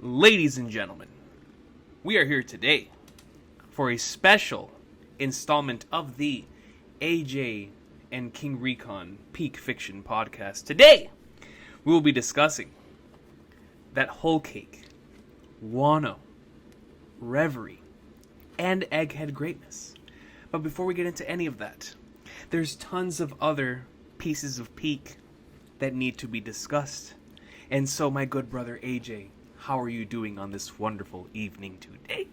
Ladies and gentlemen, we are here today for a special installment of the AJ and King Recon Peak Fiction podcast. Today, we will be discussing that Whole Cake, Wano, Reverie, and Egghead greatness. But before we get into any of that, there's tons of other pieces of Peak that need to be discussed. And so, my good brother AJ, how are you doing on this wonderful evening today?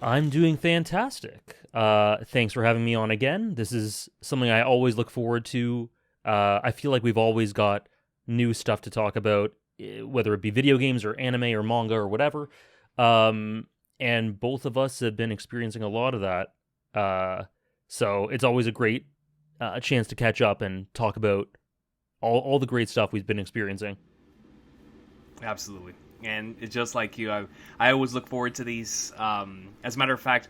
I'm doing fantastic. Thanks for having me on again. This is something I always look forward to. I feel like we've always got new stuff to talk about, whether it be video games or anime or manga or whatever. And both of us have been experiencing a lot of that. So it's always a great chance to catch up and talk about all the great stuff we've been experiencing. Absolutely. And it's just like you, I always look forward to these. As a matter of fact,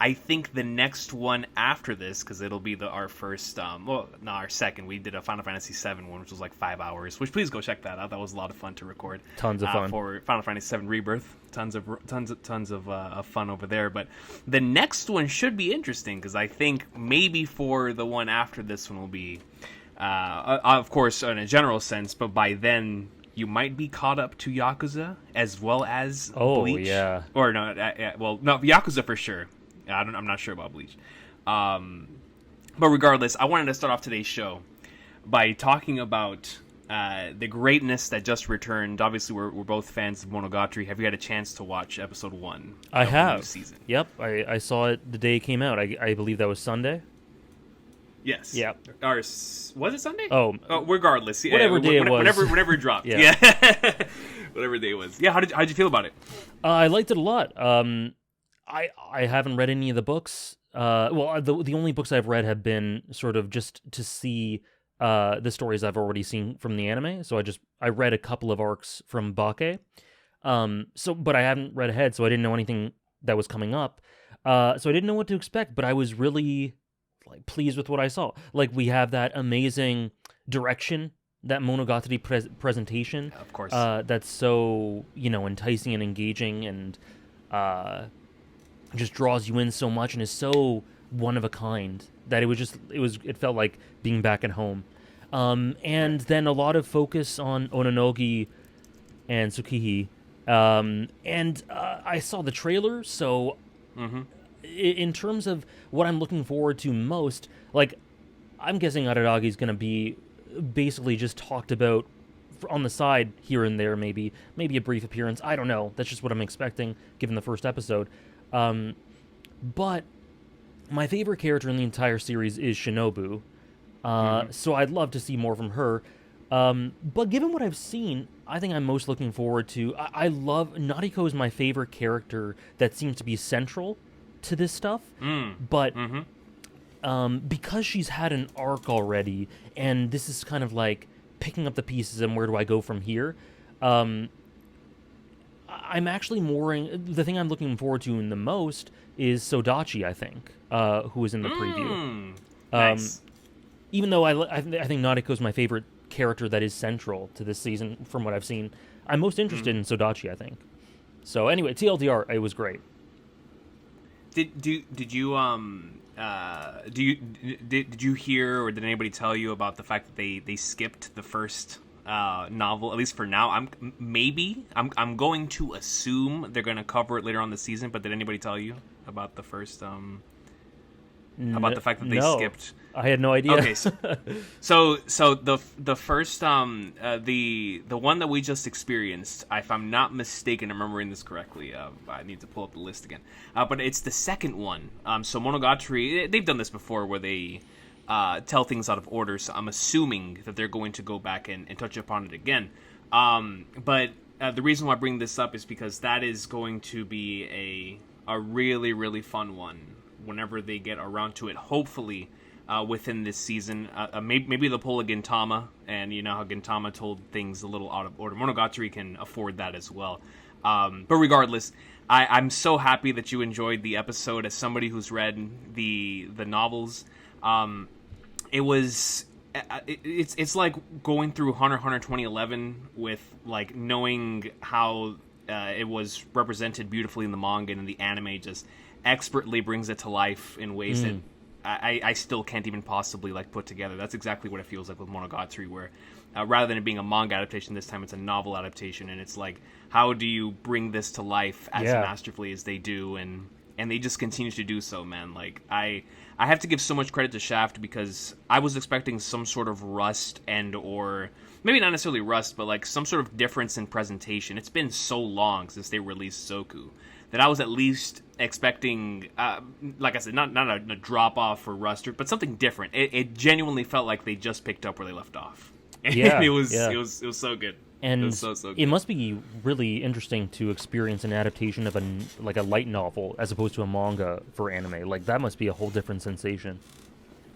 I think the next one after this, because it'll be our first, our second. We did a Final Fantasy VII one, which was like 5 hours. Which please go check that out. That was a lot of fun to record. Tons of fun for Final Fantasy VII Rebirth. Tons of fun over there. But the next one should be interesting because I think maybe for the one after this one will be, of course, in a general sense. But by then, you might be caught up to Yakuza as well as Bleach. Yeah. Or no, Yakuza for sure. I'm not sure about Bleach. But regardless, I wanted to start off today's show by talking about the greatness that just returned. Obviously, we're both fans of Monogatari. Have you had a chance to watch episode 1? I have. The new season? Yep, I saw it the day it came out. I believe that was Sunday. Yes. Yeah. Or was it Sunday? Oh, regardless, whatever day it was. Whenever it dropped. Yeah. Whatever day it was. Yeah. How did you feel about it? I liked it a lot. I haven't read any of the books. The only books I've read have been sort of just to see the stories I've already seen from the anime. So I read a couple of arcs from Bake. But I haven't read ahead, so I didn't know anything that was coming up. So I didn't know what to expect, but I was really pleased with what I saw. Like, we have that amazing direction, that Monogatari presentation. Of course. That's so, enticing and engaging and just draws you in so much and is so one of a kind that it felt like being back at home. And then a lot of focus on Ononogi and Tsukihi. And I saw the trailer, so in terms of what I'm looking forward to most, I'm guessing Araragi's going to be basically just talked about on the side here and there, maybe a brief appearance. I don't know. That's just what I'm expecting, given the first episode. But my favorite character in the entire series is Shinobu. So I'd love to see more from her. But given what I've seen, I think I'm most looking forward to... I love... Nariko is my favorite character that seems to be central to this stuff. But because she's had an arc already, and this is kind of like picking up the pieces and where do I go from here, I'm actually the thing I'm looking forward to in the most is Sodachi, I think, who is in the preview. Nice. Even though I think Nariko is my favorite character that is central to this season from what I've seen, I'm most interested in Sodachi, I think. So anyway, TLDR, it was great. Did you hear, or did anybody tell you about the fact that they skipped the first novel, at least for now? I'm going to assume they're going to cover it later on the season, but did anybody tell you about the first about the fact that they skipped? I had no idea. Okay, so the first the one that we just experienced, if I'm not mistaken, I'm remembering this correctly. I need to pull up the list again. But it's the second one. So Monogatari, they've done this before where they tell things out of order. So I'm assuming that they're going to go back and touch upon it again. But the reason why I bring this up is because that is going to be a really, really fun one whenever they get around to it. Hopefully. Within this season, maybe they'll pull a Gintama, and you know how Gintama told things a little out of order. Monogatari can afford that as well. But regardless, I'm so happy that you enjoyed the episode. As somebody who's read the novels, it's like going through Hunter x Hunter 2011 with like knowing how it was represented beautifully in the manga, and the anime just expertly brings it to life in ways that I still can't even possibly like put together. That's exactly what it feels like with Monogatari, where rather than it being a manga adaptation, this time it's a novel adaptation, and it's like, how do you bring this to life as masterfully as they do, and they just continue to do so, man. Like, I have to give so much credit to Shaft, because I was expecting some sort of rust or maybe not necessarily rust, but like some sort of difference in presentation. It's been so long since they released Soku that I was at least expecting, like I said, not a drop off or rust, but something different. It genuinely felt like they just picked up where they left off. Yeah, it was so good. And it was so good. It must be really interesting to experience an adaptation of a light novel as opposed to a manga for anime. Like, that must be a whole different sensation.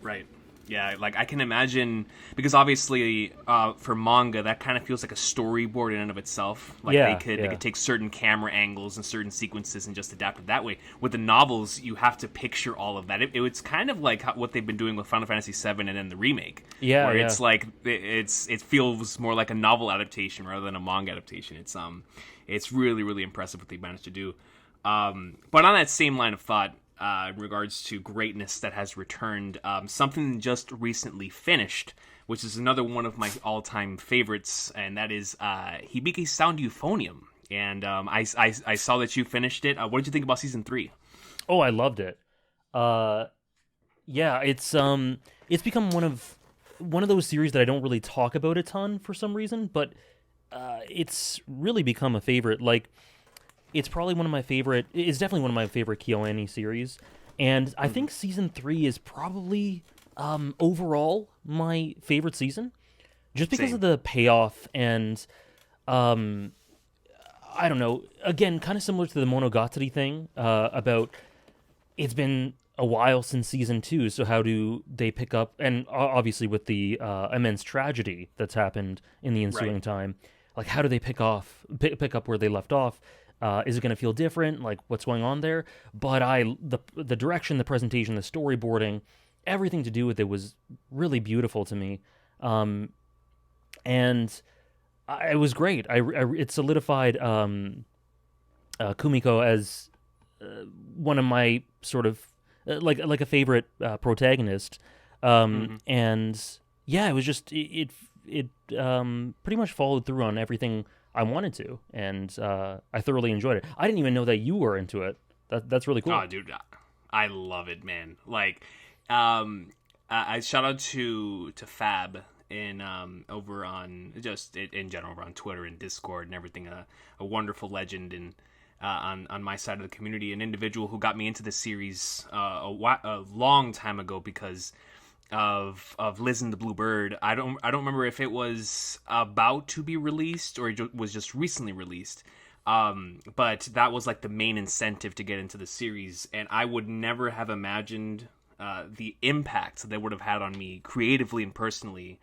Right. Yeah, like I can imagine, because obviously for manga that kind of feels like a storyboard in and of itself. Like they could take certain camera angles and certain sequences and just adapt it that way. With the novels, you have to picture all of that. It's kind of like what they've been doing with Final Fantasy VII and then the remake. Yeah, where it's like it feels more like a novel adaptation rather than a manga adaptation. It's really, really impressive what they managed to do. But on that same line of thought, in regards to greatness that has returned, something just recently finished, which is another one of my all-time favorites, and that is Hibiki's Sound Euphonium. And I saw that you finished it. What did you think about season 3? Oh, I loved it. Yeah, it's become one of those series that I don't really talk about a ton for some reason, but it's really become a favorite. Like, it's probably one of my favorite. It's definitely one of my favorite KyoAni series, and I think season 3 is probably overall my favorite season, just because of the payoff and I don't know. Again, kind of similar to the Monogatari thing about it's been a while since season 2, so how do they pick up? And obviously with the immense tragedy that's happened in the ensuing time, like how do they pick up where they left off? Is it going to feel different? Like, what's going on there? But the direction, the presentation, the storyboarding, everything to do with it was really beautiful to me. And it was great. It solidified Kumiko as one of my sort of like a favorite protagonist. And yeah, it was just it pretty much followed through on everything I wanted to, and I thoroughly enjoyed it. I didn't even know that you were into it. That's really cool. Oh, dude, I love it, man. Like, I shout out to Fab in over on just in general over on Twitter and Discord and everything. A wonderful legend and on my side of the community, an individual who got me into the series a long time ago because of Liz and the Blue Bird. I don't remember if it was about to be released or it was just recently released. But that was like the main incentive to get into the series, and I would never have imagined the impact that would have had on me creatively and personally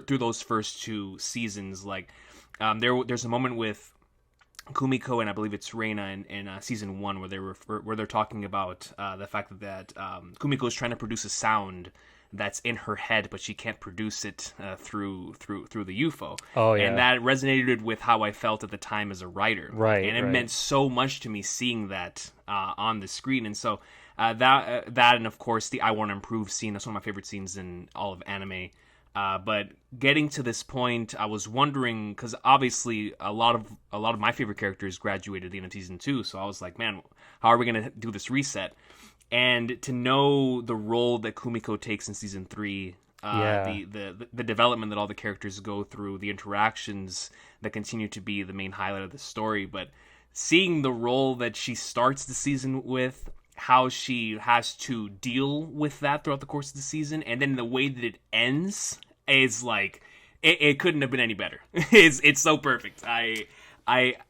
through those first 2 seasons. Like there's a moment with Kumiko and I believe it's Reina in season 1 where they're talking about the fact that Kumiko is trying to produce a sound that's in her head, but she can't produce it through the UFO. Oh yeah, and that resonated with how I felt at the time as a writer. Right, and it meant so much to me seeing that on the screen. And so that and of course the I Want to Improve scene. That's one of my favorite scenes in all of anime. But getting to this point, I was wondering, because obviously a lot of my favorite characters graduated at the end of season 2, so I was like, man, how are we gonna do this reset? And to know the role that Kumiko takes in season 3, the development that all the characters go through, the interactions that continue to be the main highlight of the story, but seeing the role that she starts the season with, how she has to deal with that throughout the course of the season, and then the way that it ends is like it couldn't have been any better. It's so perfect. I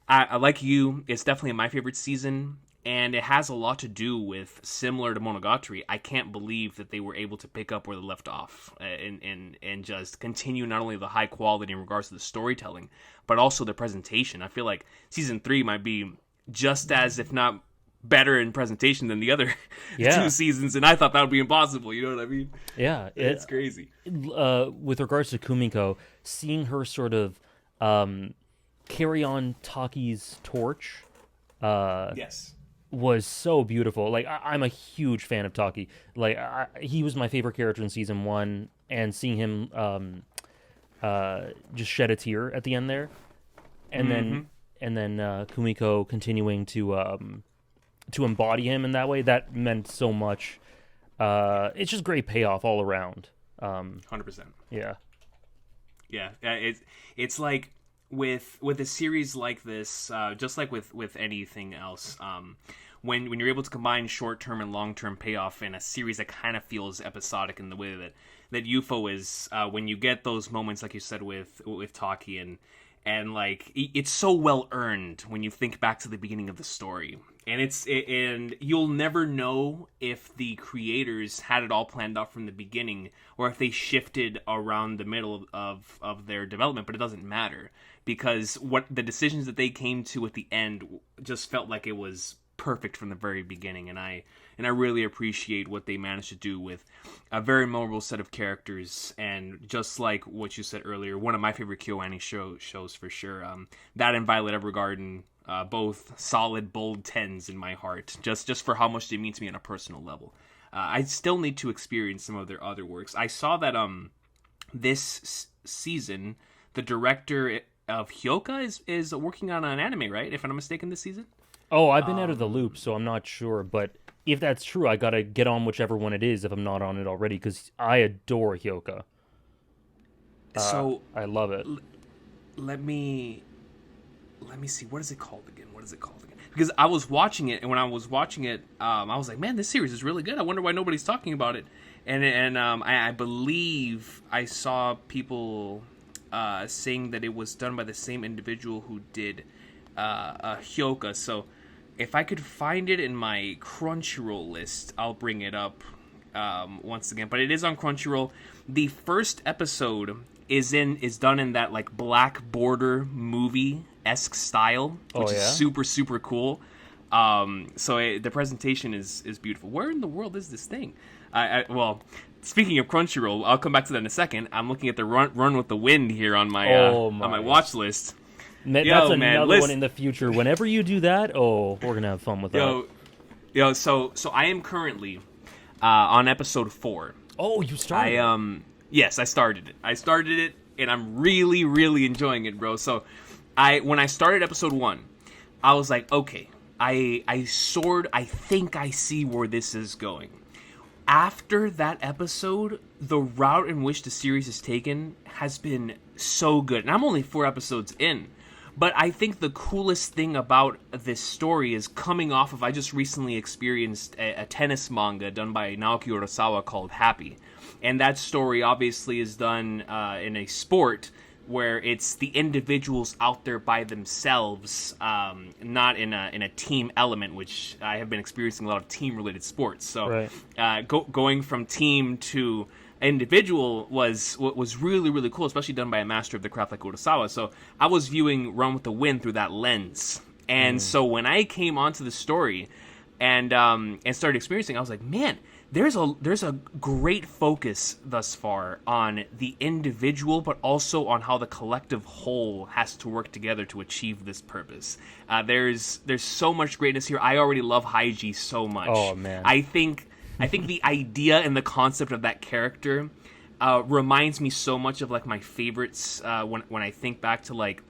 like you. It's definitely my favorite season, and it has a lot to do with, similar to Monogatari, I can't believe that they were able to pick up where they left off and just continue not only the high quality in regards to the storytelling, but also the presentation. I feel like season 3 might be just as, if not better in presentation than the other 2 seasons, and I thought that would be impossible. You know what I mean? Yeah, it's crazy. With regards to Kumiko, seeing her sort of carry on Taki's torch Yes. was so beautiful. Like I'm a huge fan of Taki. Like he was my favorite character in season 1, and seeing him just shed a tear at the end there, and then Kumiko continuing to embody him in that way, that meant so much. It's just great payoff all around. 100%. Yeah. Yeah, it's like with a series like this, just like with anything else, when you're able to combine short-term and long-term payoff in a series that kind of feels episodic in the way that UFO is, when you get those moments, like you said, with Taki, and like it's so well earned when you think back to the beginning of the story. And you'll never know if the creators had it all planned out from the beginning or if they shifted around the middle of their development, but it doesn't matter because what the decisions that they came to at the end just felt like it was perfect from the very beginning, and I really appreciate what they managed to do with a very memorable set of characters, and just like what you said earlier, one of my favorite KyoAni shows for sure. That and Violet Evergarden, both solid, bold 10s in my heart, just for how much they mean to me on a personal level. I still need to experience some of their other works. I saw that this season, the director of Hyoka is working on an anime, right? If I'm not mistaken, this season? Oh, I've been out of the loop, so I'm not sure. But if that's true, I gotta get on whichever one it is if I'm not on it already, because I adore Hyoka. So I love it. Let me see. What is it called again? Because I was watching it, and when I was watching it, I was like, man, this series is really good. I wonder why nobody's talking about it. And I believe I saw people saying that it was done by the same individual who did Hyoka. So if I could find it in my Crunchyroll list, I'll bring it up once again. But it is on Crunchyroll. The first episode is done in that like black border movie-esque style, which is super, super cool. The presentation is beautiful. Where in the world is this thing? Well, speaking of Crunchyroll, I'll come back to that in a second. I'm looking at the Run with the Wind here on my on my watch list. That's another one in the future. Whenever you do that, we're gonna have fun with that. So I am currently on episode 4. Oh, you started? Yes, I started it, and I'm really, really enjoying it, bro. So when I started episode 1, I was like, okay, I think I see where this is going. After that episode, the route in which the series is taken has been so good. And I'm only 4 episodes in. But I think the coolest thing about this story is coming off of, I just recently experienced a tennis manga done by Naoki Urasawa called Happy. And that story obviously is done in a sport where it's the individuals out there by themselves, not in a team element, which I have been experiencing a lot of team-related sports. So going from team to individual was really, really cool, especially done by a master of the craft like Urasawa. So I was viewing Run with the Wind through that lens. And so when I came onto the story and started experiencing, I was like, man, there's a great focus thus far on the individual, but also on how the collective whole has to work together to achieve this purpose. There's so much greatness here. I already love Haiji so much. Oh man, I think the idea and the concept of that character reminds me so much of like my favorites when I think back to like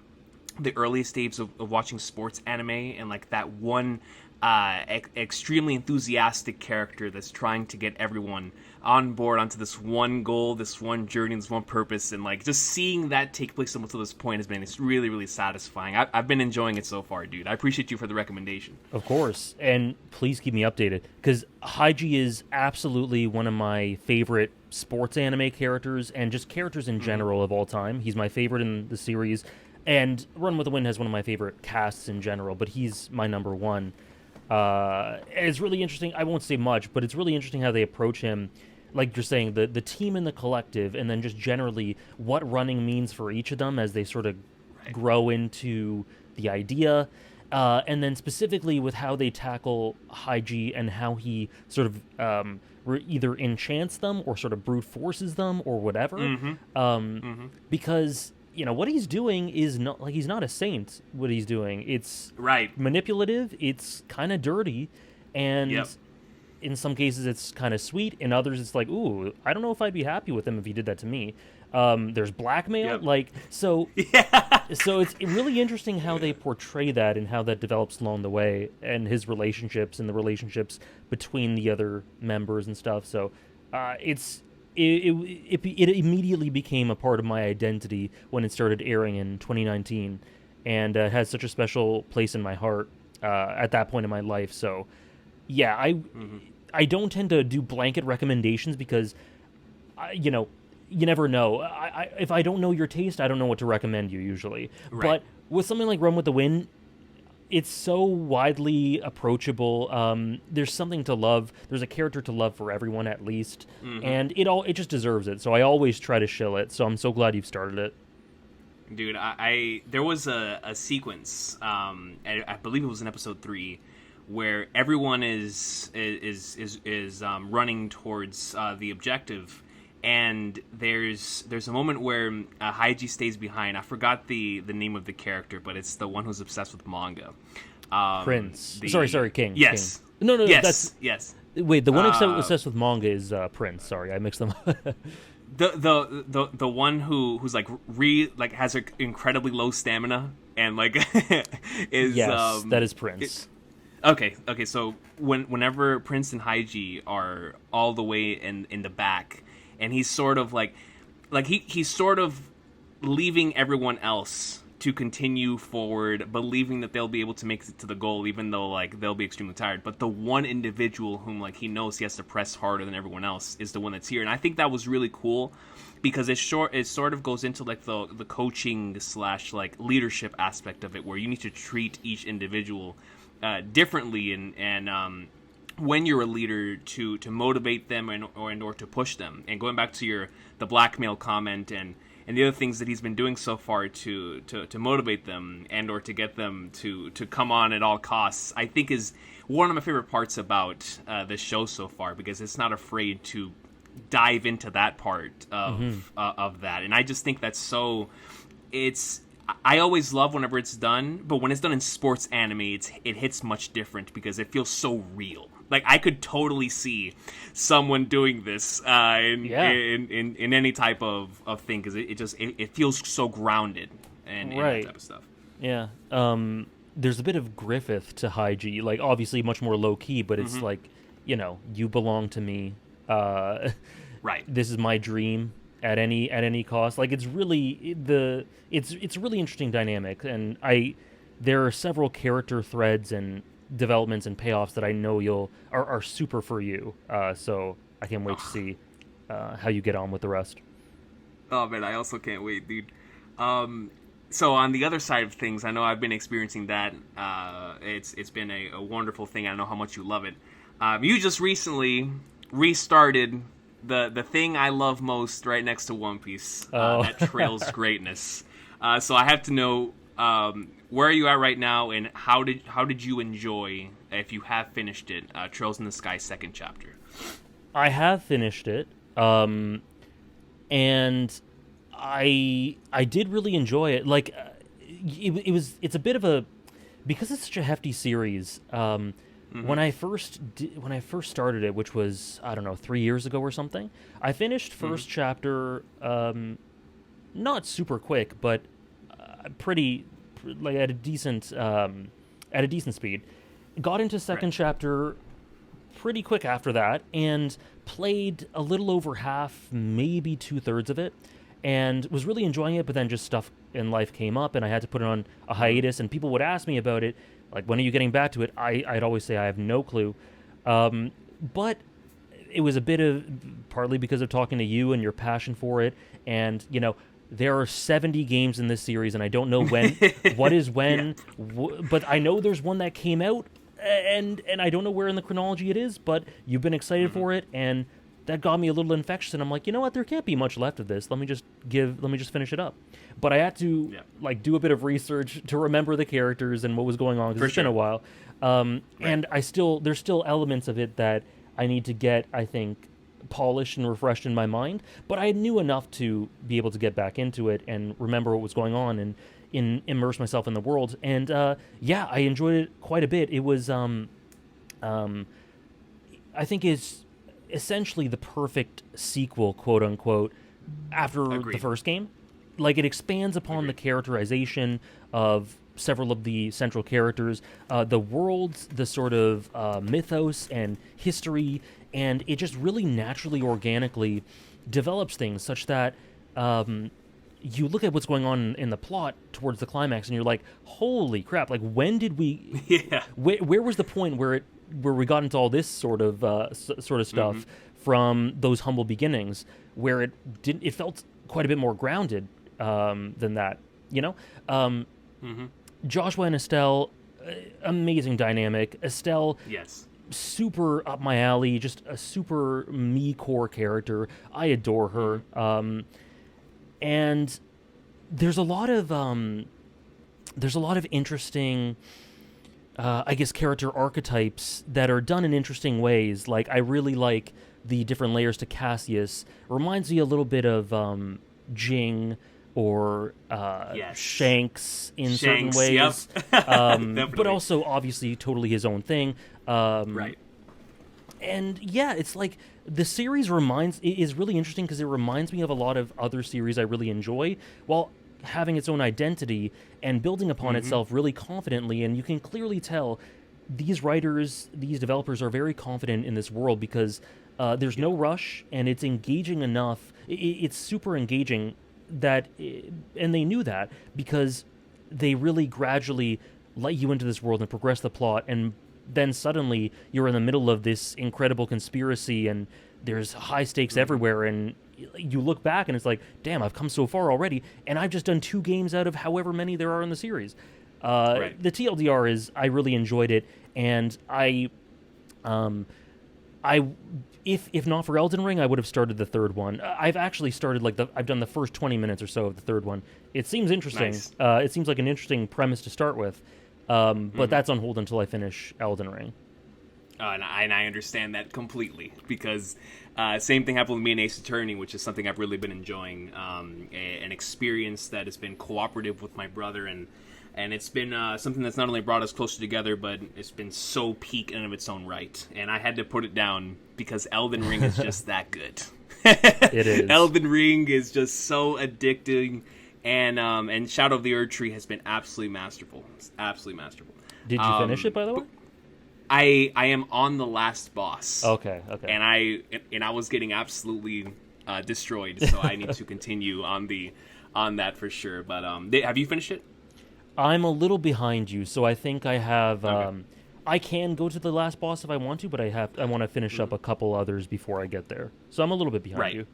the earliest days of watching sports anime, and like that one extremely enthusiastic character that's trying to get everyone on board onto this one goal, this one journey, this one purpose, and like just seeing that take place up to this point has been really, really satisfying. I've been enjoying it so far, dude. I appreciate you for the recommendation. Of course, and please keep me updated, because Haiji is absolutely one of my favorite sports anime characters, and just characters in general of all time. He's my favorite in the series, and Run with the Wind has one of my favorite casts in general, but he's my number one. And it's really interesting. I won't say much, but it's really interesting how they approach him. Like you're saying, the team and the collective, and then just generally what running means for each of them as they sort of grow into the idea. And then specifically with how they tackle Haiji and how he sort of either enchants them or sort of brute forces them or whatever. Because what he's doing is not like he's not a saint. What he's doing, it's Right. manipulative. It's kind of dirty, and Yep. in some cases it's kind of sweet. In others, it's like, ooh, I don't know if I'd be happy with him if he did that to me. There's blackmail, Yep. like so. Yeah. So it's really interesting how they portray that and how that develops along the way, and his relationships and the relationships between the other members and stuff. So it immediately became a part of my identity when it started airing in 2019, and has such a special place in my heart at that point in my life. So yeah, I don't tend to do blanket recommendations because you never know. If I don't know your taste, I don't know what to recommend you usually. Right. But with something like Run with the Wind, it's so widely approachable. There's something to love. There's a character to love for everyone at least, and it just deserves it. So I always try to shill it. So I'm so glad you've started it. Dude, I there was a sequence, I believe it was in episode 3, where everyone is running towards the objective. And there's a moment where Haiji stays behind. I forgot the name of the character, but it's the one who's obsessed with manga. Prince. Sorry, King. Yes. King. No, yes. Yes. Wait, the one obsessed with manga is Prince. Sorry, I mixed them up. The one who's like has an incredibly low stamina and like is yes, that is Prince. Okay. So whenever Prince and Haiji are all the way in the back. And he's sort of he's sort of leaving everyone else to continue forward, believing that they'll be able to make it to the goal, even though they'll be extremely tired. But the one individual whom he knows he has to press harder than everyone else is the one that's here. And I think that was really cool because it sort of goes into the coaching / leadership aspect of it, where you need to treat each individual differently and when you're a leader to motivate them or to push them. And going back to the blackmail comment and the other things that he's been doing so far to motivate them and or to get them to come on at all costs, I think is one of my favorite parts about this show so far, because it's not afraid to dive into that part of that. And I just think that's so... I always love whenever it's done, but when it's done in sports anime, it hits much different because it feels so real. I could totally see someone doing this in any type of thing, because it feels so grounded and that type of stuff. Yeah. There's a bit of Griffith to Haiji, obviously much more low key, but it's you belong to me. Right. This is my dream at any cost. It's really it's a really interesting dynamic, and there are several character threads and developments and payoffs that I know are super for you. So I can't wait to see how you get on with the rest. Oh man, I also can't wait, dude. So on the other side of things, I know I've been experiencing that. It's been a wonderful thing. I know how much you love it. You just recently restarted the thing I love most right next to One Piece, that Trails Greatness. So I have to know, where are you at right now, and how did you enjoy, if you have finished it, Trails in the Sky second chapter? I have finished it, and I did really enjoy it. It's a bit of a, because it's such a hefty series. When I first started it, which was, I don't know, 3 years ago or something, I finished first chapter, not super quick, but pretty at a decent speed. Got into second chapter pretty quick after that, and played a little over half, maybe 2/3 of it, and was really enjoying it. But then just stuff in life came up, and I had to put it on a hiatus. And people would ask me about it, when are you getting back to it? I'd always say I have no clue. But it was a bit of partly because of talking to you and your passion for it, and there are 70 games in this series, and I don't know what is when, but I know there's one that came out, and I don't know where in the chronology it is, but you've been excited for it, and that got me a little infectious, and I'm like, you know what, there can't be much left of this. Let me just finish it up. But I had to do a bit of research to remember the characters and what was going on, because it's been a while. And there's still elements of it that I need to get, I think, polished and refreshed in my mind, but I knew enough to be able to get back into it and remember what was going on and immerse myself in the world. And yeah, I enjoyed it quite a bit. It was, I think, is essentially the perfect sequel, quote unquote, after the first game. Like, it expands upon the characterization of several of the central characters, the worlds, the sort of mythos and history, and it just really naturally, organically develops things such that you look at what's going on in the plot towards the climax, and you're like, "Holy crap! Like, when did we? Yeah. Where was the point where we got into all this sort of stuff from those humble beginnings, where it felt quite a bit more grounded than that, you know?" Joshua and Estelle, amazing dynamic. Estelle, yes, super up my alley, just a super me core character. I adore her. And there's a lot of interesting, I guess, character archetypes that are done in interesting ways. Like, I really like the different layers to Cassius. Reminds me a little bit of Jing or Shanks in certain ways. Yep. But also, obviously, totally his own thing. Right. And yeah, it's like the series is really interesting because it reminds me of a lot of other series I really enjoy, while having its own identity and building upon itself really confidently. And you can clearly tell these developers are very confident in this world because there's no rush and it's engaging enough. It's super engaging and they knew that because they really gradually let you into this world and progress the plot, and then suddenly you're in the middle of this incredible conspiracy and there's high stakes everywhere, and you look back and it's like, damn, I've come so far already, and I've just done 2 games out of however many there are in the series. The TLDR is, I really enjoyed it, and if not for Elden Ring, I would have started the third one. I've actually started I've done the first 20 minutes or so of the third one. It seems interesting. Nice. It seems like an interesting premise to start with. But that's on hold until I finish Elden Ring. And I understand that completely, because same thing happened with me in Ace Attorney, which is something I've really been enjoying. An experience that has been cooperative with my brother, and it's been something that's not only brought us closer together, but it's been so peak in and of its own right. And I had to put it down because Elden Ring is just that good. It is. Elden Ring is just so addicting. And Shadow of the Erd Tree has been absolutely masterful. It's absolutely masterful. Did you finish it, by the way? I am on the last boss. Okay. And I was getting absolutely destroyed, so I need to continue on that for sure. But have you finished it? I'm a little behind you, so I think I have. Okay. I can go to the last boss if I want to, but I want to finish up a couple others before I get there. So I'm a little bit behind you.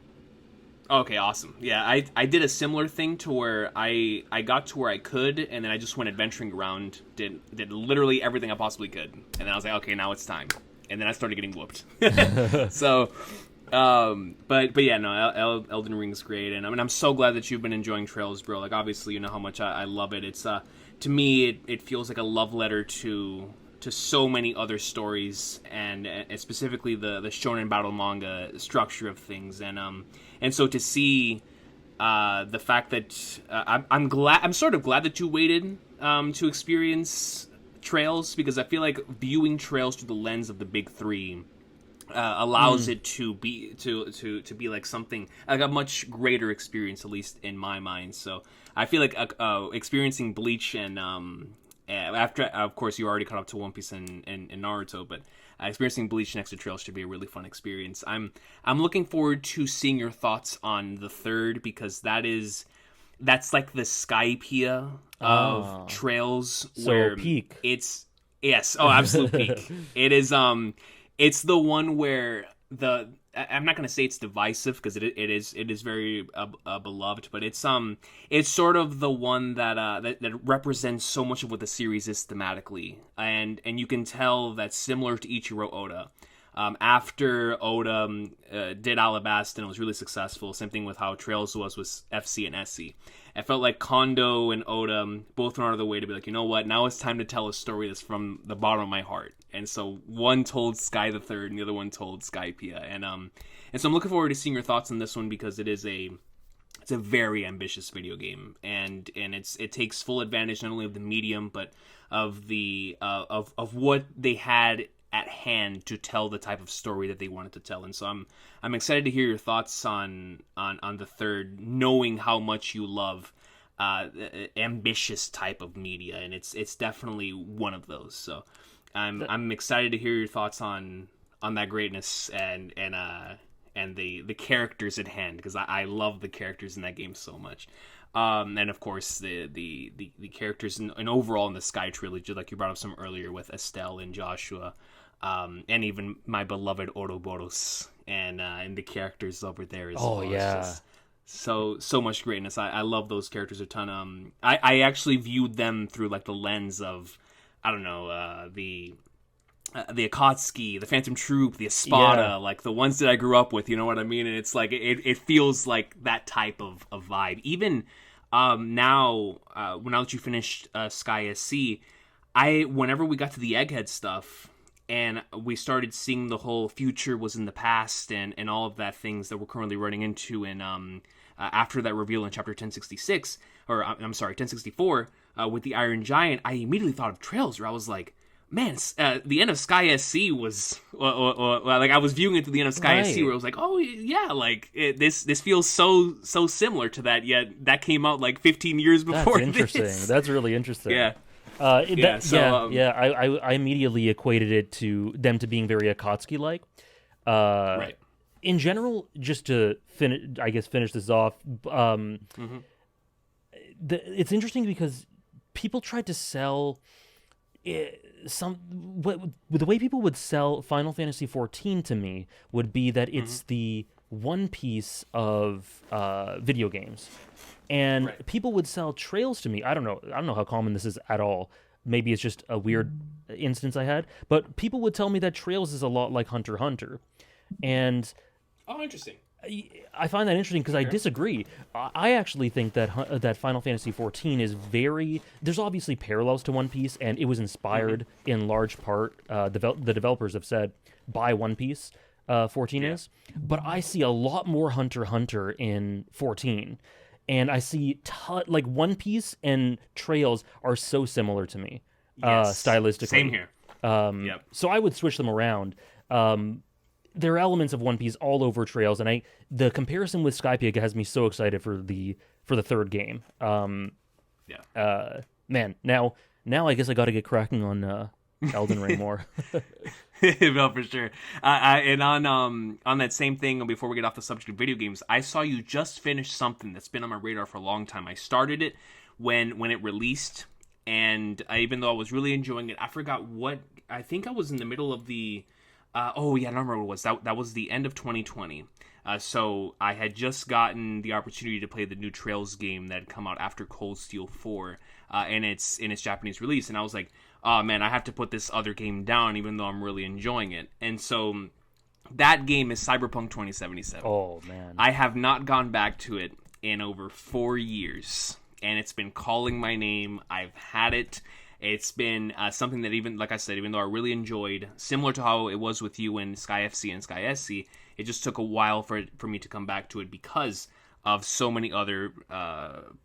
Okay, awesome. Yeah, I did a similar thing to where I got to where I could, and then I just went adventuring around, did literally everything I possibly could, and then I was like, okay, now it's time, and then I started getting whooped. So, but yeah, no, Elden Ring's great, and I mean, I'm so glad that you've been enjoying Trails, bro. Like, obviously, you know how much I love it. It's to me, it feels like a love letter to so many other stories, and specifically the shonen battle manga structure of things, and so to see the fact that I'm sort of glad that you waited to experience Trails, because I feel like viewing Trails through the lens of the big 3 allows it to be like something like a much greater experience, at least in my mind. So I feel like experiencing Bleach and after, of course, you already caught up to One Piece and Naruto, but experiencing Bleach next to Trails should be a really fun experience. I'm looking forward to seeing your thoughts on the third, because that's like the Skypiea of Trails, so where peak. It's absolute peak. It is it's the one where I'm not going to say it's divisive, because it is very beloved, but it's sort of the one that represents so much of what the series is thematically, and you can tell that similar to Ichiro Oda. After Oda did Alabasta and was really successful, same thing with how Trails was FC and SC, I felt like Kondo and Oda both went out of the way to be like, you know what, now it's time to tell a story that's from the bottom of my heart. And so one told Sky the Third, and the other one told Skypiea. And so I'm looking forward to seeing your thoughts on this one, because it's a very ambitious video game, and it takes full advantage not only of the medium but of the of what they had at hand to tell the type of story that they wanted to tell. And so I'm excited to hear your thoughts on the third, knowing how much you love ambitious type of media, and it's definitely one of those. So I'm excited to hear your thoughts on that greatness and the characters at hand, because I love the characters in that game so much. And of course the characters and overall in the Sky trilogy, like you brought up some earlier with Estelle and Joshua, and even my beloved Ouroboros and the characters over there as well. Yeah. It's just so much greatness. I love those characters a ton. I actually viewed them through like the lens of, I don't know, the Akatsuki, the Phantom Troop, the Espada, like the ones that I grew up with, you know what I mean? And it's like, it feels like that type of vibe. Even now that you finished Sky SC, whenever we got to the Egghead stuff, and we started seeing the whole future was in the past and all of that things that we're currently running into in after that reveal in chapter 1066, or I'm sorry, 1064, with the Iron Giant, I immediately thought of Trails, where I was like, man, the end of Sky SC was like, I was viewing it to the end of Sky SC, where I was like, oh yeah, like this feels so similar to that. Yet that came out like 15 years before. That's interesting. This. That's really interesting. Yeah. I immediately equated it to them to being very Akatsuki like. Right. In general, just to finish this off. It's interesting because people tried to sell the way people would sell Final Fantasy XIV to me would be that it's the One Piece of video games. And people would sell Trails to me. I don't know how common this is at all. Maybe it's just a weird instance I had. But people would tell me that Trails is a lot like Hunter x Hunter. And interesting. I find that interesting because I disagree. I actually think that Final Fantasy XIV is very... There's obviously parallels to One Piece, and it was inspired in large part, the developers have said, by One Piece. 14 is. But I see a lot more Hunter x Hunter in 14. And I see, like, One Piece and Trails are so similar to me, stylistically. Same here. So I would switch them around. There are elements of One Piece all over Trails, and the comparison with Skypiea has me so excited for the third game. Man, now I guess I got to get cracking on Elden Ring more. No, for sure. And on that same thing, before we get off the subject of video games, I saw you just finish something that's been on my radar for a long time. I started it when it released, and even though I was really enjoying it, I forgot what. I think I was in the middle of the. I don't remember what it was. That was the end of 2020. So I had just gotten the opportunity to play the new Trails game that had come out after Cold Steel 4 in its Japanese release, and I was like, oh man, I have to put this other game down even though I'm really enjoying it. And so that game is Cyberpunk 2077. Oh man. I have not gone back to it in over 4 years, and it's been calling my name. I've had it. It's been something that, even like I said, even though I really enjoyed, similar to how it was with you in Sky FC and Sky SC, it just took a while for me to come back to it because of so many other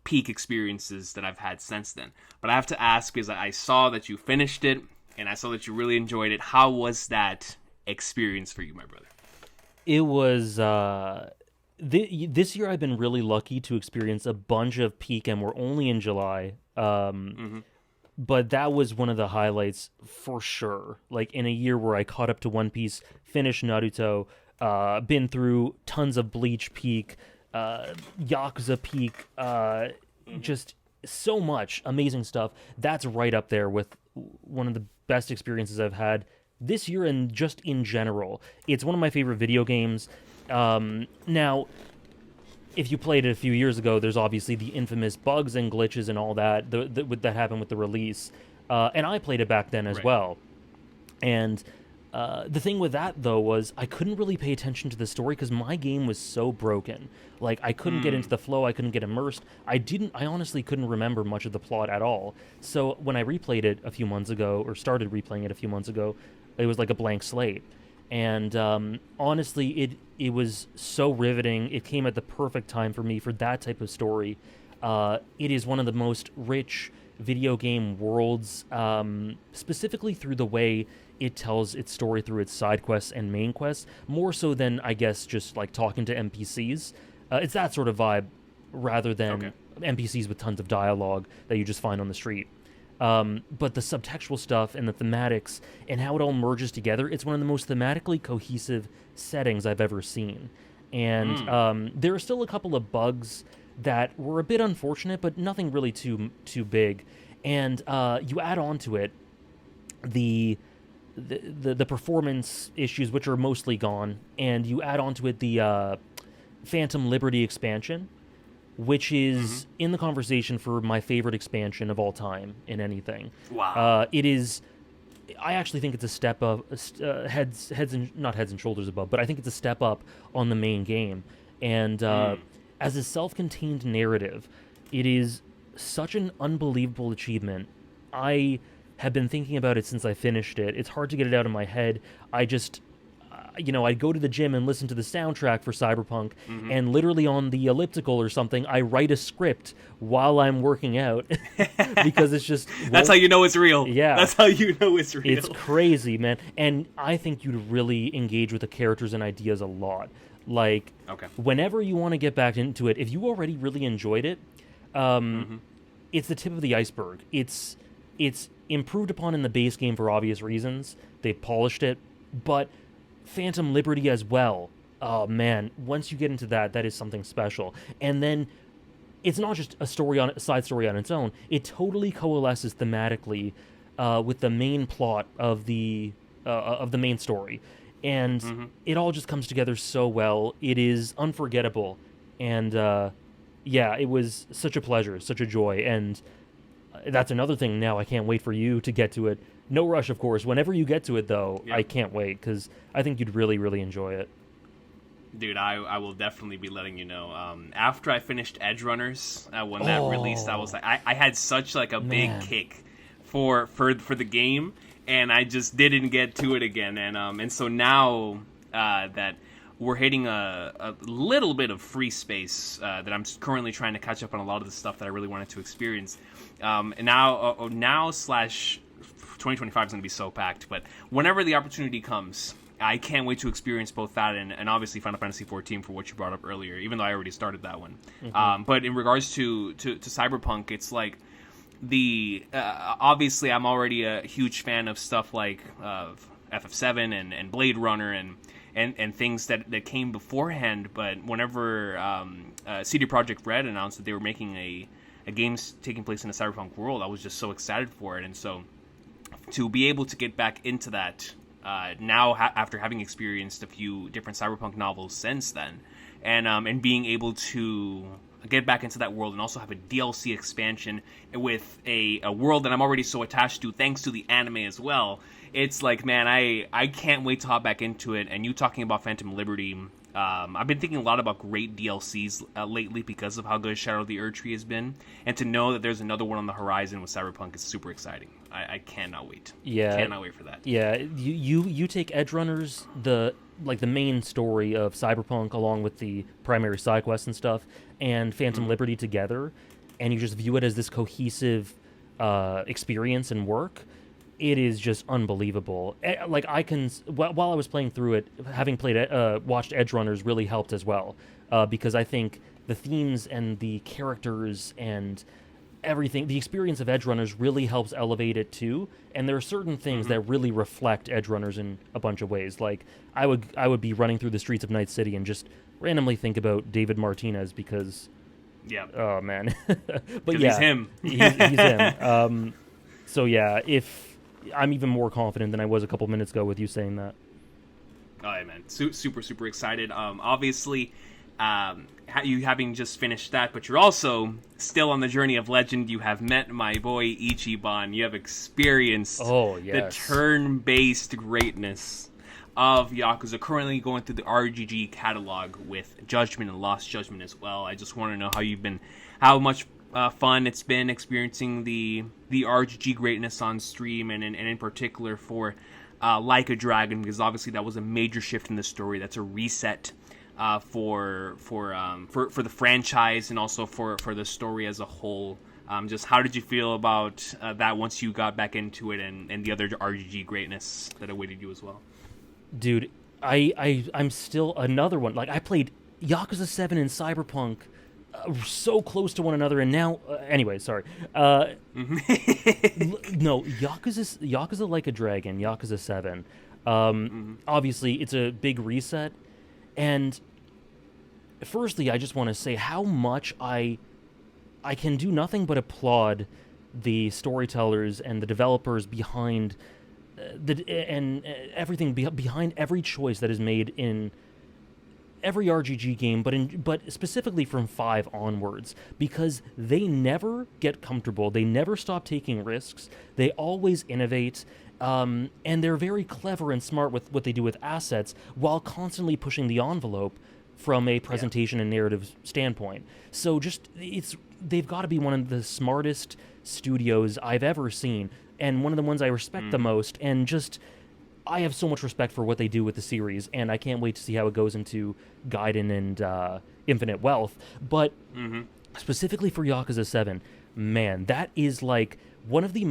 peak experiences that I've had since then. But I have to ask, because I saw that you finished it, and I saw that you really enjoyed it. How was that experience for you, my brother? It was... this year I've been really lucky to experience a bunch of peak, and we're only in July. But that was one of the highlights for sure. Like, in a year where I caught up to One Piece, finished Naruto, been through tons of Bleach peak, Yakuza peak, just so much amazing stuff. That's right up there with one of the best experiences I've had this year and just in general. It's one of my favorite video games. Now, if you played it a few years ago, there's obviously the infamous bugs and glitches and all that that happened with the release. And I played it back then as well. And The thing with that, though, was I couldn't really pay attention to the story because my game was so broken. Like, I couldn't get into the flow, I couldn't get immersed. I honestly couldn't remember much of the plot at all. So when I replayed it a few months ago, or started replaying it a few months ago, it was like a blank slate. And honestly, it was so riveting. It came at the perfect time for me for that type of story. It is one of the most rich video game worlds, specifically through the way it tells its story through its side quests and main quests, more so than, I guess, just like talking to NPCs. It's that sort of vibe rather than NPCs with tons of dialogue that you just find on the street. But the subtextual stuff and the thematics and how it all merges together, it's one of the most thematically cohesive settings I've ever seen. And there are still a couple of bugs that were a bit unfortunate, but nothing really too big. And you add on to it the performance issues, which are mostly gone, and you add on to it the Phantom Liberty expansion, which is in the conversation for my favorite expansion of all time in anything. Wow. It is. I actually think it's a step up, heads and not heads and shoulders above, but I think it's a step up on the main game. And as a self-contained narrative, it is such an unbelievable achievement. I have been thinking about it since I finished it. It's hard to get it out of my head. I just, I'd go to the gym and listen to the soundtrack for Cyberpunk, and literally on the elliptical or something, I write a script while I'm working out because it's just... That's how you know it's real. Yeah. That's how you know it's real. It's crazy, man. And I think you'd really engage with the characters and ideas a lot. Like, whenever you want to get back into it, if you already really enjoyed it, it's the tip of the iceberg. It's improved upon in the base game for obvious reasons. They polished it, but Phantom Liberty as well. Oh man, once you get into that is something special. And then it's not just a side story on its own. It totally coalesces thematically with the main plot of the main story, and it all just comes together so well. It is unforgettable, and it was such a pleasure, such a joy, and that's another thing now. I can't wait for you to get to it. No rush, of course. Whenever you get to it, though, I can't wait, because I think you'd really, really enjoy it. Dude, I will definitely be letting you know. After I finished Edge Runners, when that released, I was like, I had such like a big kick for the game, and I just didn't get to it again. And so now that we're hitting a little bit of free space that I'm currently trying to catch up on a lot of the stuff that I really wanted to experience. And now slash 2025 is going to be so packed, but whenever the opportunity comes, I can't wait to experience both that and obviously Final Fantasy XIV for what you brought up earlier, even though I already started that one. But in regards to Cyberpunk, it's like obviously I'm already a huge fan of stuff like FF7 and Blade Runner and things that came beforehand, but whenever CD Projekt Red announced that they were making a game taking place in a cyberpunk world, I was just so excited for it. And so to be able to get back into that now after having experienced a few different cyberpunk novels since then, and being able to get back into that world and also have a DLC expansion with a world that I'm already so attached to thanks to the anime as well, it's like, man, I can't wait to hop back into it. And you talking about Phantom Liberty, I've been thinking a lot about great DLCs lately because of how good Shadow of the Erdtree has been, and to know that there's another one on the horizon with Cyberpunk is super exciting. I cannot wait. Cannot wait for that. Yeah, you take Edge Runners, the main story of Cyberpunk, along with the primary side quests and stuff, and Phantom Liberty together, and you just view it as this cohesive experience and work. It is just unbelievable. Like, I can, while I was playing through it, having watched Edge Runners really helped as well, because I think the themes and the characters and everything, the experience of Edge Runners really helps elevate it too. And there are certain things that really reflect Edge Runners in a bunch of ways. Like, I would be running through the streets of Night City and just randomly think about David Martinez because, oh man, but yeah, he's him. he's him. So yeah, if I'm even more confident than I was a couple minutes ago with you saying that. Oh yeah, man, super excited. Obviously, you having just finished that, but you're also still on the journey of legend. You have met my boy Ichiban. You have experienced the turn-based greatness of Yakuza, currently going through the RGG catalog with Judgment and Lost Judgment as well. I just want to know how much fun it's been experiencing the RGG greatness on stream, and in particular for Like a Dragon, because obviously that was a major shift in the story. That's a reset for the franchise, and also for the story as a whole. Just how did you feel about that once you got back into it, and the other RGG greatness that awaited you as well? Dude, I'm still another one. Like, I played Yakuza 7 and Cyberpunk so close to one another, and now... anyway, sorry. No, Yakuza Like a Dragon, Yakuza 7. Obviously, it's a big reset, and firstly, I just want to say how much I can do nothing but applaud the storytellers and the developers behind... everything behind every choice that is made in every RGG game, but specifically from 5 onwards, because they never get comfortable. They never stop taking risks. They always innovate, and they're very clever and smart with what they do with assets, while constantly pushing the envelope from a presentation and narrative standpoint. So they've got to be one of the smartest studios I've ever seen, and one of the ones I respect the most, and just, I have so much respect for what they do with the series, and I can't wait to see how it goes into Gaiden and Infinite Wealth. But specifically for Yakuza 7, man, that is like one of the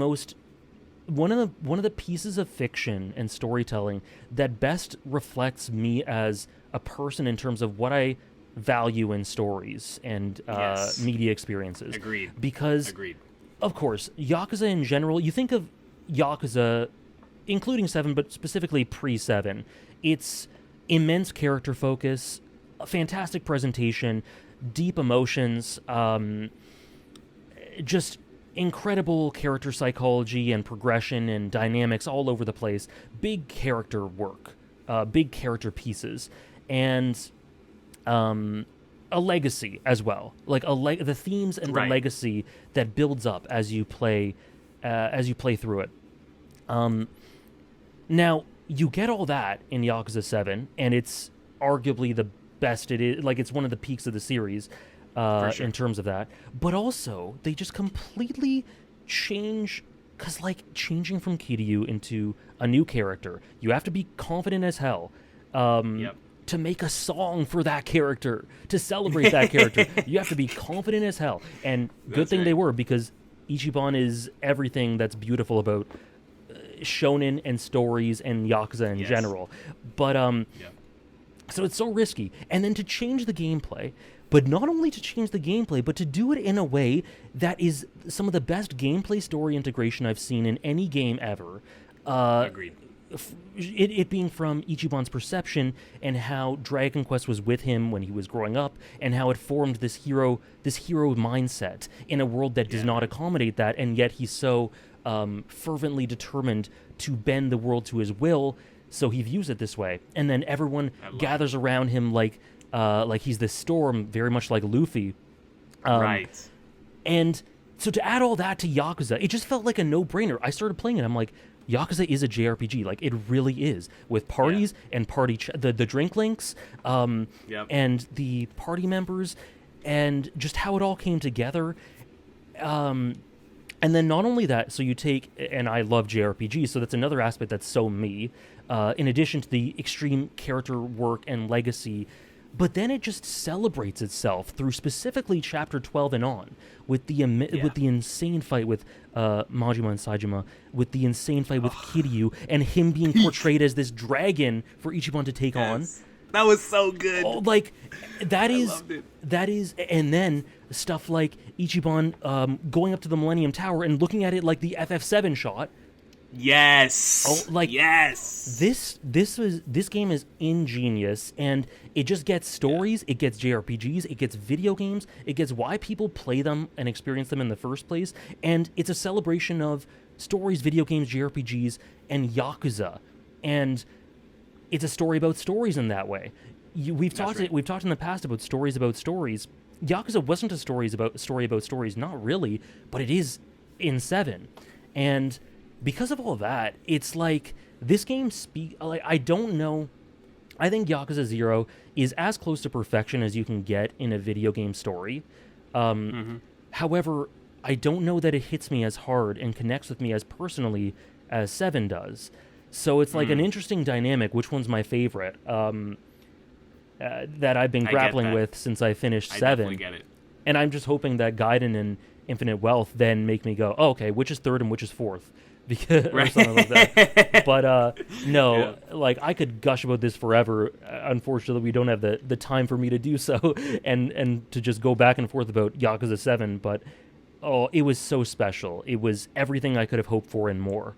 pieces of fiction and storytelling that best reflects me as a person in terms of what I value in stories and media experiences. Agreed. Because of course, Yakuza in general, you think of Yakuza, including 7, but specifically pre-7, it's immense character focus, a fantastic presentation, deep emotions, just incredible character psychology and progression and dynamics all over the place, big character work, big character pieces, and a legacy as well, like the themes and the legacy that builds up as you play through it. Now you get all that in Yakuza 7, and it's arguably the best it is. Like, it's one of the peaks of the series in terms of that. But also, they just completely change, because like changing from Kiryu into a new character, you have to be confident as hell. To make a song for that character, to celebrate that character, you have to be confident as hell. And good thing they were, because Ichiban is everything that's beautiful about shonen and stories and Yakuza in general. But so it's so risky. And then to change the gameplay, but not only to change the gameplay, but to do it in a way that is some of the best gameplay story integration I've seen in any game ever. Agreed. It being from Ichiban's perception, and how Dragon Quest was with him when he was growing up, and how it formed this hero mindset in a world that does not accommodate that, and yet he's so fervently determined to bend the world to his will, so he views it this way. And then everyone gathers around him like he's this storm, very much like Luffy. And so to add all that to Yakuza, it just felt like a no-brainer. I started playing it, I'm like, Yakuza is a JRPG, like it really is, with parties and the drink links, and the party members, and just how it all came together. And then not only that, so you take, and I love JRPGs, so that's another aspect that's so me, in addition to the extreme character work and legacy. But then it just celebrates itself through specifically Chapter 12 and on, with the insane fight with Majima and Saejima, with the insane fight with Kiryu, and him being portrayed as this dragon for Ichiban to take on. That was so good. Oh, like, that loved it. And then stuff like Ichiban going up to the Millennium Tower and looking at it like the FF7 shot. Yes. Oh, like, yes. This game is ingenious, and it just gets stories, it gets JRPGs, it gets video games, it gets why people play them and experience them in the first place, and it's a celebration of stories, video games, JRPGs, and Yakuza, and it's a story about stories in that way. we've talked in the past about stories about stories. Yakuza wasn't a story about stories, not really, but it is in 7. And because of all that, it's like this game I don't know. I think Yakuza 0 is as close to perfection as you can get in a video game story. However, I don't know that it hits me as hard and connects with me as personally as 7 does. So it's like an interesting dynamic. Which one's my favorite? That I've been grappling with since I finished 7. I definitely get it. And I'm just hoping that Gaiden and Infinite Wealth then make me go, oh, okay, which is third and which is fourth? Because or something like that. But no, like I could gush about this forever. Unfortunately, we don't have the time for me to do so, and to just go back and forth about Yakuza 7. But it was so special. It was everything I could have hoped for and more.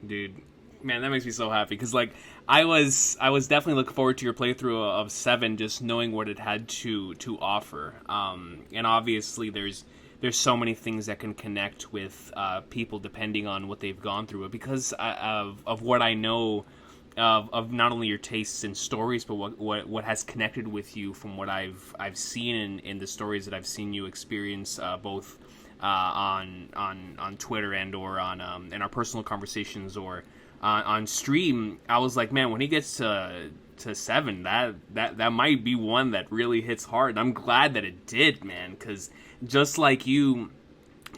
Dude, man, that makes me so happy because like I was definitely looking forward to your playthrough of 7, just knowing what it had to offer. And obviously there's so many things that can connect with people depending on what they've gone through. But because of what I know of not only your tastes and stories, but what has connected with you from what I've seen in the stories that I've seen you experience, both on Twitter and or on in our personal conversations or on stream, I was like, man, when he gets to 7, that might be one that really hits hard. I'm glad that it did, man, because just like you,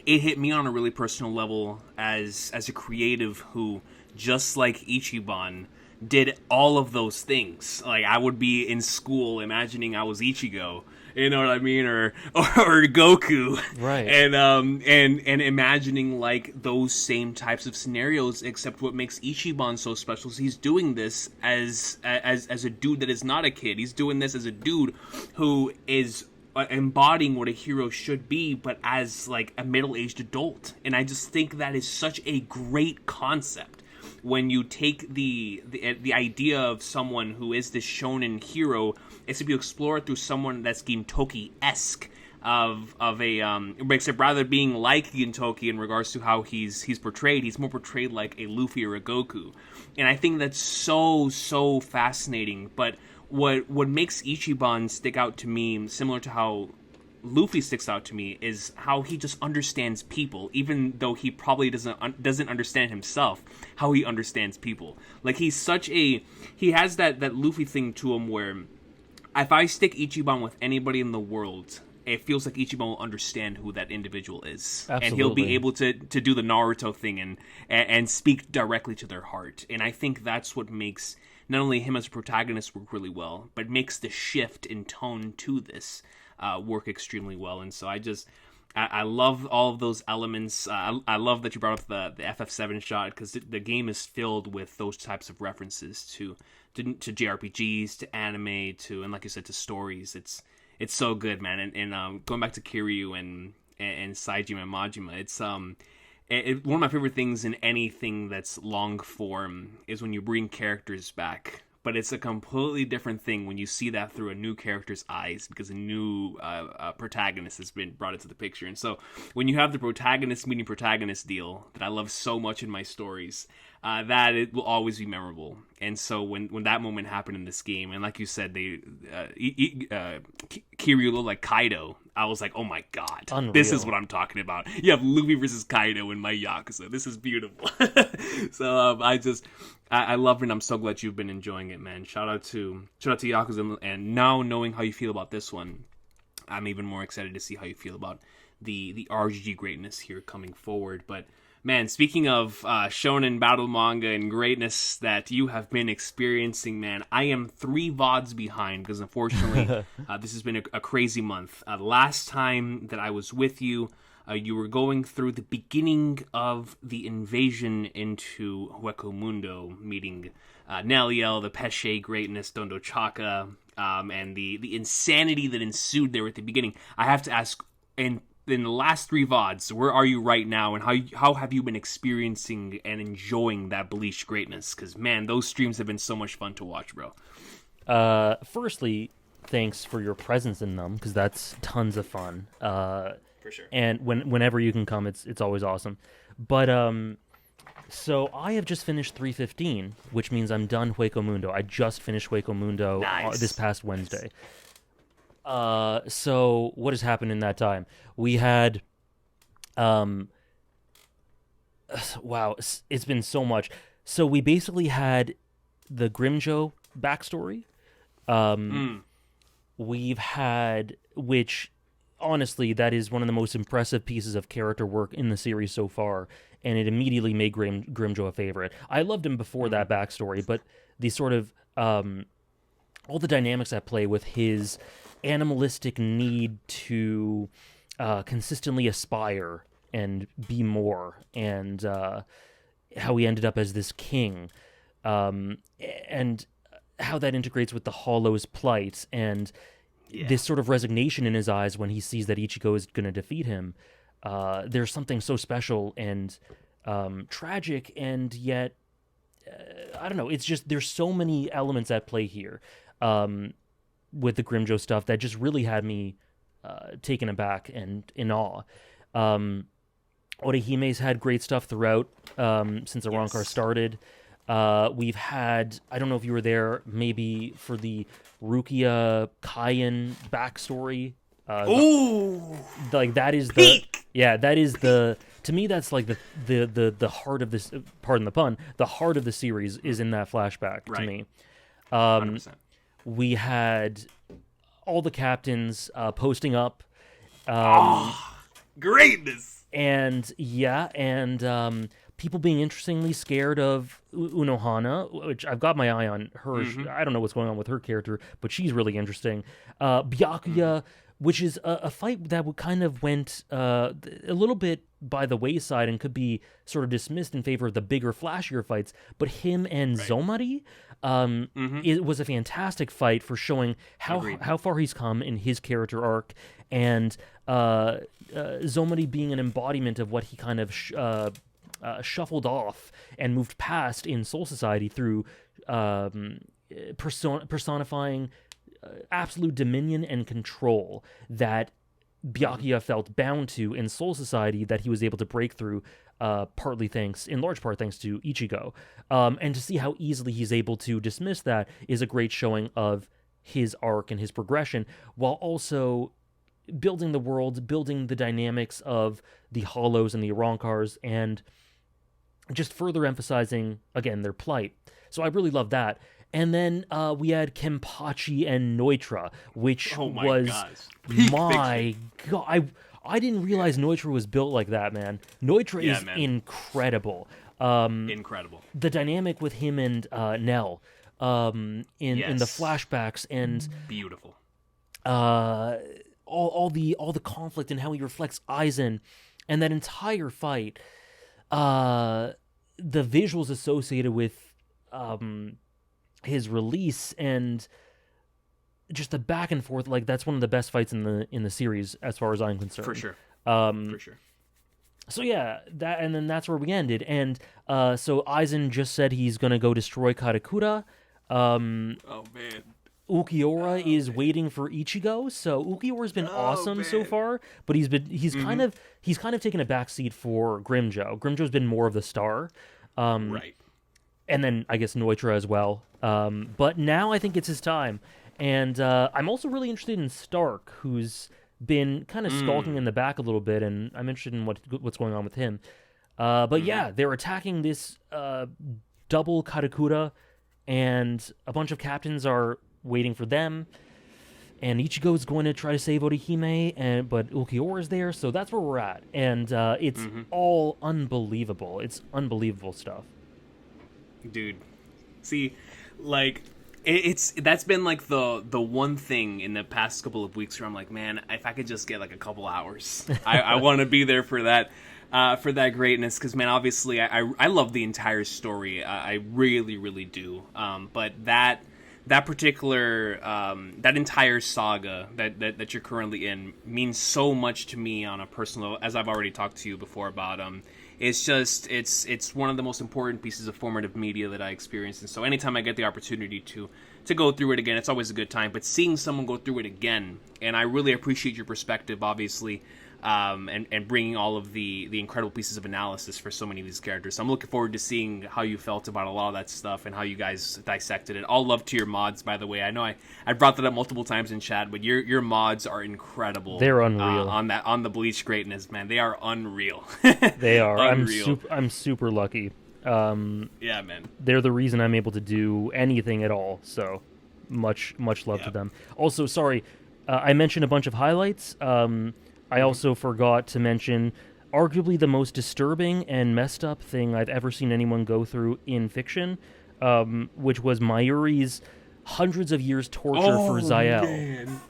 it hit me on a really personal level as a creative who, just like Ichiban, did all of those things. Like, I would be in school imagining I was Ichigo, you know what I mean, or Goku, right? And imagining like those same types of scenarios. Except what makes Ichiban so special is he's doing this as a dude that is not a kid. He's doing this as a dude who is embodying what a hero should be, but as like a middle-aged adult. And I just think that is such a great concept. When you take the idea of someone who is this shonen hero, it's if you explore it through someone that's Gintoki-esque of a except rather being like Gintoki in regards to how he's portrayed, he's more portrayed like a Luffy or a Goku, and I think that's so fascinating. But what makes Ichiban stick out to me, similar to how Luffy sticks out to me, is how he just understands people, even though he probably doesn't understand himself. How he understands people, like he has that Luffy thing to him, where if I stick Ichiban with anybody in the world, it feels like Ichiban will understand who that individual is. Absolutely. And he'll be able to do the Naruto thing and speak directly to their heart. And I think that's what makes not only him as a protagonist work really well, but makes the shift in tone to this work extremely well. And so I love all of those elements. I love that you brought up the FF7 shot, because the game is filled with those types of references to JRPGs, to anime, and like you said, to stories. It's so good, man. And going back to Kiryu and Saejima and Majima, it's one of my favorite things in anything that's long form is when you bring characters back. But it's a completely different thing when you see that through a new character's eyes, because a new protagonist has been brought into the picture. And so when you have the protagonist meeting protagonist deal that I love so much in my stories, that it will always be memorable. And so when that moment happened in this game, and like you said, Kiryu looked like Kaido, I was like, oh my god, Unreal. This is what I'm talking about. You have Luffy versus Kaido in my Yakuza. This is beautiful. So I love it, and I'm so glad you've been enjoying it, man. Shout out to Yakuza, and now knowing how you feel about this one, I'm even more excited to see how you feel about the RGG greatness here coming forward. But man, speaking of shonen battle manga and greatness that you have been experiencing, man, I am 3 VODs behind because unfortunately this has been a crazy month. Last time that I was with you, you were going through the beginning of the invasion into Hueco Mundo, meeting Neliel, the Pesce greatness, Dondo Chaka, and the insanity that ensued there at the beginning. I have to ask, in the last 3 VODs, where are you right now, and how have you been experiencing and enjoying that Bleach greatness? Because, man, those streams have been so much fun to watch, bro. Firstly, thanks for your presence in them, because that's tons of fun. For sure. And whenever you can come, it's always awesome. But So I have just finished 315, which means I'm done Hueco Mundo. I just finished Hueco Mundo this past Wednesday. So what has happened in that time? We had, wow, it's been so much. So we basically had the Grimjo backstory. We've had, which honestly, that is one of the most impressive pieces of character work in the series so far, and it immediately made Grimjo a favorite. I loved him before that backstory, but the sort of all the dynamics at play with his animalistic need to consistently aspire and be more, and how he ended up as this king, and how that integrates with the Hollow's plight, and this sort of resignation in his eyes when he sees that Ichigo is going to defeat him. There's something so special and tragic, and yet I don't know. It's just there's so many elements at play here with the Grimjo stuff that just really had me taken aback and in awe. Orihime's had great stuff throughout since Arrancar started. We've had, I don't know if you were there, maybe for the Rukia Kaien backstory. Like that is Peak! that is the, to me that's like the heart of this, pardon the pun, the heart of the series is in that flashback to me. 100%. We had all the captains posting up. Greatness! And people being interestingly scared of Unohana, which I've got my eye on her. I don't know what's going on with her character, but she's really interesting. Byakuya, which is a fight that kind of went a little bit by the wayside and could be sort of dismissed in favor of the bigger, flashier fights. But him and Zomari, it was a fantastic fight for showing how far he's come in his character arc, and Zomari being an embodiment of what he kind of shuffled off and moved past in Soul Society through personifying absolute dominion and control that Byakuya felt bound to in Soul Society, that he was able to break through in large part thanks to Ichigo. And to see how easily he's able to dismiss that is a great showing of his arc and his progression, while also building the world, building the dynamics of the Hollows and the Arrancars, and just further emphasizing, again, their plight. So I really love that. And then we had Kenpachi and Neutra, which was my God. I didn't realize Neutra was built like that, man. Neutra is incredible. Incredible. The dynamic with him and Nell in the flashbacks, and beautiful. All the conflict and how he reflects Aizen, and that entire fight. The visuals associated with his release and just the back and forth, like that's one of the best fights in the series as far as I'm concerned. For sure. So yeah, and then that's where we ended. And so Aizen just said he's gonna go destroy Karakura. Oh man. Ukiura is waiting for Ichigo, so Ukiura's been awesome so far, but he's kind of taken a backseat for Grimjo. Grimjo's been more of the star, right? And then I guess Neutra as well. But now I think it's his time, and I'm also really interested in Stark, who's been kind of skulking in the back a little bit, and I'm interested in what's going on with him. But yeah, they're attacking this double Karakura, and a bunch of captains are waiting for them, and Ichigo is going to try to save Orihime, but Ulquiorra is there, so that's where we're at, and it's all unbelievable. It's unbelievable stuff, dude. See, like that's been like the one thing in the past couple of weeks where I'm like, man, if I could just get like a couple hours, I want to be there for that greatness, because man, obviously I love the entire story. I really, really do. But that particular that entire saga that you're currently in means so much to me on a personal level, as I've already talked to you before about. It's just it's one of the most important pieces of formative media that I experienced, and so anytime I get the opportunity to go through it again, it's always a good time. But seeing someone go through it again, and I really appreciate your perspective, obviously, and bringing all of the incredible pieces of analysis for so many of these characters. So I'm looking forward to seeing how you felt about a lot of that stuff and how you guys dissected it. All love to your mods, by the way. I know I brought that up multiple times in chat, but your mods are incredible. They're unreal on the Bleach greatness, man. They are unreal. They are. Unreal. I'm super lucky. Yeah, man. They're the reason I'm able to do anything at all. So much love to them. Also, sorry, I mentioned a bunch of highlights. I also forgot to mention arguably the most disturbing and messed up thing I've ever seen anyone go through in fiction, which was Mayuri's hundreds of years torture for Zael. Man.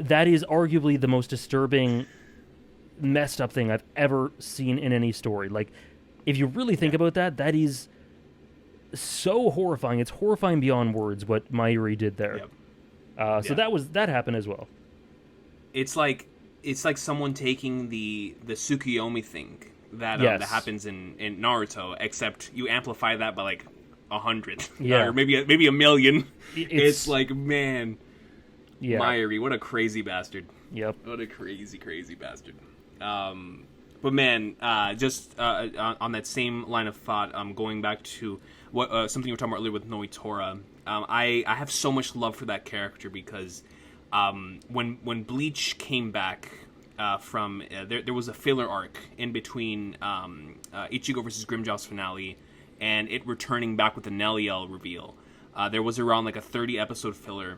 That is arguably the most disturbing, messed up thing I've ever seen in any story. Like, if you really think about that, that is so horrifying. It's horrifying beyond words what Mayuri did there. So that happened as well. It's like someone taking the Tsukiyomi thing that happens in Naruto, except you amplify that by like 100, or maybe a million. It's like, man, Mayuri, what a crazy bastard. Yep. What a crazy bastard. But man, just on that same line of thought, going back to what something you were talking about earlier with Noitora, I have so much love for that character because when Bleach came back from there was a filler arc in between Ichigo versus Grimmjow's finale and it returning back with the Neliel reveal. There was around like a 30 episode filler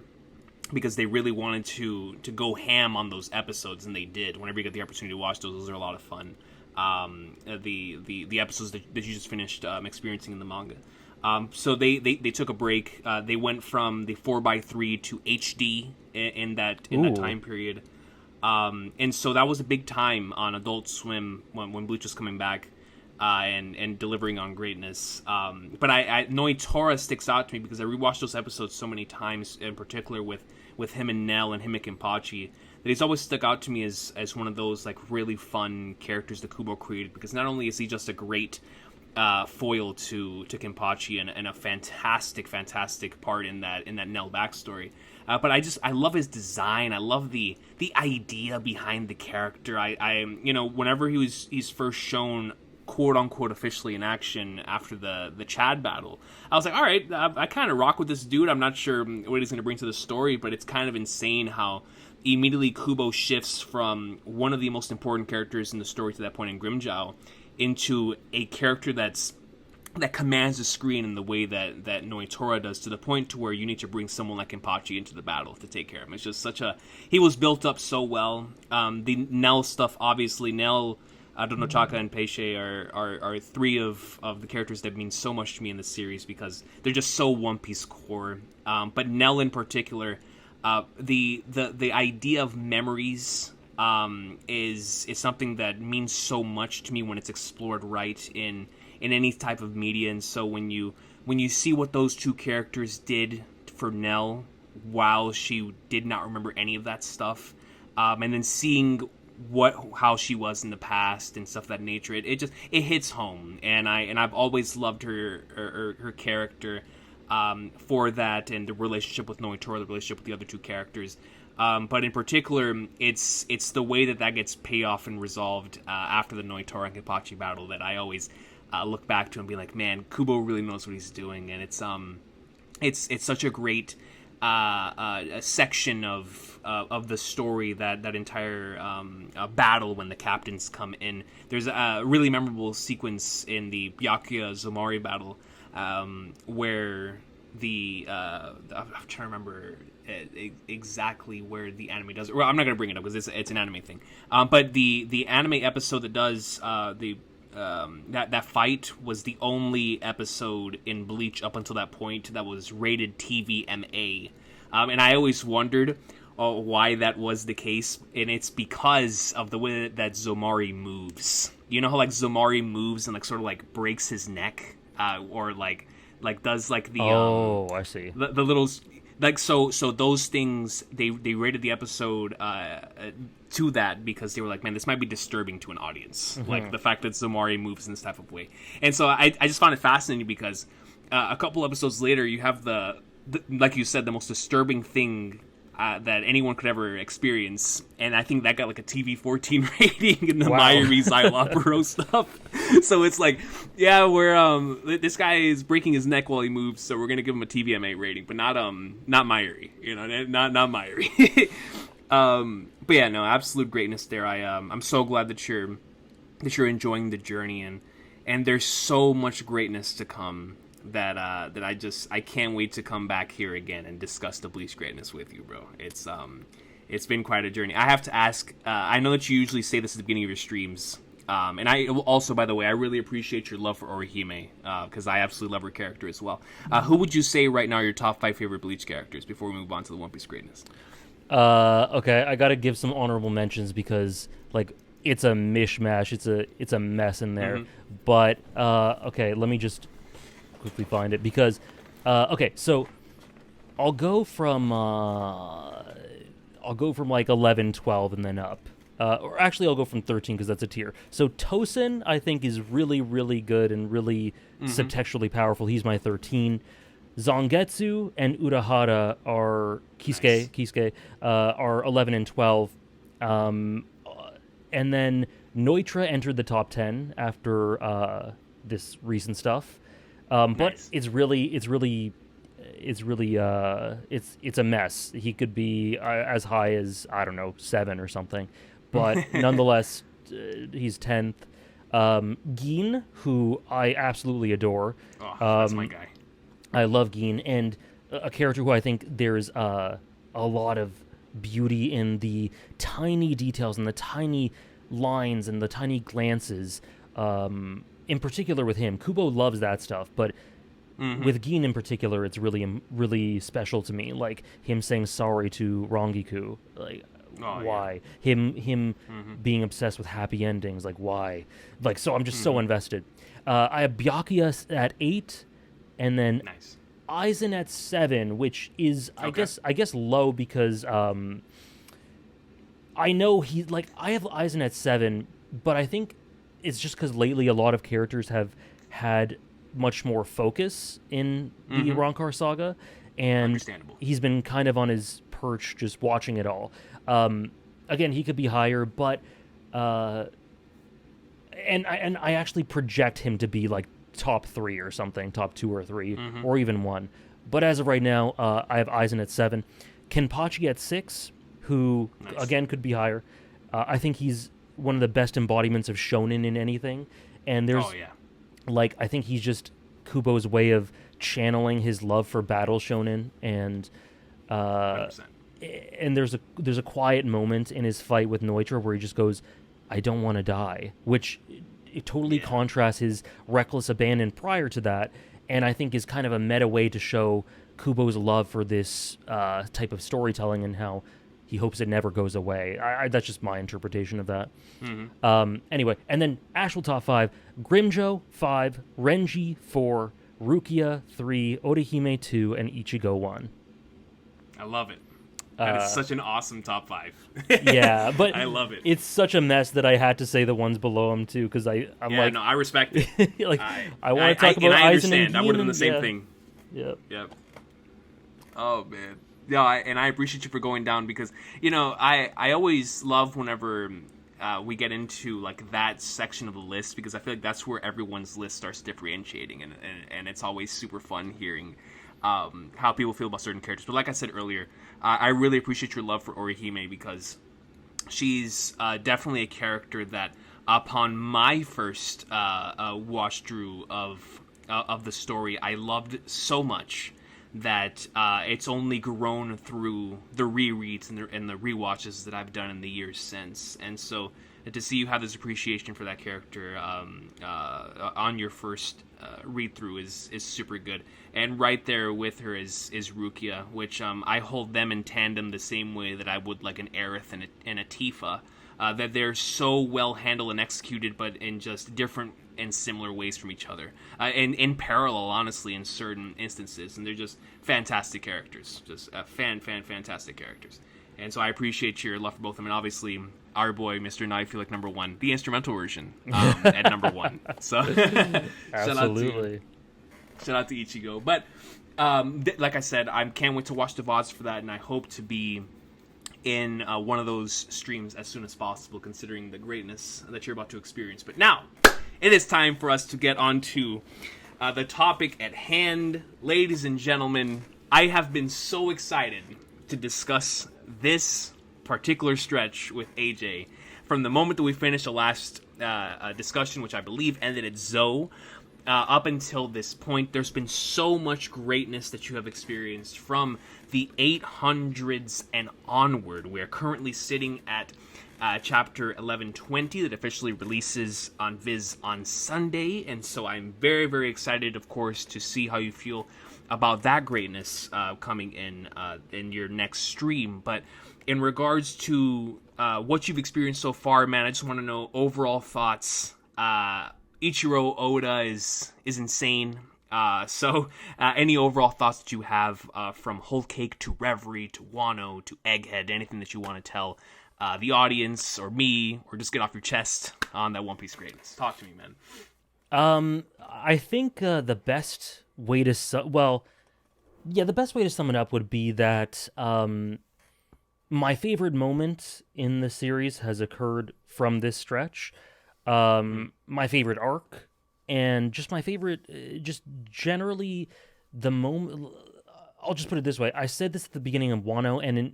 because they really wanted to go ham on those episodes, and they did. Whenever you get the opportunity to watch those are a lot of fun. The episodes that you just finished experiencing in the manga. So they took a break. They went from the 4x3 to HD in that time period. And so that was a big time on Adult Swim when Bleach was coming back and delivering on greatness. But Noitora sticks out to me because I rewatched those episodes so many times, in particular with him and Nell and him and Kenpachi, that he's always stuck out to me as one of those like really fun characters that Kubo created, because not only is he just a great foil to Kenpachi and a fantastic part in that Nell backstory, but I love his design. I love the idea behind the character. I whenever he's first shown quote unquote officially in action after the Chad battle, I was like, all right, I kind of rock with this dude. I'm not sure what he's going to bring to the story, but it's kind of insane how immediately Kubo shifts from one of the most important characters in the story to that point in Grimmjow into a character that commands the screen in the way that Noitora does, to the point to where you need to bring someone like Kenpachi into the battle to take care of him. It's just he was built up so well. The Nell stuff, obviously, Nell, Donochaka, and Peixe are three of the characters that mean so much to me in the series because they're just so One Piece core. But Nell in particular, the idea of memories is something that means so much to me when it's explored right in any type of media. And so when you see what those two characters did for Nell while she did not remember any of that stuff, and then seeing how she was in the past and stuff of that nature, it hits home. And I've always loved her character for that, and the relationship with Noitora, the relationship with the other two characters. But in particular, it's the way that gets payoff and resolved after the Noitora and Kenpachi battle that I always look back to and be like, man, Kubo really knows what he's doing. And it's such a great a section of the story, that entire battle when the captains come in. There's a really memorable sequence in the Byakuya Zomari battle where I'm trying to remember exactly where the anime does it. Well, I'm not going to bring it up because it's an anime thing. But the anime episode that does that fight was the only episode in Bleach up until that point that was rated TVMA. And I always wondered why that was the case, and it's because of the way that Zomari moves. You know how like Zomari moves and like sort of like breaks his neck, or like does like the I see the little like so those things they rated the episode to that because they were like, man, this might be disturbing to an audience, like the fact that Zomari moves in this type of way. And so I just found it fascinating because a couple episodes later you have the like you said, the most disturbing thing that anyone could ever experience, and I think that got like a TV-14 rating in the Wow. Mayuri Xylopero stuff. So it's like, yeah, we're this guy is breaking his neck while he moves, so we're gonna give him a TVMA rating, but not Mayuri, not Mayuri. But yeah, no, absolute greatness there. I'm so glad that you're enjoying the journey, and there's so much greatness to come. That I can't wait to come back here again and discuss the Bleach greatness with you, bro. It's been quite a journey. I have to ask. I know that you usually say this at the beginning of your streams, and I also, by the way, I really appreciate your love for Orihime because I absolutely love her character as well. Who would you say right now are your top 5 favorite Bleach characters before we move on to the One Piece greatness? Okay, I gotta give some honorable mentions because like it's a mishmash. It's a mess in there. But okay, let me just quickly find it because okay, so I'll go from like 11, 12 and then up. Or actually I'll go from 13 because that's a tier. So Tosen I think is really, really good and really subtextually powerful. He's my 13. Zangetsu and Urahara are Kisuke are 11 and 12. And then Neutra entered the top 10 after this recent stuff. But it's a mess. He could be as high as, I don't know, 7 or something. But nonetheless, he's 10th. Gin, who I absolutely adore. Oh, that's my guy. I love Gin, and a character who I think there's a lot of beauty in the tiny details and the tiny lines and the tiny glances. In particular with him, Kubo loves that stuff, but with Gin in particular, it's really, really special to me. Like him saying sorry to Rangiku, like why? Yeah. Him being obsessed with happy endings, like why? Like so, I'm just so invested. I have Byakuya at 8, and then Aizen at 7, which is I guess low because I know I have Aizen at 7, but I think it's just because lately a lot of characters have had much more focus in the Rancor saga, and he's been kind of on his perch just watching it all. Again, he could be higher, but and I actually project him to be like top 3 or something, top 2 or 3, or even 1. But as of right now, I have Aizen at 7, Kenpachi at 6, who again could be higher. I think he's one of the best embodiments of shonen in anything, and there's I think he's just Kubo's way of channeling his love for battle shonen, and 100%. And there's a quiet moment in his fight with Neutra where he just goes, "I don't want to die," which it totally contrasts his reckless abandon prior to that, and I think is kind of a meta way to show Kubo's love for this type of storytelling and how he hopes it never goes away. That's just my interpretation of that. Anyway, and then actual top 5, Grimjo 5, Renji 4, Rukia 3, Orihime 2, and Ichigo 1. I love it. That is such an awesome top 5. Yeah, but I love it. It's such a mess that I had to say the ones below him too, because I'm like, no, I respect it. I want to talk about Aizen and Gin. I would have done the same thing. Yep. Oh man. Yeah, and I appreciate you for going down because, I always love whenever we get into like that section of the list because I feel like that's where everyone's list starts differentiating, and it's always super fun hearing how people feel about certain characters. But like I said earlier, I really appreciate your love for Orihime because she's definitely a character that upon my first watch through of the story, I loved so much that it's only grown through the rereads and the rewatches that I've done in the years since. And so to see you have this appreciation for that character on your first read through is super good. And right there with her is Rukia, which I hold them in tandem the same way that I would like an Aerith and a Tifa. That they're so well handled and executed, but in just different and similar ways from each other, and in parallel, honestly, in certain instances. And they're just fantastic characters, just fantastic characters. And so I appreciate your love for both of them, and obviously our boy Mr. Knight, feel like number 1, the instrumental version at number 1. So absolutely. Shout out to Ichigo. But like I said, I can't wait to watch the VODs for that, and I hope to be in one of those streams as soon as possible, considering the greatness that you're about to experience. But now, it is time for us to get on to the topic at hand. Ladies and gentlemen, I have been so excited to discuss this particular stretch with AJ. From the moment that we finished the last discussion, which I believe ended at Zoe, up until this point, there's been so much greatness that you have experienced from the 800s and onward. We are currently sitting at chapter 1120 that officially releases on Viz on Sunday, and so I'm very, very excited, of course, to see how you feel about that greatness coming in your next stream. But in regards to what you've experienced so far, man, I just want to know overall thoughts. Ichiro Oda is insane. So any overall thoughts that you have from Whole Cake to Reverie to Wano to Egghead, anything that you want to tell the audience or me, or just get off your chest on that One Piece greatness. Talk to me, man. I think the best way to the best way to sum it up would be that my favorite moment in the series has occurred from this stretch. My favorite arc, and just my favorite, just generally the moment. I'll just put it this way: I said this at the beginning of Wano, and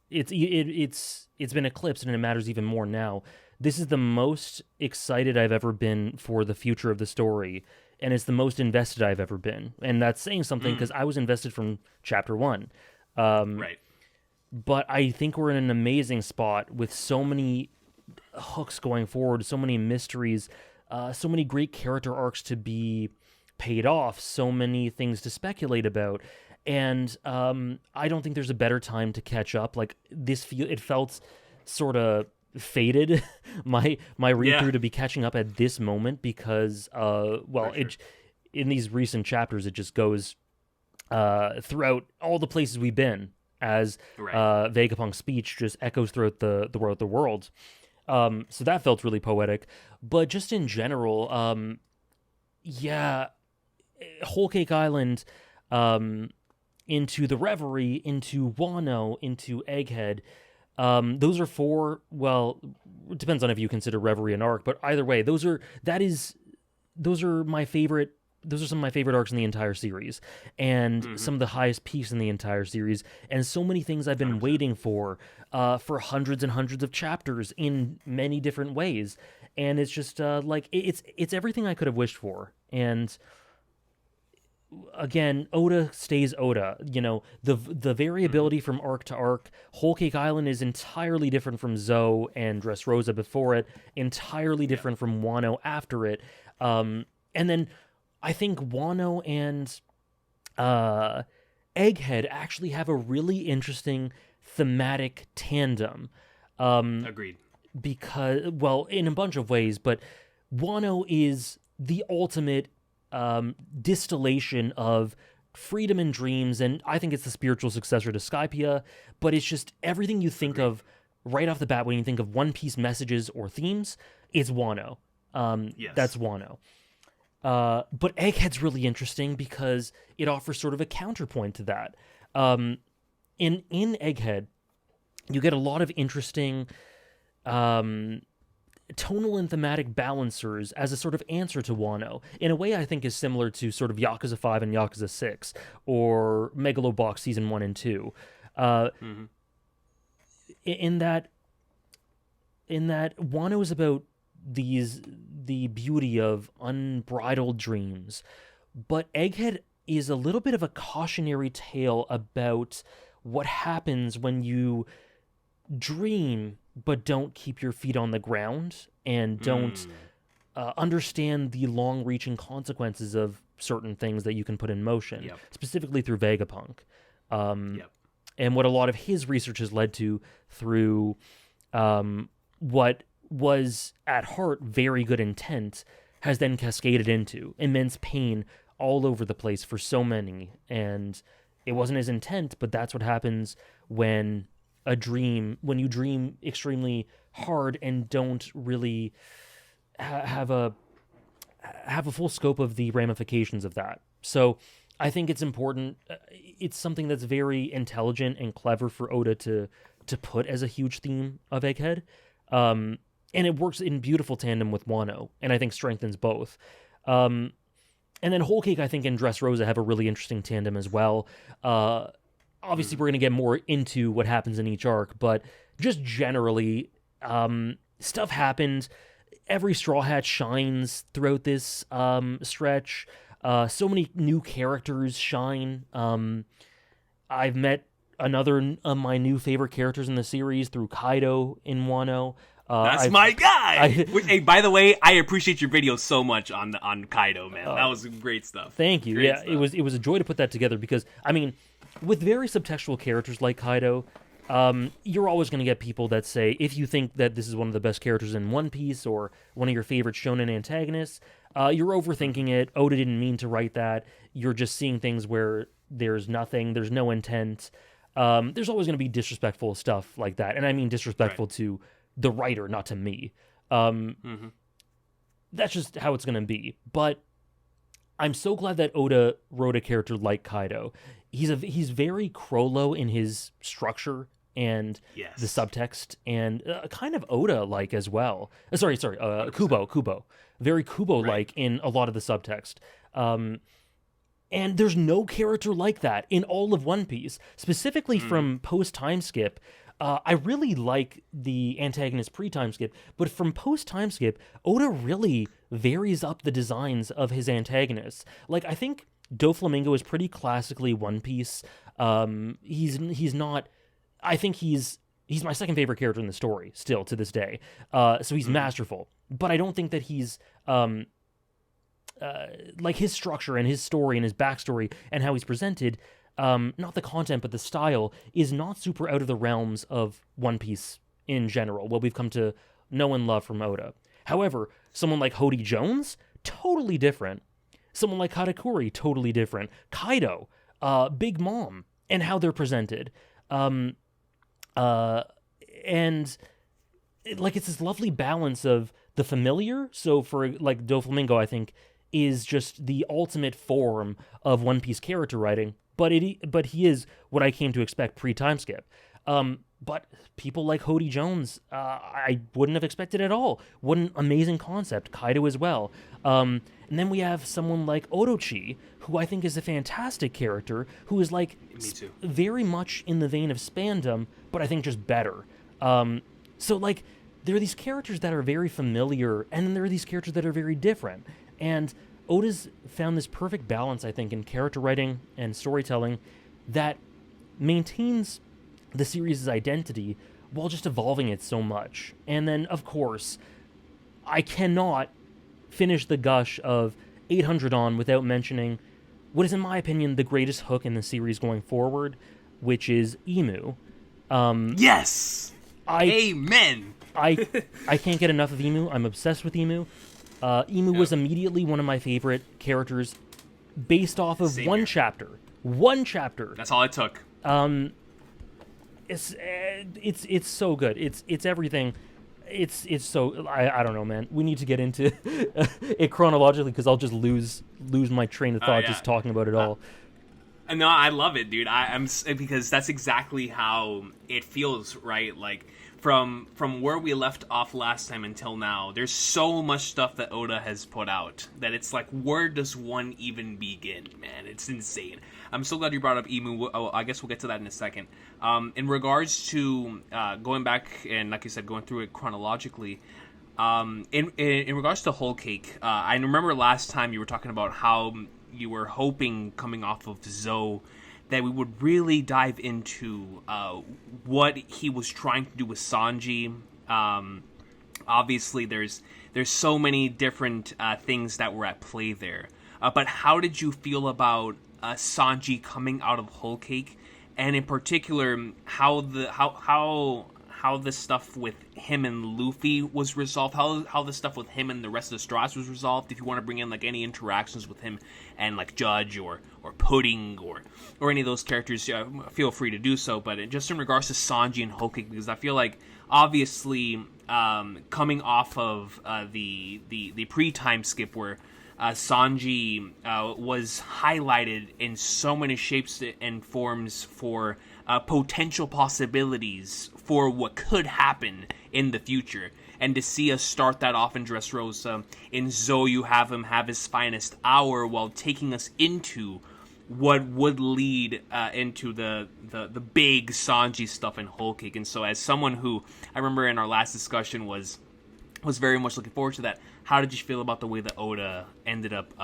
it's been eclipsed, and it matters even more now. This is the most excited I've ever been for the future of the story, and it's the most invested I've ever been, and that's saying something because I was invested from chapter 1. Right. But I think we're in an amazing spot with so many hooks going forward, so many mysteries, so many great character arcs to be paid off, so many things to speculate about, and I don't think there's a better time to catch up. Like it felt sort of fated my read-through to be catching up at this moment because in these recent chapters it just goes throughout all the places we've been as Vegapunk's speech just echoes throughout the world. So that felt really poetic. But just in general, Whole Cake Island, into the Reverie, into Wano, into Egghead, those are four, well, it depends on if you consider Reverie an arc, but either way, those are my favorite. Those are some of my favorite arcs in the entire series, and some of the highest peaks in the entire series, and so many things I've been waiting for hundreds and hundreds of chapters in many different ways, and it's just it's everything I could have wished for. And again, Oda stays Oda. You know, the variability from arc to arc. Whole Cake Island is entirely different from Zoe and Dressrosa before it, entirely different from Wano after it, and then I think Wano and Egghead actually have a really interesting thematic tandem. Agreed. Because, well, in a bunch of ways, but Wano is the ultimate distillation of freedom and dreams, and I think it's the spiritual successor to Skypiea, but it's just everything you think of right off the bat when you think of One Piece messages or themes, it's Wano. Yes. That's Wano. But Egghead's really interesting because it offers sort of a counterpoint to that. In Egghead, you get a lot of interesting tonal and thematic balancers as a sort of answer to Wano, in a way I think is similar to sort of Yakuza 5 and Yakuza 6, or Megalobox Season 1 and 2. In that Wano is about the beauty of unbridled dreams, but Egghead is a little bit of a cautionary tale about what happens when you dream but don't keep your feet on the ground and don't understand the long-reaching consequences of certain things that you can put in motion, specifically through Vegapunk. And what a lot of his research has led to through what was at heart very good intent has then cascaded into immense pain all over the place for so many. And it wasn't his intent, but that's what happens when you dream extremely hard and don't really have a full scope of the ramifications of that. So I think it's important. It's something that's very intelligent and clever for Oda to put as a huge theme of Egghead. And it works in beautiful tandem with Wano, and I think strengthens both. And then Whole Cake, I think, and Dressrosa have a really interesting tandem as well. Obviously, we're going to get more into what happens in each arc, but just generally, stuff happened. Every Straw Hat shines throughout this stretch. So many new characters shine. I've met another of my new favorite characters in the series through Kaido in Wano. That's my guy. Hey, by the way, I appreciate your video so much on Kaido, man. That was great stuff. Thank you. Great stuff. It was a joy to put that together because I mean, with very subtextual characters like Kaido, you're always going to get people that say if you think that this is one of the best characters in One Piece or one of your favorite shonen antagonists, you're overthinking it. Oda didn't mean to write that. You're just seeing things where there's nothing, there's no intent. There's always going to be disrespectful stuff like that, and I mean disrespectful to the writer, not to me. That's just how it's going to be. But I'm so glad that Oda wrote a character like Kaido. He's very Crollo in his structure and the subtext, and kind of Oda-like as well. Kubo. Very Kubo-like in a lot of the subtext. And there's no character like that in all of One Piece, specifically from post-time skip. I really like the antagonist pre-time skip, but from post-time skip, Oda really varies up the designs of his antagonists. Like, I think Doflamingo is pretty classically One Piece. He's not... I think he's my second favorite character in the story, still, to this day. So he's masterful. But I don't think that he's... like, his structure and his story and his backstory and how he's presented... not the content, but the style is not super out of the realms of One Piece in general, what we've come to know and love from Oda. However, someone like Hody Jones, totally different. Someone like Katakuri, totally different. Kaido, Big Mom, and how they're presented. And like, it's this lovely balance of the familiar. So for like Doflamingo, I think, is just the ultimate form of One Piece character writing. But he is what I came to expect pre-time skip. But people like Hody Jones, I wouldn't have expected at all. What an amazing concept. Kaido as well. And then we have someone like Orochi, who I think is a fantastic character, who is like very much in the vein of Spandam, but I think just better. So like, there are these characters that are very familiar, and then there are these characters that are very different. And Oda's found this perfect balance, I think, in character writing and storytelling that maintains the series' identity while just evolving it so much. And then, of course, I cannot finish the gush of 800 on without mentioning what is, in my opinion, the greatest hook in the series going forward, which is Emu. Yes! Amen! I can't get enough of Emu. I'm obsessed with Emu. Emu was immediately one of my favorite characters based off of one chapter. One chapter. That's all it took. It's so good. It's everything. It's so I don't know, man. We need to get into it chronologically because I'll just lose my train of thought just talking about it all. No, I love it, dude. I'm because that's exactly how it feels, right? Like from where we left off last time until now, there's so much stuff that Oda has put out that it's like, where does one even begin, man? It's insane. I'm so glad you brought up Emu. I guess we'll get to that in a second. In regards to going back and, like you said, going through it chronologically, in regards to Whole Cake, I remember last time you were talking about how you were hoping, coming off of Zoe, that we would really dive into what he was trying to do with Sanji. Obviously, there's so many different things that were at play there. But how did you feel about Sanji coming out of Whole Cake, and in particular how the stuff with him and Luffy was resolved, how the stuff with him and the rest of the Straws was resolved? If you want to bring in like any interactions with him and like Judge or Pudding or any of those characters, feel free to do so. But just in regards to Sanji and Whole Cake, because I feel like obviously coming off of the pre-time skip where Sanji was highlighted in so many shapes and forms for potential possibilities for what could happen in the future. And to see us start that off in Dressrosa, in Zou you have him have his finest hour while taking us into what would lead into the big Sanji stuff in Whole Cake. And so as someone who, I remember in our last discussion was very much looking forward to that, how did you feel about the way that Oda ended up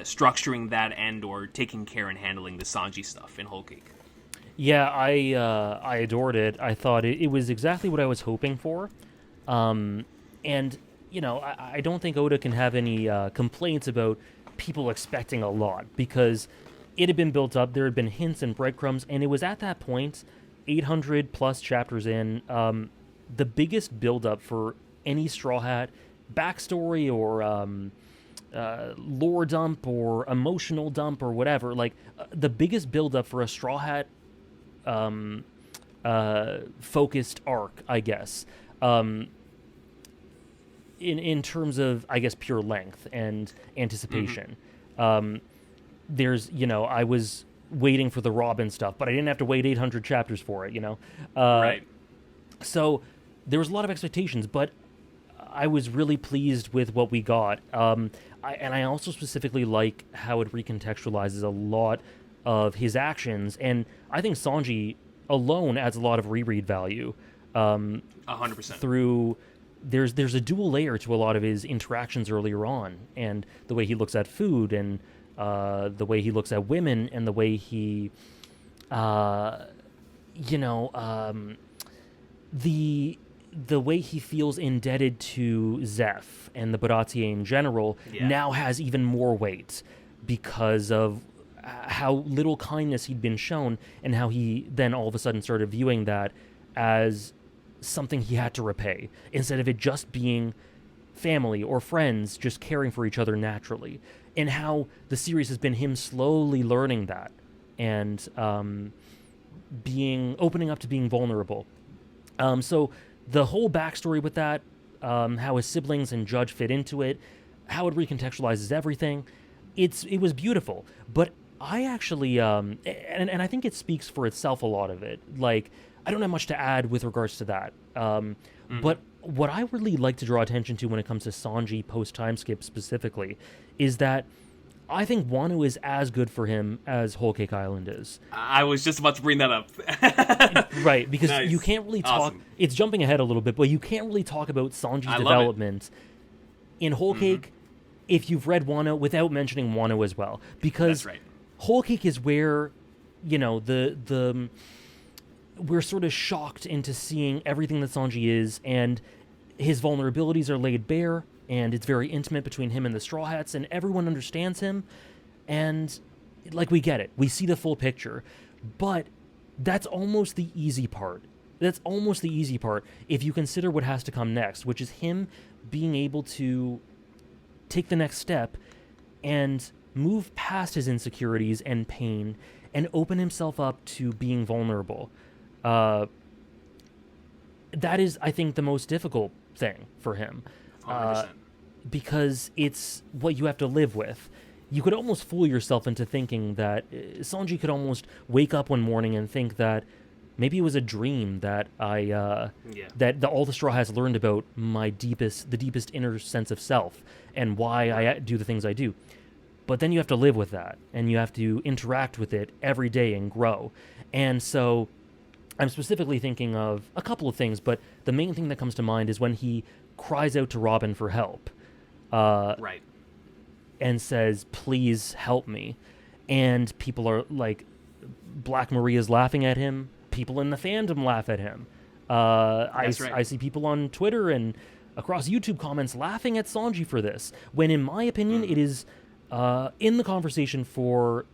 structuring that and or taking care and handling the Sanji stuff in Whole Cake? Yeah, I adored it. I thought it was exactly what I was hoping for. And, you know, I don't think Oda can have any complaints about people expecting a lot, because it had been built up, there had been hints and breadcrumbs, and it was at that point, 800 plus chapters in, the biggest build-up for any Straw Hat backstory or lore dump or emotional dump or whatever. Like, the biggest build-up for a Straw Hat focused arc, I guess. In terms of, I guess, pure length and anticipation. There's, you know, I was waiting for the Robin stuff, but I didn't have to wait 800 chapters for it, you know? Right. So there was a lot of expectations, but I was really pleased with what we got. I also specifically like how it recontextualizes a lot of his actions, and I think Sanji alone adds a lot of reread value. 100%. Through there's a dual layer to a lot of his interactions earlier on, and the way he looks at food, and the way he looks at women, and the way he, the way he feels indebted to Zeph and the Baratier in general now has even more weight because of how little kindness he'd been shown, and how he then all of a sudden started viewing that as something he had to repay, instead of it just being family or friends just caring for each other naturally. And how the series has been him slowly learning that and opening up to being vulnerable. So the whole backstory with that, how his siblings and Judge fit into it, how it recontextualizes everything, it was beautiful. But I actually, and I think it speaks for itself, a lot of it. Like, I don't have much to add with regards to that. But what I really like to draw attention to when it comes to Sanji post-time skip specifically is that I think Wano is as good for him as Whole Cake Island is. I was just about to bring that up. Right, because Nice. you can't really talk... Awesome. It's jumping ahead a little bit, but you can't really talk about Sanji's development in Whole Cake if you've read Wano without mentioning Wano as well. Because That's right. Whole Cake is where, you know, we're sort of shocked into seeing everything that Sanji is, and his vulnerabilities are laid bare, and it's very intimate between him and the Straw Hats, and everyone understands him, and, like, we get it. We see the full picture. But that's almost the easy part. That's almost the easy part if you consider what has to come next, which is him being able to take the next step and move past his insecurities and pain and open himself up to being vulnerable. That is, I think, the most difficult thing for him. 100%. Because it's what you have to live with. You could almost fool yourself into thinking that Sanji could almost wake up one morning and think that maybe it was a dream that that all the Straw Hats learned about the deepest inner sense of self and why I do the things I do. But then you have to live with that, and you have to interact with it every day and grow. And so I'm specifically thinking of a couple of things, but the main thing that comes to mind is when he cries out to Robin for help. Right. And says, "Please help me." And people are like, Black Maria's laughing at him. People in the fandom laugh at him. I see people on Twitter and across YouTube comments laughing at Sanji for this, when in my opinion it is in the conversation for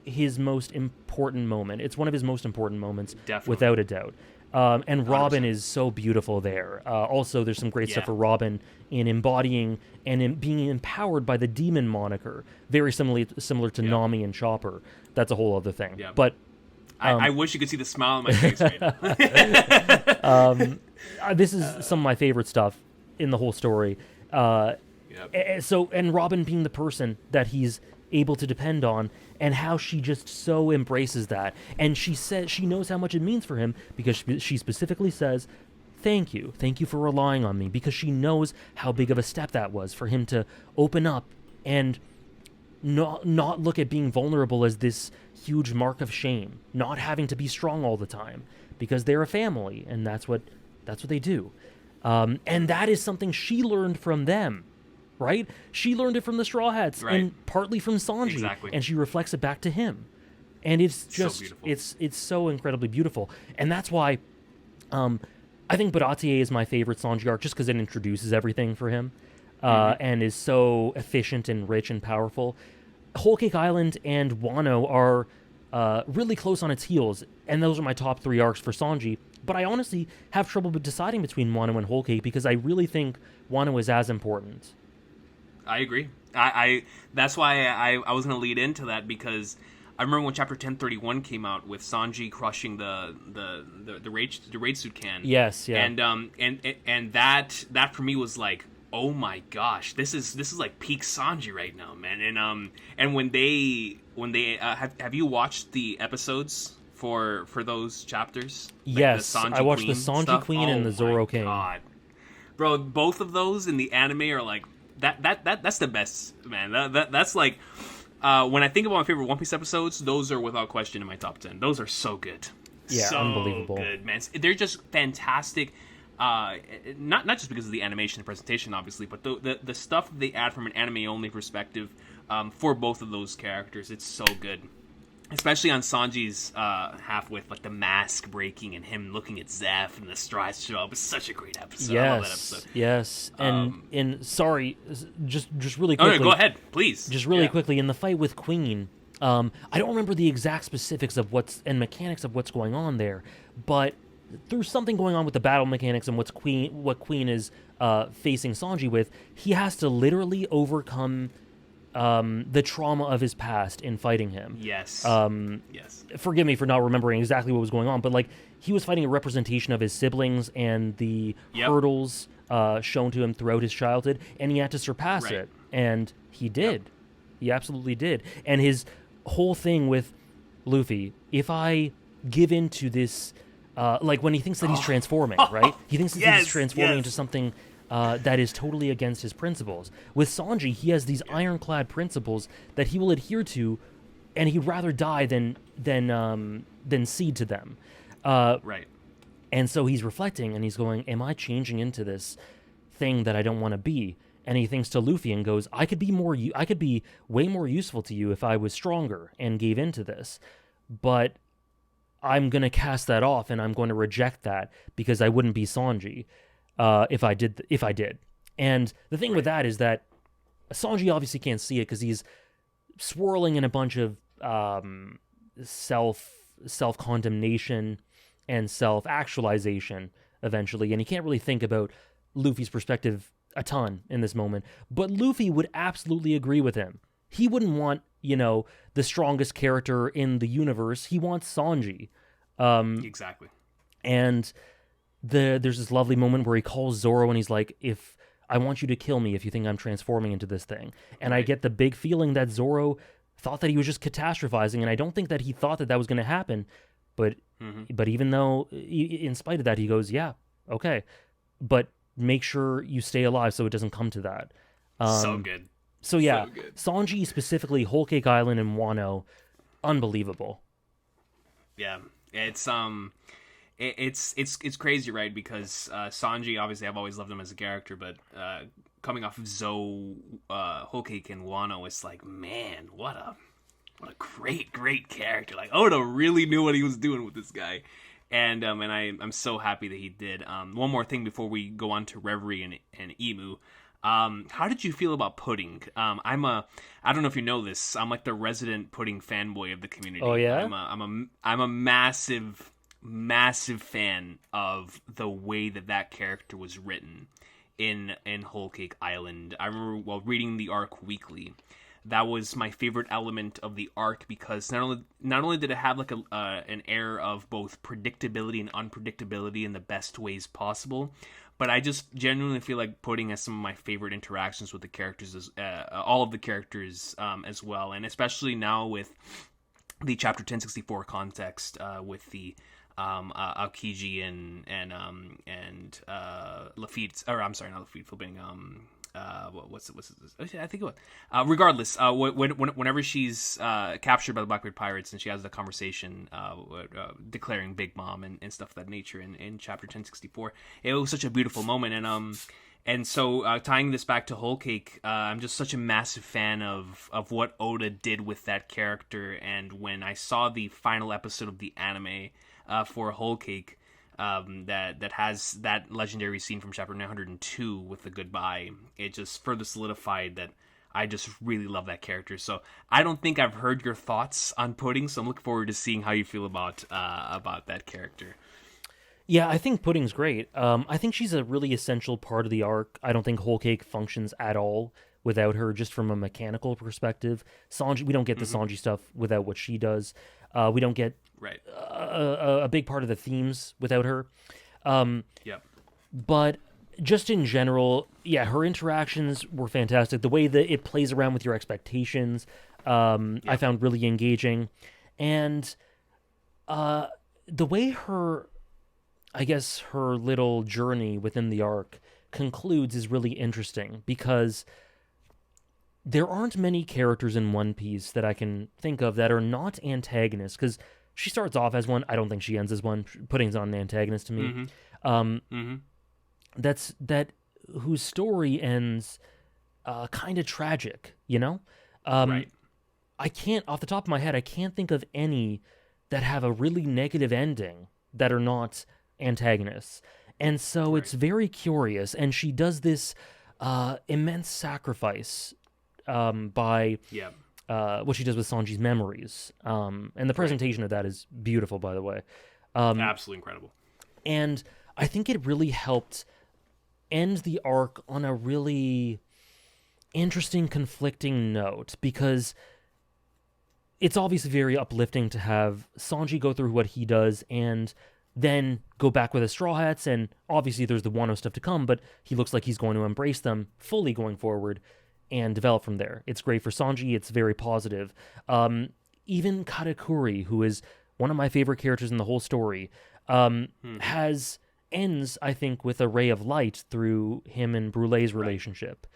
his most important moment. It's one of his most important moments, Definitely. without a doubt. And Robin 100%. is so beautiful there. Also, there's some great stuff for Robin in embodying and in being empowered by the demon moniker, very similar to Nami and Chopper. That's a whole other thing. Yeah. But I wish you could see the smile on my face right now. this is some of my favorite stuff in the whole story. And Robin being the person that he's able to depend on, and how she just so embraces that, and she says she knows how much it means for him, because she specifically says, thank you for relying on me, because she knows how big of a step that was for him to open up and not look at being vulnerable as this huge mark of shame, not having to be strong all the time, because they're a family, and that's what they do. And that is something she learned from them, right? She learned it from the Straw Hats, right, and partly from Sanji, exactly. and she reflects it back to him. And it's just, so it's so incredibly beautiful. And that's why I think Baratie is my favorite Sanji arc, just because it introduces everything for him, and is so efficient and rich and powerful. Whole Cake Island and Wano are really close on its heels, and those are my top 3 arcs for Sanji. But I honestly have trouble deciding between Wano and Whole Cake, because I really think Wano is as important. I agree. I that's why I was going to lead into that, because I remember when Chapter 1031 came out with Sanji crushing the raid suit can. Yes, yeah. And that for me was like, oh my gosh, this is like peak Sanji right now, man. And when they have you watched the episodes for those chapters? Like yes, I watched the Sanji Queen and the Zoro King. God. Bro, both of those in the anime are like that's the best, man. That's like when I think about my favorite One Piece episodes, those are without question in my top 10. Those are so good. Yeah, so unbelievable. Good, man. They're just fantastic. Not just because of the animation and presentation, obviously, but the stuff they add from an anime only perspective for both of those characters, it's so good. Especially on Sanji's half with like the mask breaking and him looking at Zeph and the strides show up. It's such a great episode. I love that episode. Yes. And sorry, just really quickly. Oh, no, go ahead, please. Just really quickly, in the fight with Queen, I don't remember the exact specifics of mechanics of what's going on there, but there's something going on with the battle mechanics and what Queen is facing Sanji with. He has to literally overcome the trauma of his past in fighting him. Yes. Yes. Forgive me for not remembering exactly what was going on, but like he was fighting a representation of his siblings and the hurdles shown to him throughout his childhood, and he had to surpass it, and he did. Yep. He absolutely did. And his whole thing with Luffy, if I give in to this, like when he thinks that he's transforming, right? He thinks that he's transforming into something that is totally against his principles. With Sanji, he has these ironclad principles that he will adhere to, and he'd rather die than cede to them. Right. And so he's reflecting, and he's going, am I changing into this thing that I don't want to be? And he thinks to Luffy and goes, I could be way more useful to you if I was stronger and gave into this. But I'm going to cast that off, and I'm going to reject that because I wouldn't be Sanji if I did. And the thing with that is that Sanji obviously can't see it because he's swirling in a bunch of self-condemnation and self-actualization eventually, and he can't really think about Luffy's perspective a ton in this moment. But Luffy would absolutely agree with him. He wouldn't want, the strongest character in the universe. He wants Sanji. Exactly. And there's this lovely moment where he calls Zoro and he's like, if I want you to kill me if you think I'm transforming into this thing. And I get the big feeling that Zoro thought that he was just catastrophizing, and I don't think that he thought that was going to happen. But even though, in spite of that, he goes, yeah, okay. But make sure you stay alive so it doesn't come to that. So good. So yeah, so good. Sanji specifically, Whole Cake Island and Wano, unbelievable. Yeah, it's crazy, right? Because Sanji, obviously, I've always loved him as a character, but coming off of Zou, Whole Cake, and Wano, it's like, man, what a great character. Like, Oda really knew what he was doing with this guy. And I'm so happy that he did. One more thing before we go on to Reverie and Emu. How did you feel about pudding? I don't know if you know this. I'm like the resident pudding fanboy of the community. Oh yeah? I'm a massive fan of the way that character was written in Whole Cake Island. I remember while reading the arc weekly, that was my favorite element of the arc, because not only did it have like an air of both predictability and unpredictability in the best ways possible, but I just genuinely feel like Pudding has some of my favorite interactions with the characters, all of the characters as well, and especially now with the Chapter 1064 context with the Aokiji and Lafitte, or I'm sorry, not Lafitte, flipping what's this? I think it was. Regardless, whenever she's captured by the Blackbeard Pirates and she has the conversation declaring Big Mom and stuff of that nature in Chapter 1064, it was such a beautiful moment. And so tying this back to Whole Cake, I'm just such a massive fan of what Oda did with that character. And when I saw the final episode of the anime for Whole Cake, that has that legendary scene from chapter 902 with the goodbye, it just further solidified that I just really love that character. So I don't think I've heard your thoughts on Pudding, so I'm looking forward to seeing how you feel about that character. Yeah, I think Pudding's great. I think she's a really essential part of the arc. I don't think Whole Cake functions at all without her, just from a mechanical perspective. Sanji, we don't get the Sanji stuff without what she does. We don't get a big part of the themes without her. Yep. But just in general, yeah, her interactions were fantastic. The way that it plays around with your expectations, I found really engaging. And the way her little journey within the arc concludes is really interesting, because there aren't many characters in One Piece that I can think of that are not antagonists, because she starts off as one. I don't think she ends as one. Pudding's not an antagonist to me. That whose story ends kind of tragic, you know? Right. I can't, off the top of my head, I can't think of any that have a really negative ending that are not antagonists. And so it's very curious, and she does this immense sacrifice by what she does with Sanji's memories. And the presentation of that is beautiful, by the way. Absolutely incredible. And I think it really helped end the arc on a really interesting, conflicting note, because it's obviously very uplifting to have Sanji go through what he does and then go back with the Straw Hats, and obviously there's the Wano stuff to come, but he looks like he's going to embrace them fully going forward and develop from there. It's great for Sanji. It's very positive. Even Katakuri, who is one of my favorite characters in the whole story, ends, I think, with a ray of light through him and Brulee's relationship.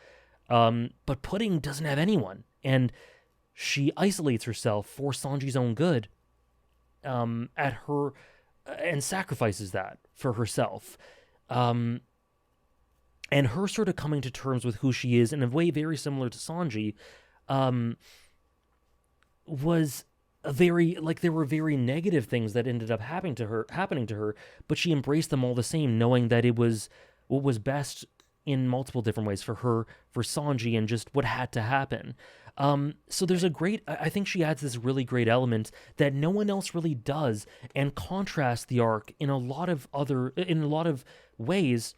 But Pudding doesn't have anyone, and she isolates herself for Sanji's own good at her, and sacrifices that for herself. And her sort of coming to terms with who she is in a way very similar to Sanji was a very, like, there were very negative things that ended up happening to her, but she embraced them all the same, knowing that it was what was best in multiple different ways for her, for Sanji, and just what had to happen. So there's I think she adds this really great element that no one else really does, and contrasts the arc in a lot of ways,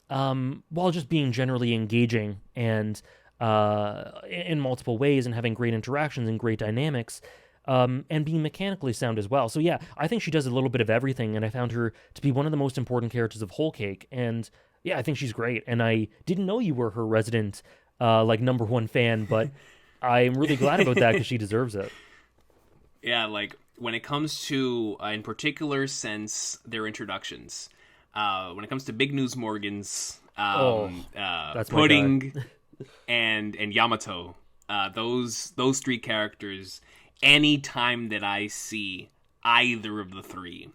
while just being generally engaging and in multiple ways, and having great interactions and great dynamics, and being mechanically sound as well. So yeah, I think she does a little bit of everything, and I found her to be one of the most important characters of Whole Cake. And yeah, I think she's great. And I didn't know you were her resident number one fan, but I'm really glad about that, because she deserves it. Yeah, like when it comes to, in particular, since their introductions, when it comes to Big News Morgans, that's Pudding, and Yamato, those three characters, anytime that I see either of the three,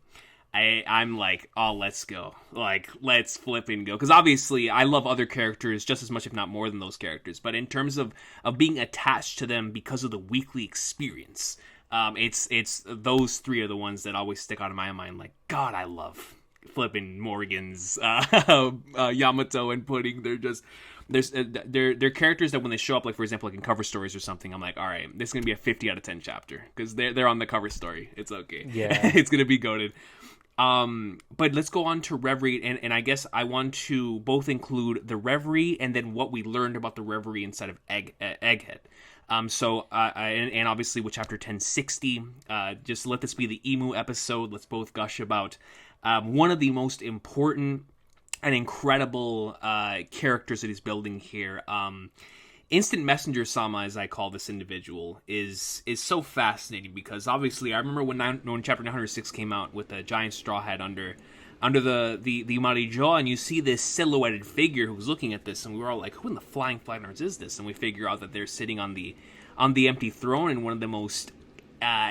I'm like, oh, let's go. Like, let's flip and go. Because obviously, I love other characters just as much, if not more, than those characters. But in terms of being attached to them because of the weekly experience, it's those three are the ones that always stick out in my mind. Like, God, I love flipping Morgan's, Yamato and Pudding. They're characters that when they show up, like, for example, like in cover stories or something, I'm like, all right, this is gonna be a 50 out of 10 chapter because they're on the cover story. It's okay. Yeah, it's gonna be goated. But let's go on to Reverie, and I guess I want to both include the Reverie and then what we learned about the Reverie inside of Egghead. And obviously with chapter 1060, just let this be the Emu episode. Let's both gush about one of the most important and incredible characters that he's building here. Instant Messenger Sama, as I call this individual, is so fascinating because obviously I remember when Chapter 906 came out with the giant straw hat under the Marijo, and you see this silhouetted figure who's looking at this, and we were all like, who in the flying flannels is this? And we figure out that they're sitting on the empty throne in one of the most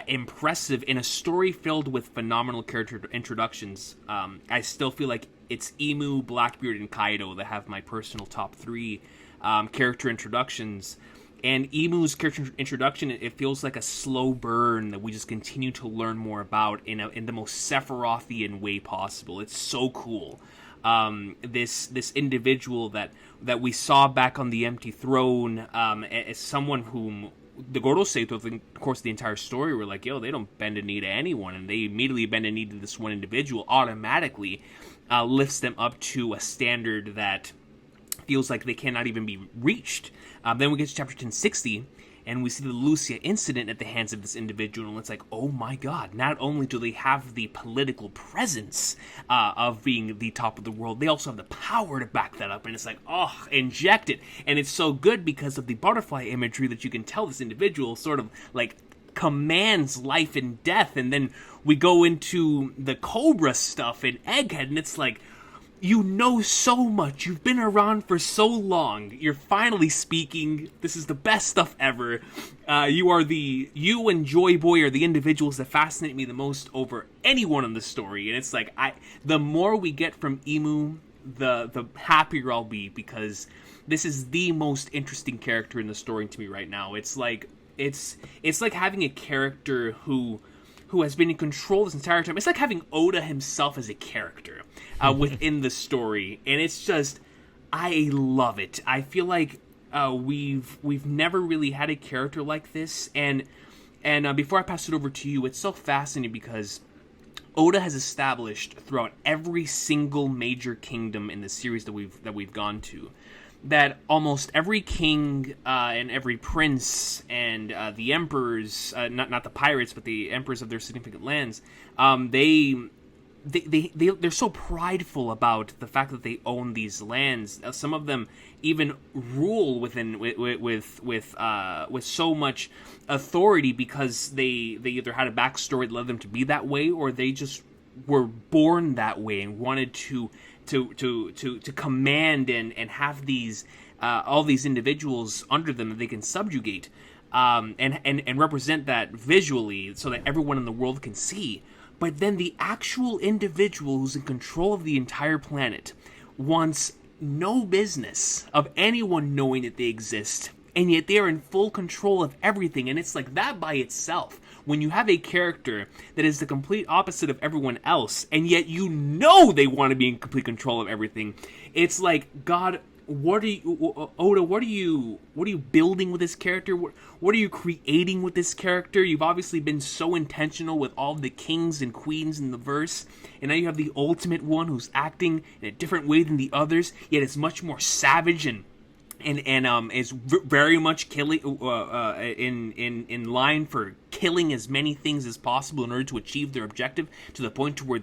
impressive, in a story filled with phenomenal character introductions. I still feel like it's Emu, Blackbeard, and Kaido that have my personal top 3 character introductions. And Emu's character introduction, it feels like a slow burn that we just continue to learn more about in the most Sephiroth-ian way possible. It's so cool. This individual that we saw back on the empty throne, as someone whom the Gorosei, throughout the course of the entire story, were like, yo, they don't bend a knee to anyone, and they immediately bend a knee to this one individual, automatically lifts them up to a standard that feels like they cannot even be reached. Then we get to chapter 1060, and we see the Lucia incident at the hands of this individual, and it's like, oh my god, not only do they have the political presence of being the top of the world, they also have the power to back that up, and it's like, oh, inject it. And it's so good because of the butterfly imagery that you can tell this individual sort of, like, commands life and death. And then we go into the Cobra stuff in Egghead, and it's like, you know so much. You've been around for so long. You're finally speaking. This is the best stuff ever. You and Joy Boy are the individuals that fascinate me the most over anyone in the story. And it's like, the more we get from Emu, the happier I'll be, because this is the most interesting character in the story to me right now. It's like having a character who has been in control this entire time. It's like having Oda himself as a character within the story, and it's just, I love it. I feel like we've never really had a character like this, and before I pass it over to you, it's so fascinating because Oda has established throughout every single major kingdom in the series that we've gone to, that almost every king and every prince and the emperors, not the pirates, but the emperors of their significant lands, they're so prideful about the fact that they own these lands. Some of them even rule with so much authority because they either had a backstory that led them to be that way, or they just were born that way and wanted to command and have these all these individuals under them that they can subjugate and represent that visually so that everyone in the world can see. But then the actual individual who's in control of the entire planet wants no business of anyone knowing that they exist, and yet they are in full control of everything. And it's like that by itself. When you have a character that is the complete opposite of everyone else, and yet you know they want to be in complete control of everything, it's like, God, what are you, Oda? What are you building with this character? What are you creating with this character? You've obviously been so intentional with all the kings and queens in the verse, and now you have the ultimate one who's acting in a different way than the others. Yet it's much more savage and is very much killing in line for killing as many things as possible in order to achieve their objective, to the point to where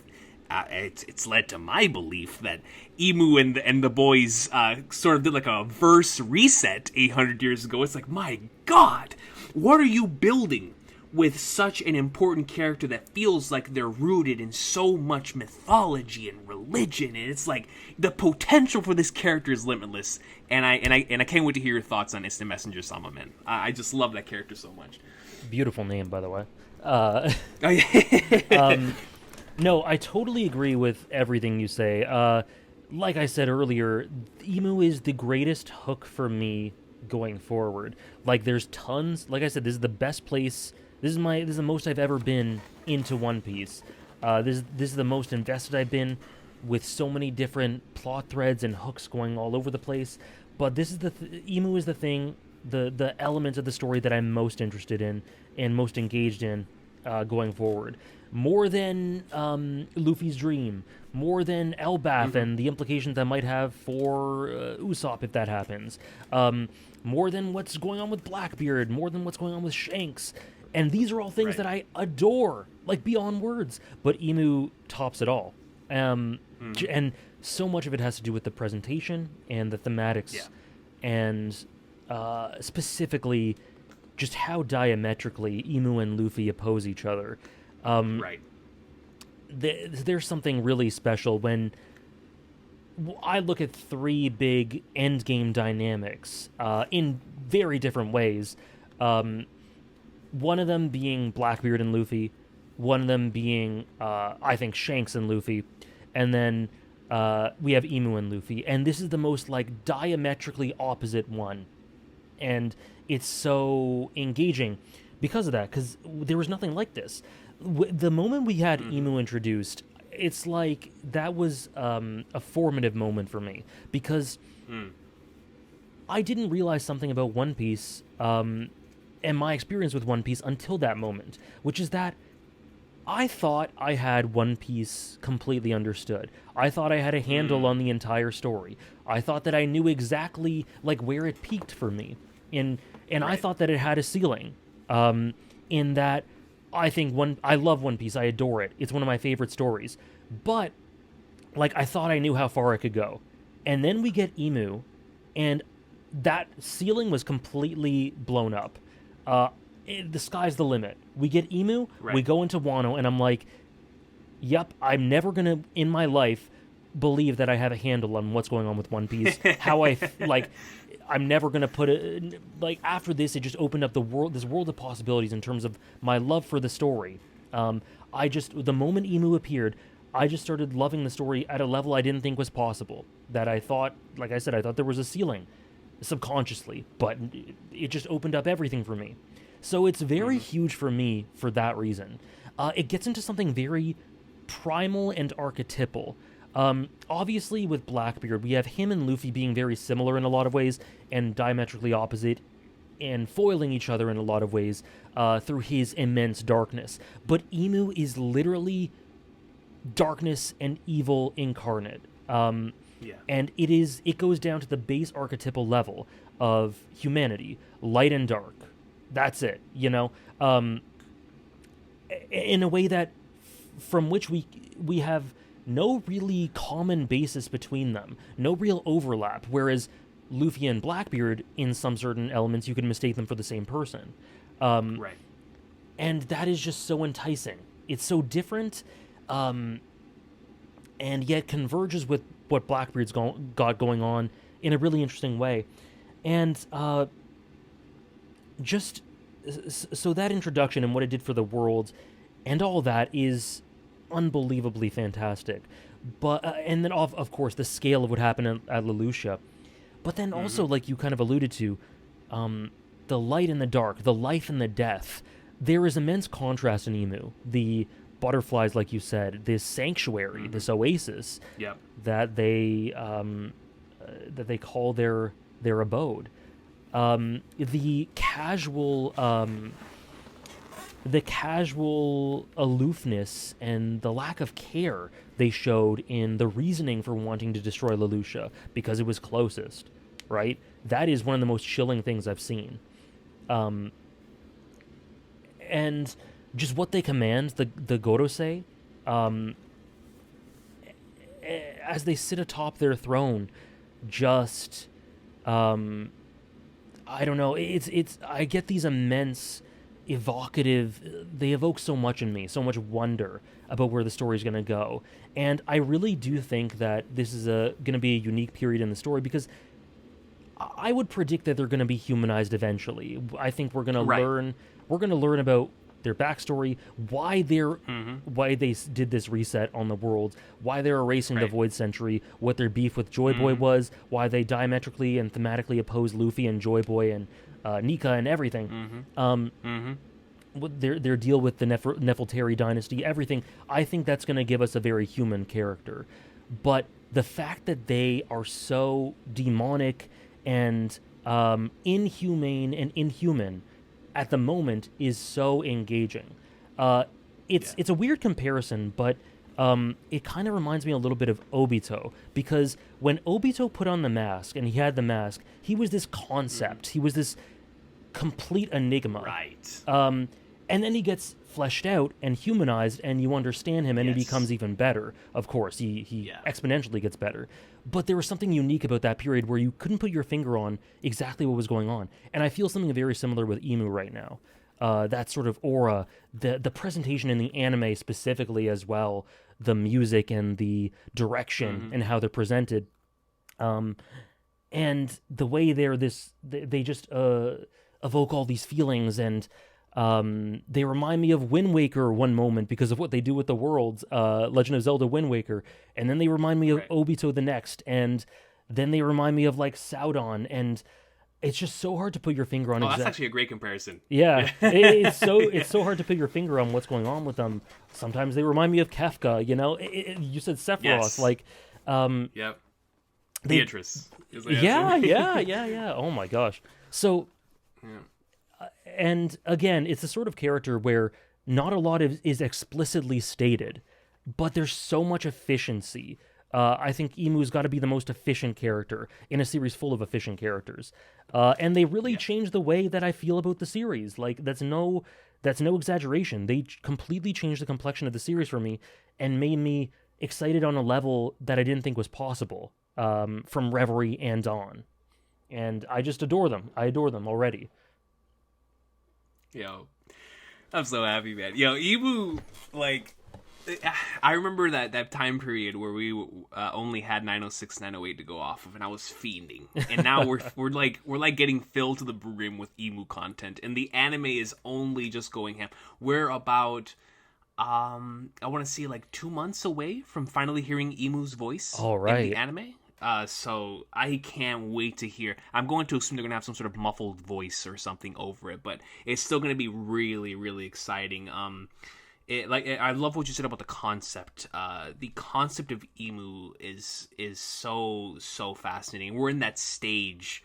it's led to my belief that Emu and the boys sort of did like a verse reset 800 years ago. It's like, my God, what are you building with such an important character that feels like they're rooted in so much mythology and religion? And it's like the potential for this character is limitless. And I can't wait to hear your thoughts on Instant Messenger Sama, man. I just love that character so much. Beautiful name, by the way. No, I totally agree with everything you say. Like I said earlier, Emu is the greatest hook for me going forward. Like, there's tons. Like I said, this is the best place. This is the most I've ever been into One Piece. This is the most invested I've been, with so many different plot threads and hooks going all over the place. But this is Emu is the thing, the element of the story that I'm most interested in and most engaged in going forward. More than Luffy's dream, more than Elbaf and the implications that might have for Usopp if that happens, more than what's going on with Blackbeard, more than what's going on with Shanks. And these are all things that I adore, like beyond words. But Emu tops it all. And so much of it has to do with the presentation and the thematics, Yeah. and specifically just how diametrically Emu and Luffy oppose each other. Right. There's something really special when I look at three big endgame dynamics in very different ways. One of them being Blackbeard and Luffy, one of them being, I think, Shanks and Luffy, and then we have Emu and Luffy. And this is the most, like, diametrically opposite one. And it's so engaging because of that, because there was nothing like this. The moment we had Emu introduced, it's like that was a formative moment for me, because I didn't realize something about One Piece and my experience with One Piece until that moment, which is that I thought I had One Piece completely understood. I thought I had a handle on the entire story. I thought that I knew exactly, like, where it peaked for me, and I thought that it had a ceiling. In that, I love One Piece. I adore it. It's one of my favorite stories. But, like, I thought I knew how far it could go. And then we get Emu, and that ceiling was completely blown up. The sky's the limit. We get Emu, we go into Wano, and I'm like, yep, I'm never going to, in my life, believe that I have a handle on what's going on with One Piece. I'm never going to put it... Like, after this, it just opened up this world of possibilities in terms of my love for the story. The moment Emu appeared, I just started loving the story at a level I didn't think was possible. That I thought, like I said, I thought there was a ceiling, subconsciously, but it just opened up everything for me. So it's very huge for me for that reason. It gets into something very primal and archetypal. Obviously, with Blackbeard, we have him and Luffy being very similar in a lot of ways and diametrically opposite, and foiling each other in a lot of ways through his immense darkness. But Emu is literally darkness and evil incarnate. And it goes down to the base archetypal level of humanity, light and dark. That's it, you know? In a way that from which we have no really common basis between them, no real overlap, whereas Luffy and Blackbeard, in some certain elements, you can mistake them for the same person. And that is just so enticing. It's so different, and yet converges with what Blackbeard's got going on in a really interesting way. And just so that introduction and what it did for the world and all that is unbelievably fantastic. But and then of course the scale of what happened at Lelouch. But then also, like you kind of alluded to, the light and the dark, the life and the death. There is immense contrast in Emu. The butterflies, like you said, this sanctuary, this oasis that they call their abode. The casual aloofness and the lack of care they showed in the reasoning for wanting to destroy Lelouch because it was closest, right? That is one of the most chilling things I've seen. And just what they command, the Gorosei, as they sit atop their throne, just... I don't know. It's. I get these immense, evocative. They evoke so much in me, so much wonder about where the story's going to go, and I really do think that this is going to be a unique period in the story because I would predict that they're going to be humanized eventually. I think we're going to learn. We're going to learn about their backstory, why they did this reset on the world, why they're erasing the Void Century, what their beef with Joy Boy was, why they diametrically and thematically oppose Luffy and Joy Boy and Nika and everything. Their deal with the Nefeltari dynasty, everything. I think that's going to give us a very human character. But the fact that they are so demonic and inhumane and inhuman at the moment is so engaging. It's a weird comparison, but it kind of reminds me a little bit of Obito, because when Obito put on the mask and he had the mask, he was this concept. He was this complete enigma. Right. And then he gets fleshed out and humanized, and you understand him, and he becomes even better. Of course, he exponentially gets better. But there was something unique about that period where you couldn't put your finger on exactly what was going on. And I feel something very similar with Emu right now. That sort of aura, the presentation in the anime specifically as well, the music and the direction and how they're presented. And the way they just evoke all these feelings, and they remind me of Wind Waker one moment because of what they do with the worlds, Legend of Zelda Wind Waker, and then they remind me of Obito the next, and then they remind me of like Saudon, and it's just so hard to put your finger on. That's actually a great comparison. Yeah, it's so hard to put your finger on what's going on with them. Sometimes they remind me of Kefka. You know, you said Sephiroth, like. Yep. Beatrice. Yeah. Oh my gosh. So. Yeah. And again, it's the sort of character where not a lot is explicitly stated, but there's so much efficiency. I think Emu's got to be the most efficient character in a series full of efficient characters. And they really changed the way that I feel about the series. Like, that's no exaggeration. They completely changed the complexion of the series for me and made me excited on a level that I didn't think was possible, from Reverie and on. And I just adore them. I adore them already. Yo, I'm so happy, man. Yo, Emu, like, I remember that time period where we only had 906, 908 to go off of, and I was fiending. And now we're like getting filled to the brim with Emu content, and the anime is only just going ham. We're about I want to say like 2 months away from finally hearing Emu's voice in the anime. So I can't wait to hear. I'm going to assume they're going to have some sort of muffled voice or something over it, but it's still going to be really, really exciting. I love what you said about the concept. The concept of Emu is so fascinating. We're in that stage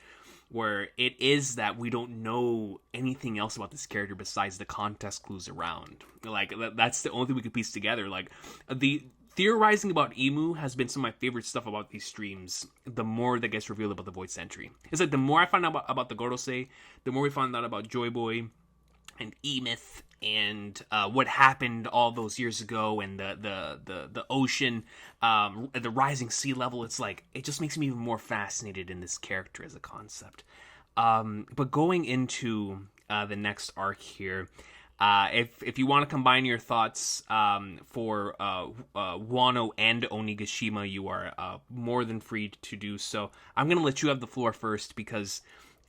where it is that we don't know anything else about this character besides the context clues around. Like, that's the only thing we could piece together. Like, the theorizing about Emu has been some of my favorite stuff about these streams. The more that gets revealed about the Void Sentry, it's like the more I find out about the Gorosei, the more we find out about Joy Boy and Emeth and what happened all those years ago, and the ocean, the rising sea level. It's like, it just makes me even more fascinated in this character as a concept. But going into the next arc here, if you want to combine your thoughts for Wano and Onigashima, you are more than free to do so. I'm going to let you have the floor first because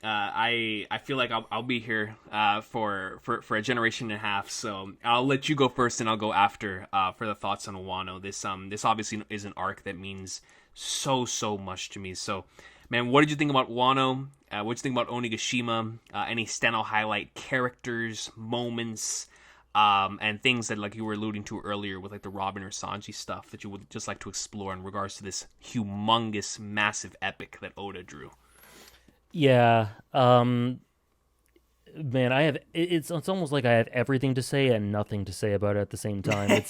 I feel like I'll be here for a generation and a half. So I'll let you go first, and I'll go after for the thoughts on Wano. This obviously is an arc that means so much to me. So, man, what did you think about Wano? What did you think about Onigashima? Any standout highlight characters, moments, and things that, like you were alluding to earlier with like the Robin or Sanji stuff that you would just like to explore in regards to this humongous, massive epic that Oda drew? Yeah, man, it's almost like I have everything to say and nothing to say about it at the same time.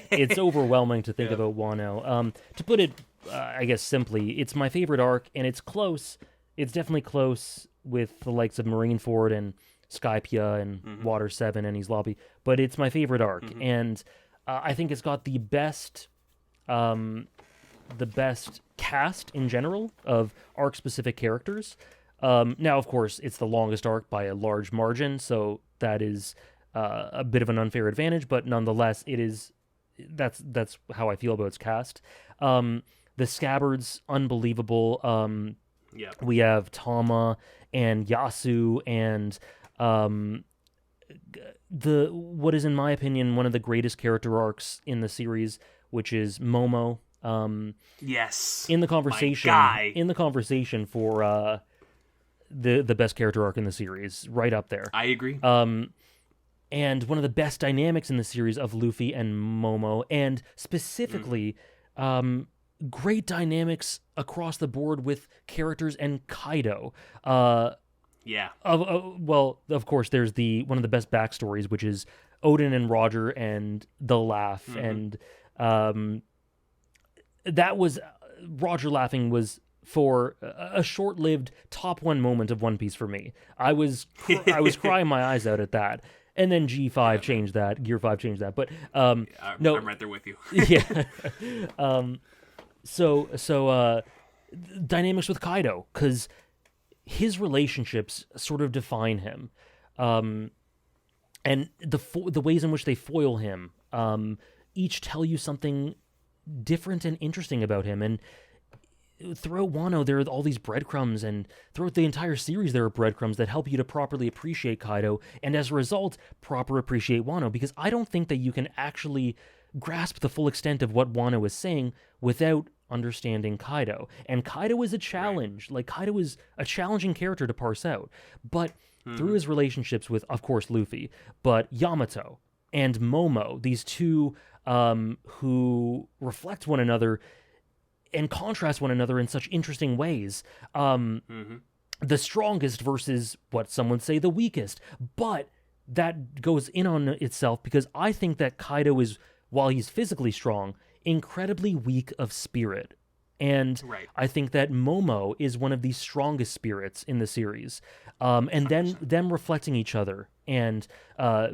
It's overwhelming to think about Wano. To put it, I guess simply, it's my favorite arc, and it's close. It's definitely close with the likes of Marineford and Skypia and Water 7 and Enies Lobby, but it's my favorite arc, and I think it's got the best cast in general of arc-specific characters. Now, of course, it's the longest arc by a large margin, so that is a bit of an unfair advantage, but nonetheless, that's how I feel about its cast. The Scabbards, unbelievable. We have Tama and Yasu and what is, in my opinion, one of the greatest character arcs in the series, which is Momo. Yes. In the conversation for the best character arc in the series, right up there. I agree. And one of the best dynamics in the series of Luffy and Momo, and specifically, great dynamics across the board with characters and Kaido. Well, of course, there's one of the best backstories, which is Odin and Roger and the laugh, and that was Roger laughing was for a short-lived top one moment of One Piece for me. I was crying my eyes out at that. and then G5 changed that, Gear 5 changed that. But no, I'm right there with you. yeah. So dynamics with Kaido, because his relationships sort of define him, and the ways in which they foil him, each tell you something different and interesting about him. And throughout Wano, there are all these breadcrumbs, and throughout the entire series, there are breadcrumbs that help you to properly appreciate Kaido, and as a result, proper appreciate Wano, because I don't think that you can actually grasp the full extent of what Wano is saying without understanding Kaido. And Kaido is a challenge. Like, Kaido is a challenging character to parse out. But through his relationships with, of course, Luffy, but Yamato and Momo, these two who reflect one another and contrast one another in such interesting ways. The strongest versus what some would say the weakest. But that goes in on itself, because I think that Kaido is, while he's physically strong, incredibly weak of spirit. And I think that Momo is one of the strongest spirits in the series. And then them reflecting each other, and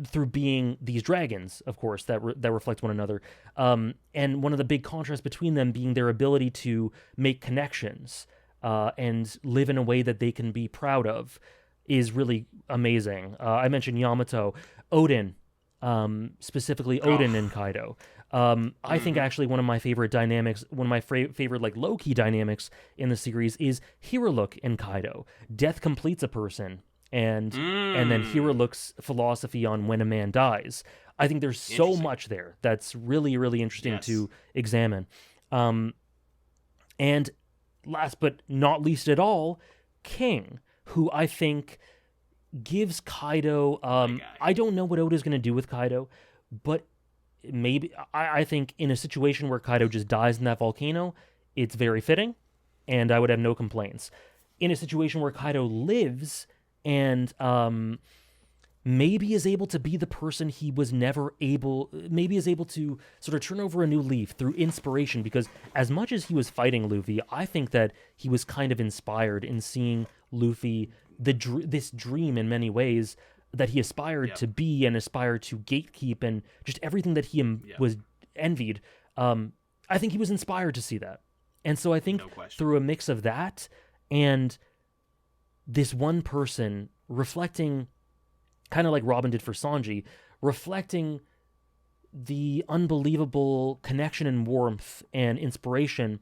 through being these dragons, of course, that reflect one another. And one of the big contrasts between them being their ability to make connections and live in a way that they can be proud of is really amazing. I mentioned Yamato. Odin, specifically Odin and Kaido. I think actually one of my favorite dynamics, one of my favorite like low-key dynamics in the series is Hiriluk and Kaido. Death completes a person, and then Hiriluk's philosophy on when a man dies. I think there's so much there that's really, really interesting to examine. And last but not least at all, King, who I think gives Kaido... I don't know what Oda's going to do with Kaido, but maybe I think in a situation where Kaido just dies in that volcano, it's very fitting, and I would have no complaints. In a situation where Kaido lives and maybe is able to be the person he was never able, maybe is able to sort of turn over a new leaf through inspiration, because as much as he was fighting Luffy, I think that he was kind of inspired in seeing Luffy, this dream in many ways, that he aspired to be and aspired to gatekeep, and just everything that he was envied. I think he was inspired to see that. And so I think through a mix of that and this one person reflecting, kind of like Robin did for Sanji, reflecting the unbelievable connection and warmth and inspiration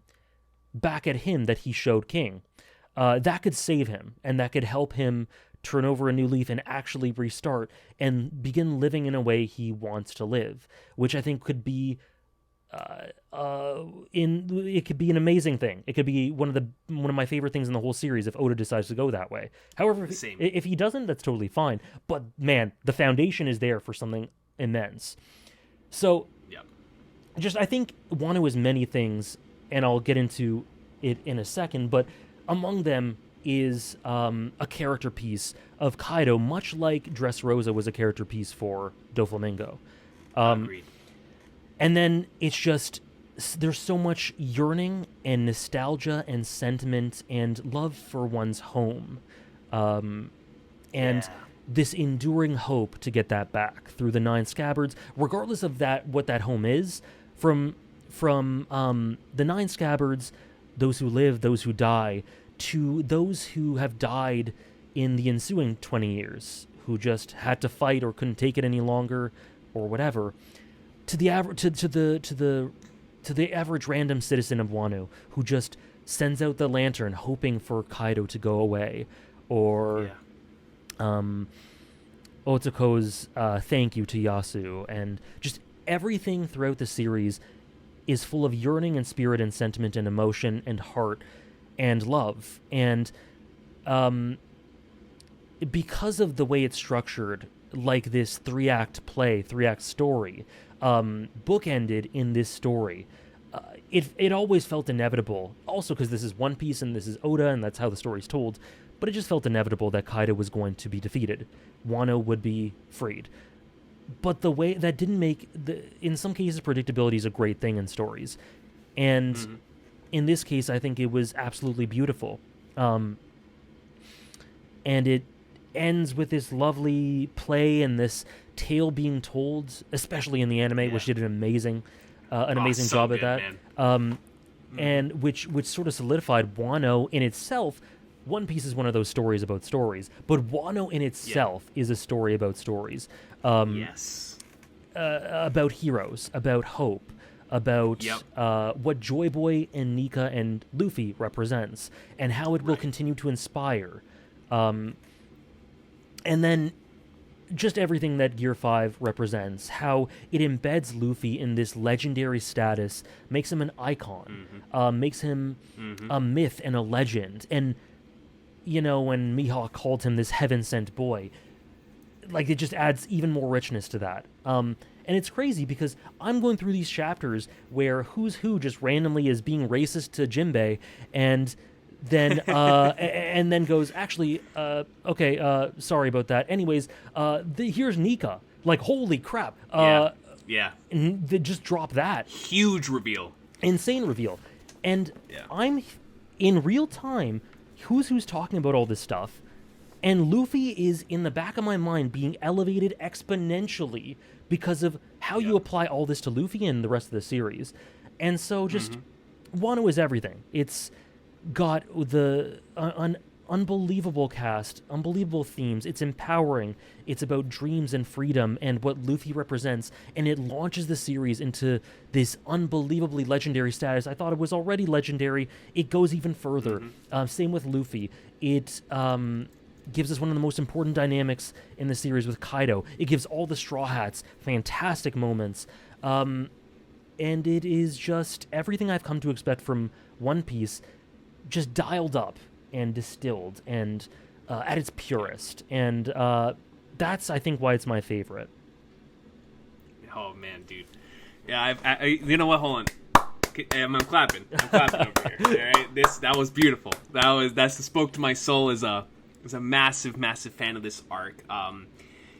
back at him that he showed King, that could save him, and that could help him turn over a new leaf and actually restart and begin living in a way he wants to live, which I think could be it could be an amazing thing. It could be one of my favorite things in the whole series if Oda decides to go that way. However, if he doesn't, that's totally fine. But man, the foundation is there for something immense. So I think Wano is many things, and I'll get into it in a second, but among them is a character piece of Kaido, much like Dressrosa was a character piece for Doflamingo. Agreed. And then it's just, there's so much yearning and nostalgia and sentiment and love for one's home. And this enduring hope to get that back through the 9 scabbards, regardless of what that home is. From the 9 scabbards, those who live, those who die, to those who have died in the ensuing 20 years, who just had to fight or couldn't take it any longer, or whatever, to the average random citizen of Wano who just sends out the lantern hoping for Kaido to go away, or Otoko's thank you to Yasu, and just everything throughout the series is full of yearning and spirit and sentiment and emotion and heart and love. And because of the way it's structured, like this 3-act story, bookended in this story, it always felt inevitable. Also because this is One Piece and this is Oda and that's how the story's told, but it just felt inevitable that Kaido was going to be defeated. Wano would be freed. But the way that didn't make in some cases, predictability is a great thing in stories. And in this case, I think it was absolutely beautiful. And ends with this lovely play and this tale being told, especially in the anime, which did an amazing job at that. Man. And which sort of solidified Wano in itself. One Piece is one of those stories about stories, but Wano in itself is a story about stories. About heroes, about hope, about what Joy Boy and Nika and Luffy represents, and how it will continue to inspire. And then just everything that Gear 5 represents, how it embeds Luffy in this legendary status, makes him an icon, makes him a myth and a legend. And, you know, when Mihawk called him this heaven-sent boy, like, it just adds even more richness to that. And it's crazy because I'm going through these chapters where Who's Who just randomly is being racist to Jinbei, and then and then goes, actually, okay, sorry about that. Anyways, here's Nika. Like, holy crap. And they just drop that. Huge reveal. Insane reveal. And I'm, in real time, Who's talking about all this stuff, and Luffy is, in the back of my mind, being elevated exponentially because of how you apply all this to Luffy and the rest of the series. And so just, Wano is everything. It's got an unbelievable cast, unbelievable themes. It's empowering. It's about dreams and freedom and what Luffy represents, and it launches the series into this unbelievably legendary status. I thought it was already legendary. It goes even further. Same with Luffy. It gives us one of the most important dynamics in the series with Kaido. It gives all the Straw Hats fantastic moments. And it is just everything I've come to expect from One Piece, just dialed up and distilled and at its purest. And that's, I think, why it's my favorite. Oh, man, dude. Yeah, I you know what? Hold on. I'm clapping. I'm clapping over here. All right? That was beautiful. That spoke to my soul as a massive, massive fan of this arc.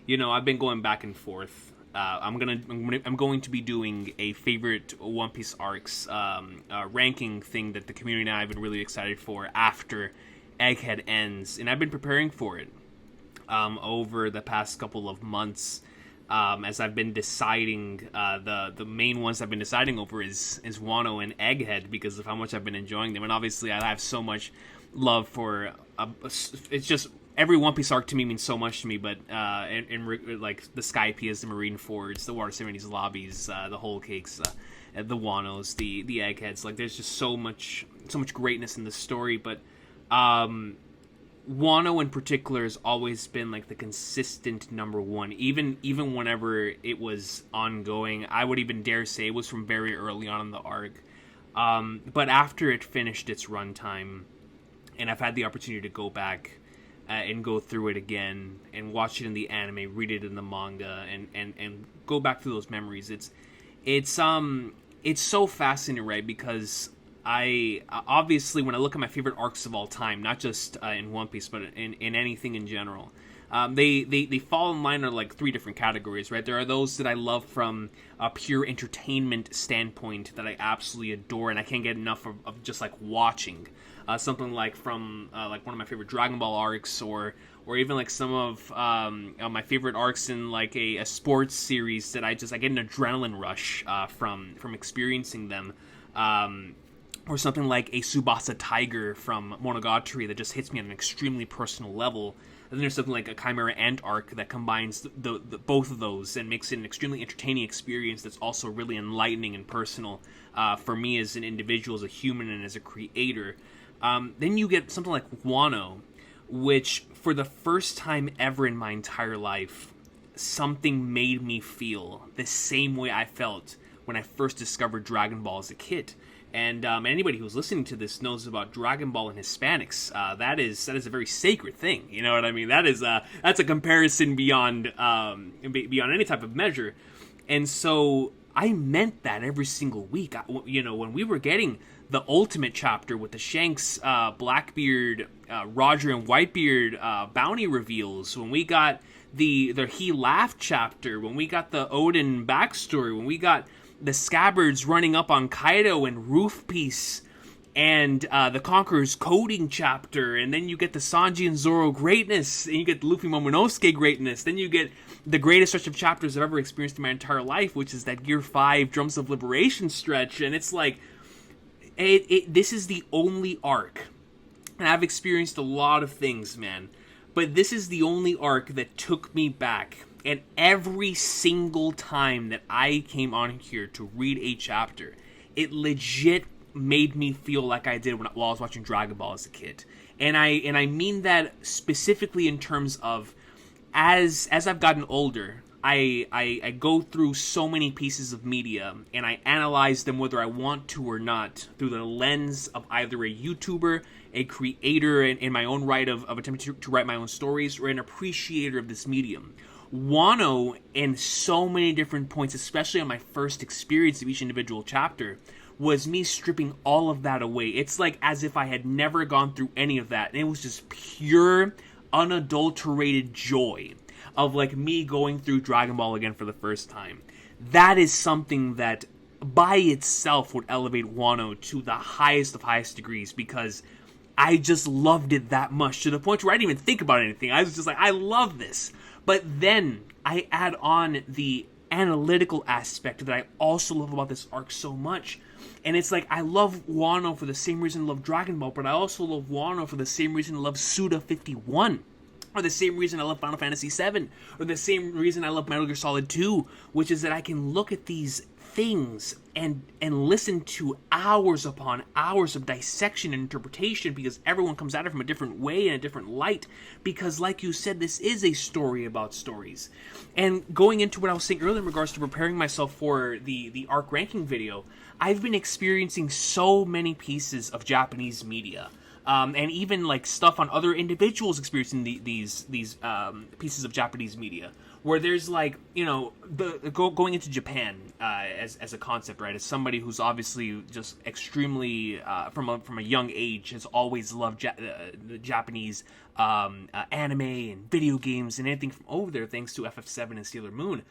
You know, I've been going back and forth. I'm going to be doing a favorite One Piece arcs ranking thing that the community and I have been really excited for after Egghead ends, and I've been preparing for it over the past couple of months. As I've been deciding, the main ones I've been deciding over is Wano and Egghead because of how much I've been enjoying them, and obviously I have so much love for. It's just every One Piece arc to me means so much to me, but in like the Sky Pias, the Marineford's, the Water Serenity's lobbies, the Whole Cakes, the Wanos, the Eggheads, like there's just so much greatness in the story, but Wano in particular has always been like the consistent number one, even whenever it was ongoing. I would even dare say it was from very early on in the arc, but after it finished its runtime, and I've had the opportunity to go back and go through it again and watch it in the anime, read it in the manga, and go back through those memories. It's so fascinating, right? Because I obviously, when I look at my favorite arcs of all time, not just in One Piece, but in anything in general, they fall in line on like three different categories, right? There are those that I love from a pure entertainment standpoint that I absolutely adore, and I can't get enough of just like watching. Something like from like one of my favorite Dragon Ball arcs, or even like some of my favorite arcs in like a sports series that I get an adrenaline rush from experiencing them. Or something like a Tsubasa Tiger from Monogatari that just hits me on an extremely personal level. And then there's something like a Chimera Ant arc that combines the both of those and makes it an extremely entertaining experience that's also really enlightening and personal for me as an individual, as a human, and as a creator. Then you get something like Wano, which for the first time ever in my entire life, something made me feel the same way I felt when I first discovered Dragon Ball as a kid. And anybody who's listening to this knows about Dragon Ball and Hispanics. That is a very sacred thing. You know what I mean? That's a comparison beyond any type of measure. And so I meant that every single week. You know, when we were getting the Ultimate chapter with the Shanks, Blackbeard, Roger, and Whitebeard bounty reveals, when we got the He Laughed chapter, when we got the Odin backstory, when we got the Scabbards running up on Kaido and Roof Piece and the Conqueror's coding chapter, and then you get the Sanji and Zoro greatness, and you get the Luffy Momonosuke greatness, then you get the greatest stretch of chapters I've ever experienced in my entire life, which is that Gear 5 Drums of Liberation stretch, and it's like, this is the only arc, and I've experienced a lot of things, man, but this is the only arc that took me back, and every single time that I came on here to read a chapter, it legit made me feel like I did while I was watching Dragon Ball as a kid. And I mean that specifically in terms of as I've gotten older, I go through so many pieces of media and I analyze them whether I want to or not through the lens of either a YouTuber, a creator in my own right of attempting to write my own stories, or an appreciator of this medium. Wano, in so many different points, especially on my first experience of each individual chapter, was me stripping all of that away. It's like as if I had never gone through any of that. And it was just pure, unadulterated joy of like me going through Dragon Ball again for the first time. That is something that by itself would elevate Wano to the highest of highest degrees, because I just loved it that much, to the point where I didn't even think about anything. I was just like, I love this. But then I add on the analytical aspect that I also love about this arc so much. And it's like, I love Wano for the same reason I love Dragon Ball, but I also love Wano for the same reason I love Suda 51, or the same reason I love Final Fantasy 7, or the same reason I love Metal Gear Solid 2, which is that I can look at these things and listen to hours upon hours of dissection and interpretation, because everyone comes at it from a different way and a different light, because like you said, this is a story about stories. And going into what I was saying earlier in regards to preparing myself for the arc ranking video, I've been experiencing so many pieces of Japanese media, and even like stuff on other individuals experiencing these pieces of Japanese media, where there's like, you know, going into Japan as a concept, right? As somebody who's obviously just extremely from a young age has always loved the Japanese anime and video games and anything from over there, thanks to FF7 and Sailor Moon.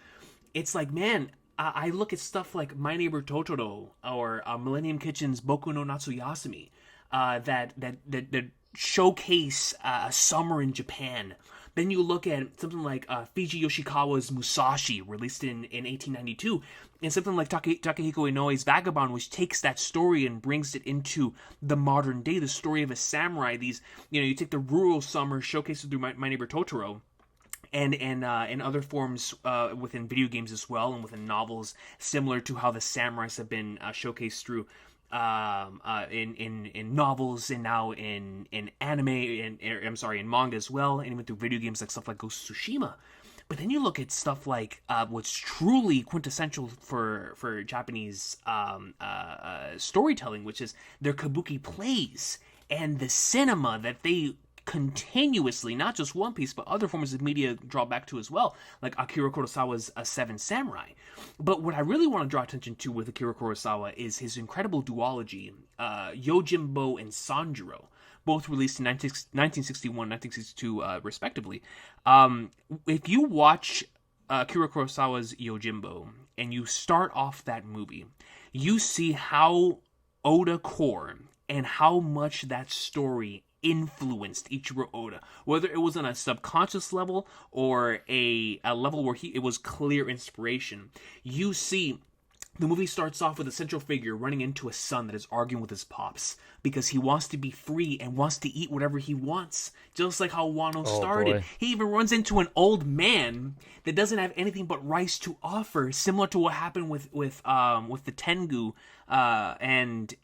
It's like, man, I look at stuff like My Neighbor Totoro or Millennium Kitchen's Boku no Natsuyasumi that showcase summer in Japan. Then you look at something like Fiji Yoshikawa's Musashi, released in 1892, and something like Takehiko Inoue's Vagabond, which takes that story and brings it into the modern day, the story of a samurai. These, you know, you take the rural summer showcased through My Neighbor Totoro, and in other forms within video games as well, and within novels, similar to how the samurais have been showcased through in novels, and now in anime, in manga as well, and even through video games like stuff like Ghost of Tsushima. But then you look at stuff like what's truly quintessential for Japanese storytelling, which is their kabuki plays and the cinema that they continuously, not just One Piece, but other forms of media draw back to as well, like Akira Kurosawa's Seven Samurai. But what I really want to draw attention to with Akira Kurosawa is his incredible duology, Yojimbo and Sanjuro, both released in 1961 1962, respectively. If you watch Akira Kurosawa's Yojimbo, and you start off that movie, you see how Oda core and how much that story influenced Ichiro Oda, whether it was on a subconscious level or a level where it was clear inspiration. You see, the movie starts off with a central figure running into a son that is arguing with his pops because he wants to be free and wants to eat whatever he wants, just like how Wano started. Boy. He even runs into an old man that doesn't have anything but rice to offer, similar to what happened with the Tengu and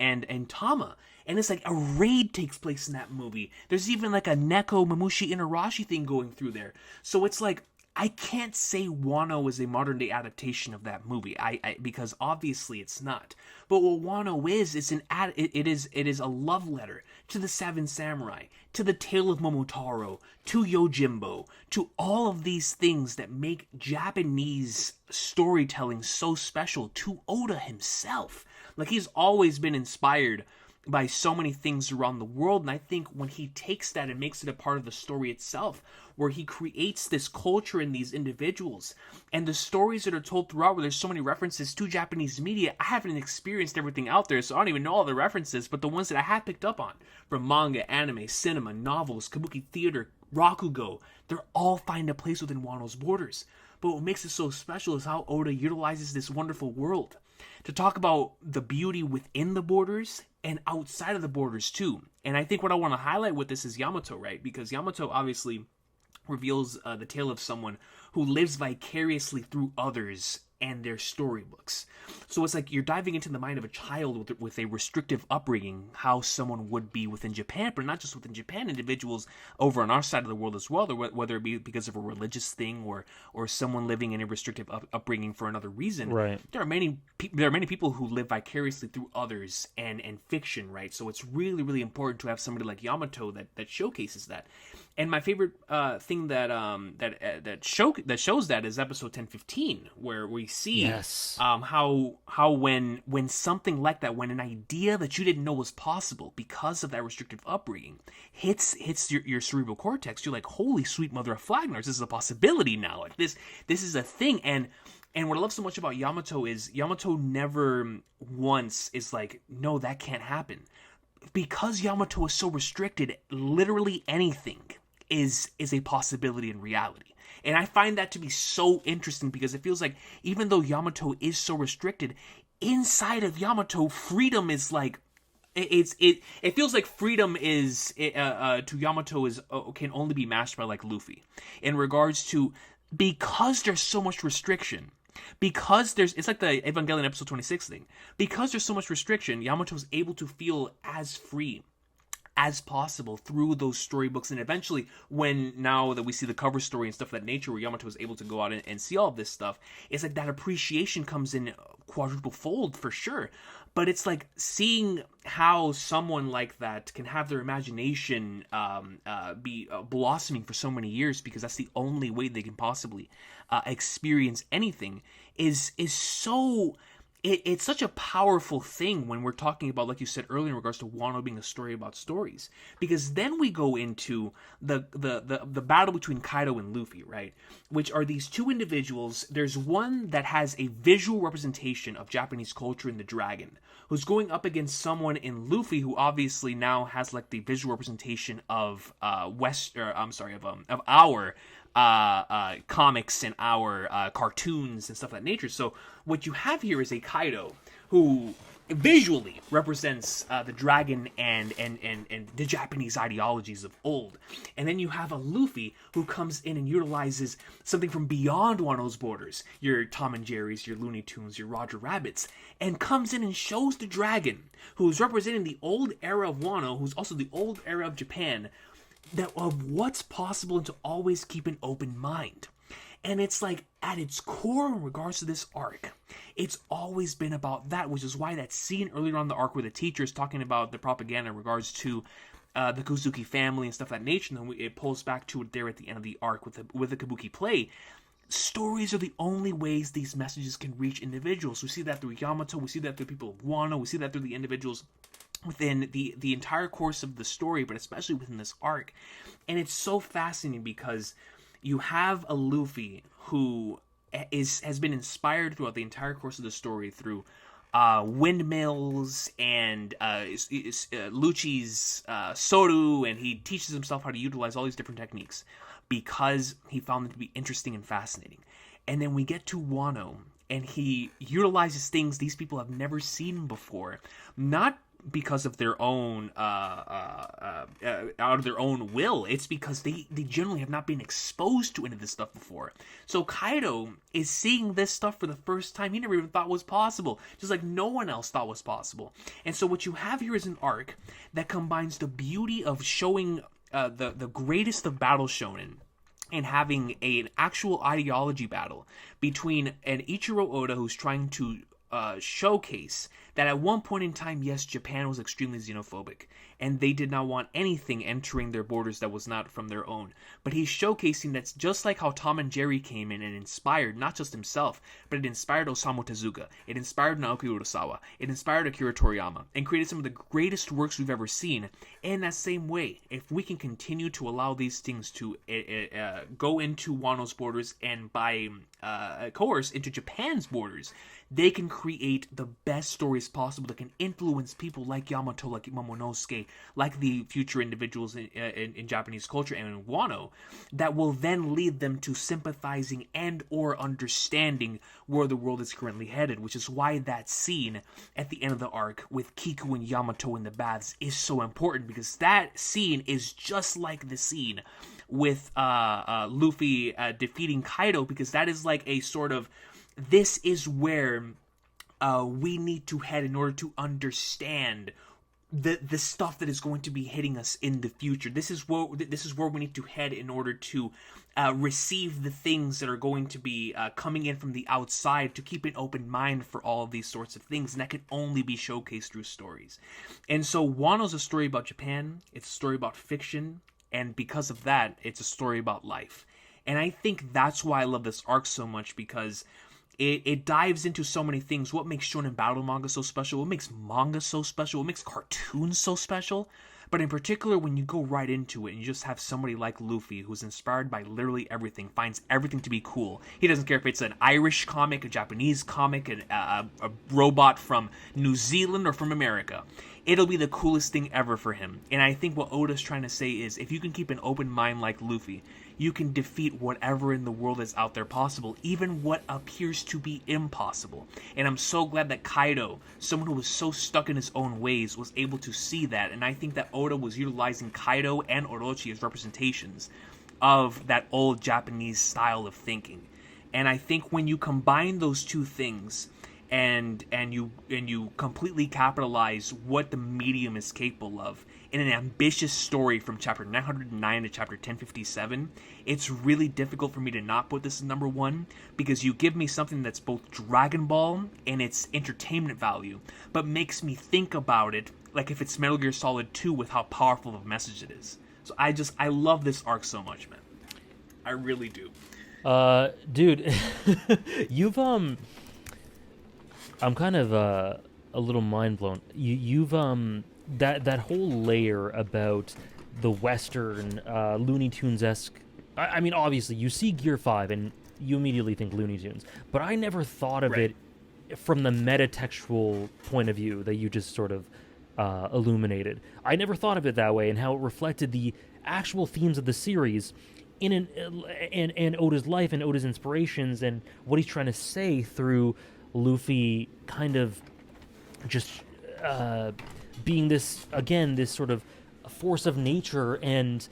Tama. And it's like a raid takes place in that movie. There's even like a Neko Mamushi Inarashi thing going through there. So it's like, I can't say Wano is a modern day adaptation of that movie, because obviously it's not. But what Wano is, it is a love letter to the Seven Samurai, to the Tale of Momotaro, to Yojimbo, to all of these things that make Japanese storytelling so special, to Oda himself. Like, he's always been inspired by so many things around the world. And I think when he takes that and makes it a part of the story itself, where he creates this culture in these individuals, and the stories that are told throughout, where there's so many references to Japanese media. I haven't experienced everything out there, so I don't even know all the references, but the ones that I have picked up on, from manga, anime, cinema, novels, kabuki theater, rakugo, they're all find a place within Wano's borders. But what makes it so special is how Oda utilizes this wonderful world to talk about the beauty within the borders and outside of the borders too. And I think what I want to highlight with this is Yamato, right? Because Yamato obviously reveals the tale of someone who lives vicariously through others and their storybooks. So it's like you're diving into the mind of a child with a restrictive upbringing, how someone would be within Japan, but not just within Japan, individuals over on our side of the world as well, whether it be because of a religious thing or someone living in a restrictive upbringing for another reason. Right. There are many people who live vicariously through others and fiction, right? So it's really, really important to have somebody like Yamato that showcases that. And my favorite thing that shows that is episode 1015, where we see Yes. how when something like that, when an idea that you didn't know was possible because of that restrictive upbringing hits your cerebral cortex, you're like, holy sweet mother of Flagnars, this is a possibility now. Like this is a thing. And what I love so much about Yamato is Yamato never once is like, no, that can't happen. Because Yamato is so restricted, literally anything is a possibility in reality. And I find that to be so interesting because it feels like even though Yamato is so restricted, inside of Yamato, freedom is like it feels like freedom is to Yamato is can only be matched by like Luffy in regards to, because there's so much restriction. Because it's like the Evangelion episode 26 thing. Because there's so much restriction, Yamato is able to feel as free as possible through those storybooks. And eventually, when now that we see the cover story and stuff of that nature, where Yamato is able to go out and see all of this stuff, it's like that appreciation comes in quadruple fold for sure. But it's like seeing how someone like that can have their imagination be blossoming for so many years, because that's the only way they can possibly experience anything, is so... It's such a powerful thing when we're talking about, like you said earlier, in regards to Wano being a story about stories. Because then we go into the battle between Kaido and Luffy, right? Which are these two individuals. There's one that has a visual representation of Japanese culture in the dragon, who's going up against someone in Luffy who obviously now has like the visual representation of our comics and our cartoons and stuff of that nature. So what you have here is a Kaido who visually represents the dragon and the Japanese ideologies of old. And then you have a Luffy who comes in and utilizes something from beyond Wano's borders, your Tom and Jerry's, your Looney Tunes, your Roger Rabbits, and comes in and shows the dragon, who's representing the old era of Wano, who's also the old era of Japan, that of what's possible, and to always keep an open mind. And it's like, at its core, in regards to this arc, it's always been about that, which is why that scene earlier on the arc where the teacher is talking about the propaganda in regards to the Kozuki family and stuff of that nature, and then it pulls back to it there at the end of the arc with the Kabuki play. Stories are the only ways these messages can reach individuals. We see that through Yamato, we see that through people of Wano, we see that through the individuals within the entire course of the story, but especially within this arc. And it's so fascinating because you have a Luffy who has been inspired throughout the entire course of the story through windmills and Lucci's Soru, and he teaches himself how to utilize all these different techniques because he found them to be interesting and fascinating. And then we get to Wano, and he utilizes things these people have never seen before, not because of their own out of their own will. It's because they generally have not been exposed to any of this stuff before. So Kaido is seeing this stuff for the first time he never even thought was possible, just like no one else thought was possible. And so what you have here is an arc that combines the beauty of showing the greatest of battle shonen and having an actual ideology battle between an Ichiro Oda who's trying to showcase that at one point in time, yes, Japan was extremely xenophobic, and they did not want anything entering their borders that was not from their own. But he's showcasing that's just like how Tom and Jerry came in and inspired not just himself, but it inspired Osamu Tezuka, it inspired Naoki Urasawa, it inspired Akira Toriyama, and created some of the greatest works we've ever seen. In that same way, if we can continue to allow these things to go into Wano's borders and by course into Japan's borders, they can create the best stories possible that can influence people like Yamato, like Momonosuke, like the future individuals in Japanese culture and in Wano, that will then lead them to sympathizing and or understanding where the world is currently headed, which is why that scene at the end of the arc with Kiku and Yamato in the baths is so important, because that scene is just like the scene with Luffy defeating Kaido, because that is like a sort of, this is where we need to head in order to understand the stuff that is going to be hitting us in the future. This is where we need to head in order to receive the things that are going to be coming in from the outside, to keep an open mind for all of these sorts of things, and that can only be showcased through stories. And so Wano's a story about Japan, it's a story about fiction, and because of that, it's a story about life. And I think that's why I love this arc so much, because it dives into so many things. What makes shonen battle manga so special? What makes manga so special? What makes cartoons so special? But in particular, when you go right into it and you just have somebody like Luffy, who's inspired by literally everything, finds everything to be cool. He doesn't care if it's an Irish comic, a Japanese comic, a robot from New Zealand or from America. It'll be the coolest thing ever for him. And I think what Oda's trying to say is, if you can keep an open mind like Luffy, you can defeat whatever in the world is out there possible, even what appears to be impossible. And I'm so glad that Kaido, someone who was so stuck in his own ways, was able to see that. And I think that Oda was utilizing Kaido and Orochi as representations of that old Japanese style of thinking. And I think when you combine those two things, and you completely capitalize what the medium is capable of in an ambitious story from chapter 909 to chapter 1057, it's really difficult for me to not put this as number one, because you give me something that's both Dragon Ball and its entertainment value, but makes me think about it like if it's Metal Gear Solid 2 with how powerful of a message it is. So I love this arc so much, man. I really do. Dude, you've I'm kind of a little mind blown. You've that whole layer about the Western Looney Tunes-esque. I mean, obviously, you see Gear 5 and you immediately think Looney Tunes, but I never thought of it from the metatextual point of view that you just sort of illuminated. I never thought of it that way, and how it reflected the actual themes of the series in and Oda's life and Oda's inspirations and what he's trying to say through Luffy kind of just being this sort of force of nature. And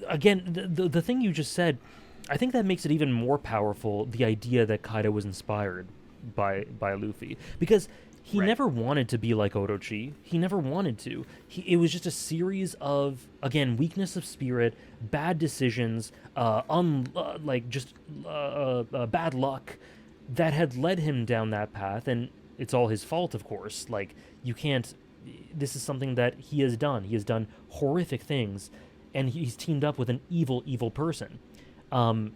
again, the thing you just said, I think that makes it even more powerful, the idea that Kaido was inspired by Luffy, because he never wanted to be like Orochi. He never wanted to. It was just a series of, again, weakness of spirit, bad decisions, bad luck that had led him down that path, and it's all his fault, of course. Like, you can't... This is something that he has done. He has done horrific things, and he's teamed up with an evil, evil person. But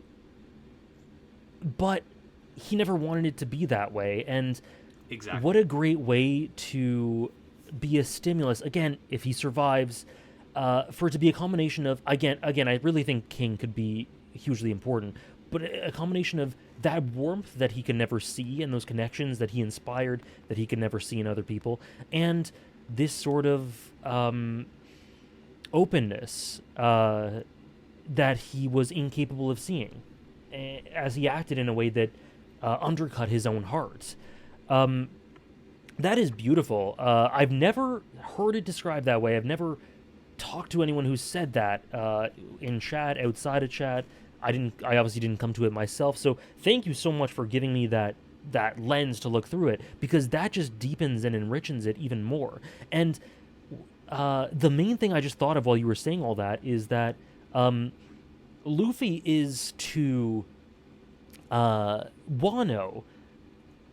he never wanted it to be that way, and exactly. What a great way to be a stimulus. Again, if he survives, for it to be a combination of... Again, I really think King could be hugely important, but a combination of that warmth that he can never see and those connections that he inspired that he can never see in other people, and this sort of openness that he was incapable of seeing, as he acted in a way that undercut his own heart. That is beautiful. I've never heard it described that way. I've never talked to anyone who said that in chat, outside of chat. I obviously didn't come to it myself, so thank you so much for giving me that lens to look through it, because that just deepens and enriches it even more. And the main thing I just thought of while you were saying all that is that Luffy is to Wano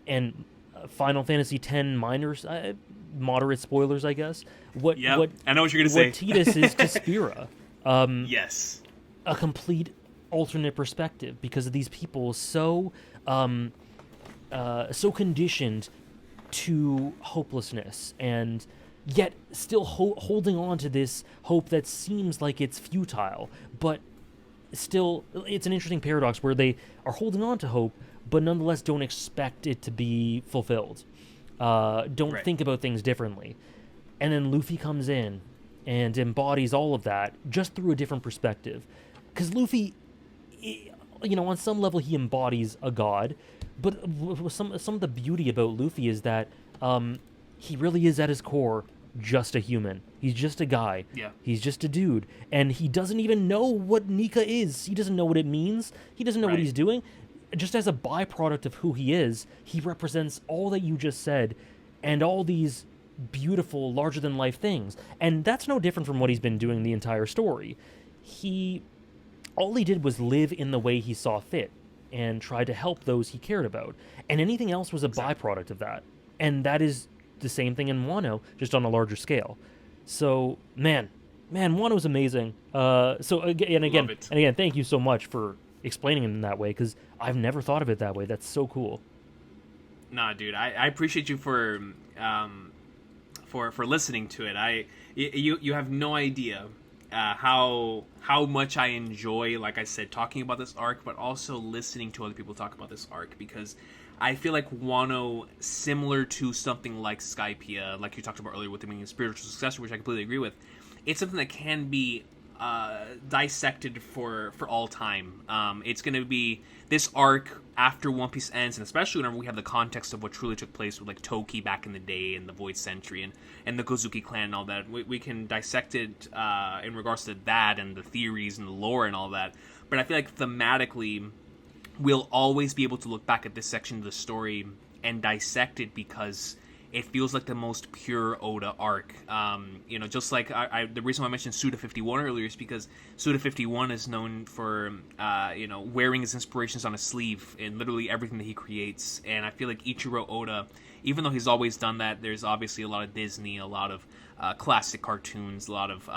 and Final Fantasy X minors, moderate spoilers, I guess. What I know what you're gonna what say. Tidus is to Spira. Yes. A complete alternate perspective because of these people so conditioned to hopelessness and yet still holding on to this hope that seems like it's futile, but still it's an interesting paradox where they are holding on to hope but nonetheless don't expect it to be fulfilled, don't think about things differently. And then Luffy comes in and embodies all of that just through a different perspective, because Luffy, on some level he embodies a god, but some of the beauty about Luffy is that he really is at his core just a human. He's just a guy. Yeah. He's just a dude. And he doesn't even know what Nika is. He doesn't know what it means. He doesn't know what he's doing. Just as a byproduct of who he is, he represents all that you just said and all these beautiful, larger-than-life things. And that's no different from what he's been doing the entire story. All he did was live in the way he saw fit and try to help those he cared about. And anything else was a byproduct of that. And that is the same thing in Wano, just on a larger scale. So, man, Wano's amazing. Again, thank you so much for explaining it in that way, because I've never thought of it that way. That's so cool. Nah, dude, I appreciate you for listening to it. You have no idea how much I enjoy, like I said, talking about this arc, but also listening to other people talk about this arc, because I feel like Wano, similar to something like Skypiea, like you talked about earlier with the meaning of spiritual successor, which I completely agree with, it's something that can be dissected for all time. It's going to be this arc after One Piece ends, and especially whenever we have the context of what truly took place with like Toki back in the day and the Void Century and the Kozuki clan and all that. We can dissect it in regards to that and the theories and the lore and all that. But I feel like thematically, we'll always be able to look back at this section of the story and dissect it because it feels like the most pure Oda arc. Just like the reason why I mentioned Suda 51 earlier is because Suda 51 is known for, wearing his inspirations on his sleeve in literally everything that he creates. And I feel like Ichiro Oda, even though he's always done that, there's obviously a lot of Disney, a lot of classic cartoons, a lot of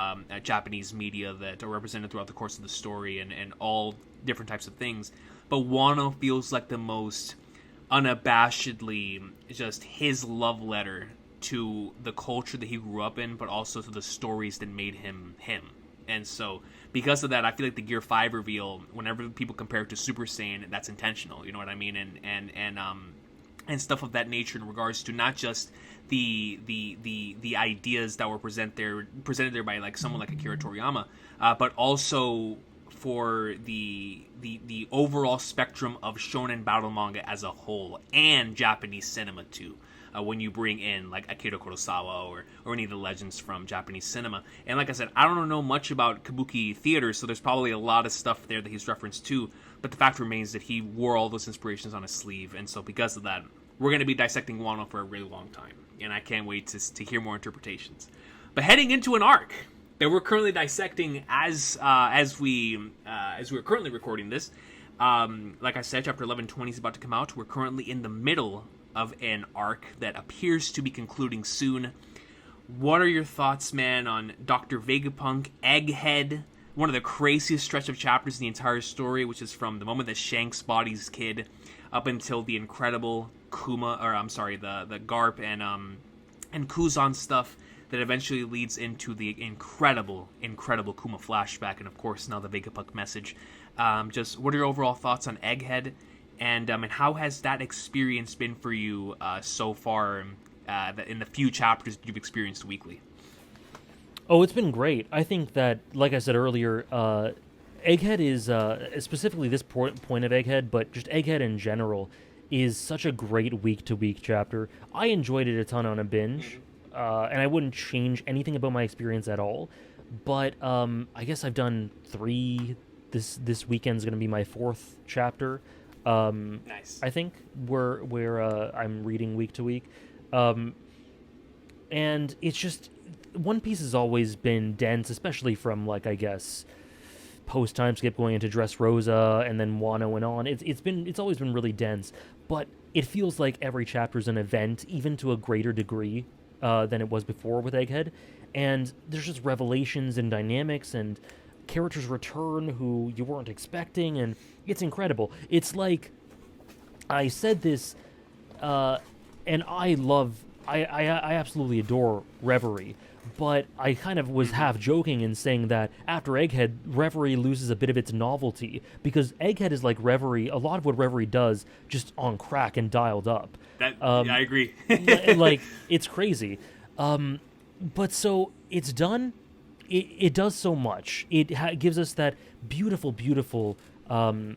Japanese media that are represented throughout the course of the story and all different types of things. But Wano feels like the most unabashedly just his love letter to the culture that he grew up in, but also to the stories that made him him. And so because of that, I feel like the Gear 5 reveal, whenever people compare it to Super Saiyan, that's intentional, you know what I mean? And stuff of that nature in regards to not just the ideas that were presented there by like someone like Akira Toriyama, but also for the overall spectrum of shonen battle manga as a whole, and Japanese cinema too, when you bring in like Akira Kurosawa or any of the legends from Japanese cinema. And like I said, I don't know much about Kabuki theater, so there's probably a lot of stuff there that he's referenced to, but the fact remains that he wore all those inspirations on his sleeve. And so because of that, we're going to be dissecting Wano for a really long time, and I can't wait to hear more interpretations. But heading into an arc that we're currently dissecting as we're currently recording this. Like I said, chapter 1120 is about to come out. We're currently in the middle of an arc that appears to be concluding soon. What are your thoughts, man, on Dr. Vegapunk, Egghead, one of the craziest stretch of chapters in the entire story, which is from the moment that Shanks bodies Kid up until the incredible the Garp and Kuzan stuff that eventually leads into the incredible Kuma flashback, and of course now the Vegapunk message. Just what are your overall thoughts on Egghead, and how has that experience been for you so far in the few chapters that you've experienced weekly? Oh, it's been great. I think that, like I said earlier, Egghead is, specifically this point of Egghead, but just Egghead in general, is such a great week-to-week chapter. I enjoyed it a ton on a binge. And I wouldn't change anything about my experience at all. But I guess I've done 3. This weekend's going to be my 4th chapter. Nice. I think where I'm reading week to week. And it's just, One Piece has always been dense, especially from like, I guess, post time skip going into Dressrosa and then Wano and on. It's always been really dense. But it feels like every chapter is an event, even to a greater degree than it was before with Egghead. And there's just revelations and dynamics and characters return who you weren't expecting, and it's incredible. It's like, I said this, and I absolutely adore Reverie, but I kind of was half joking in saying that after Egghead, Reverie loses a bit of its novelty, because Egghead is like Reverie, a lot of what Reverie does, just on crack and dialed up. I agree. Like, it's crazy. But so, it's done. It does so much. It gives us that beautiful, beautiful Kuma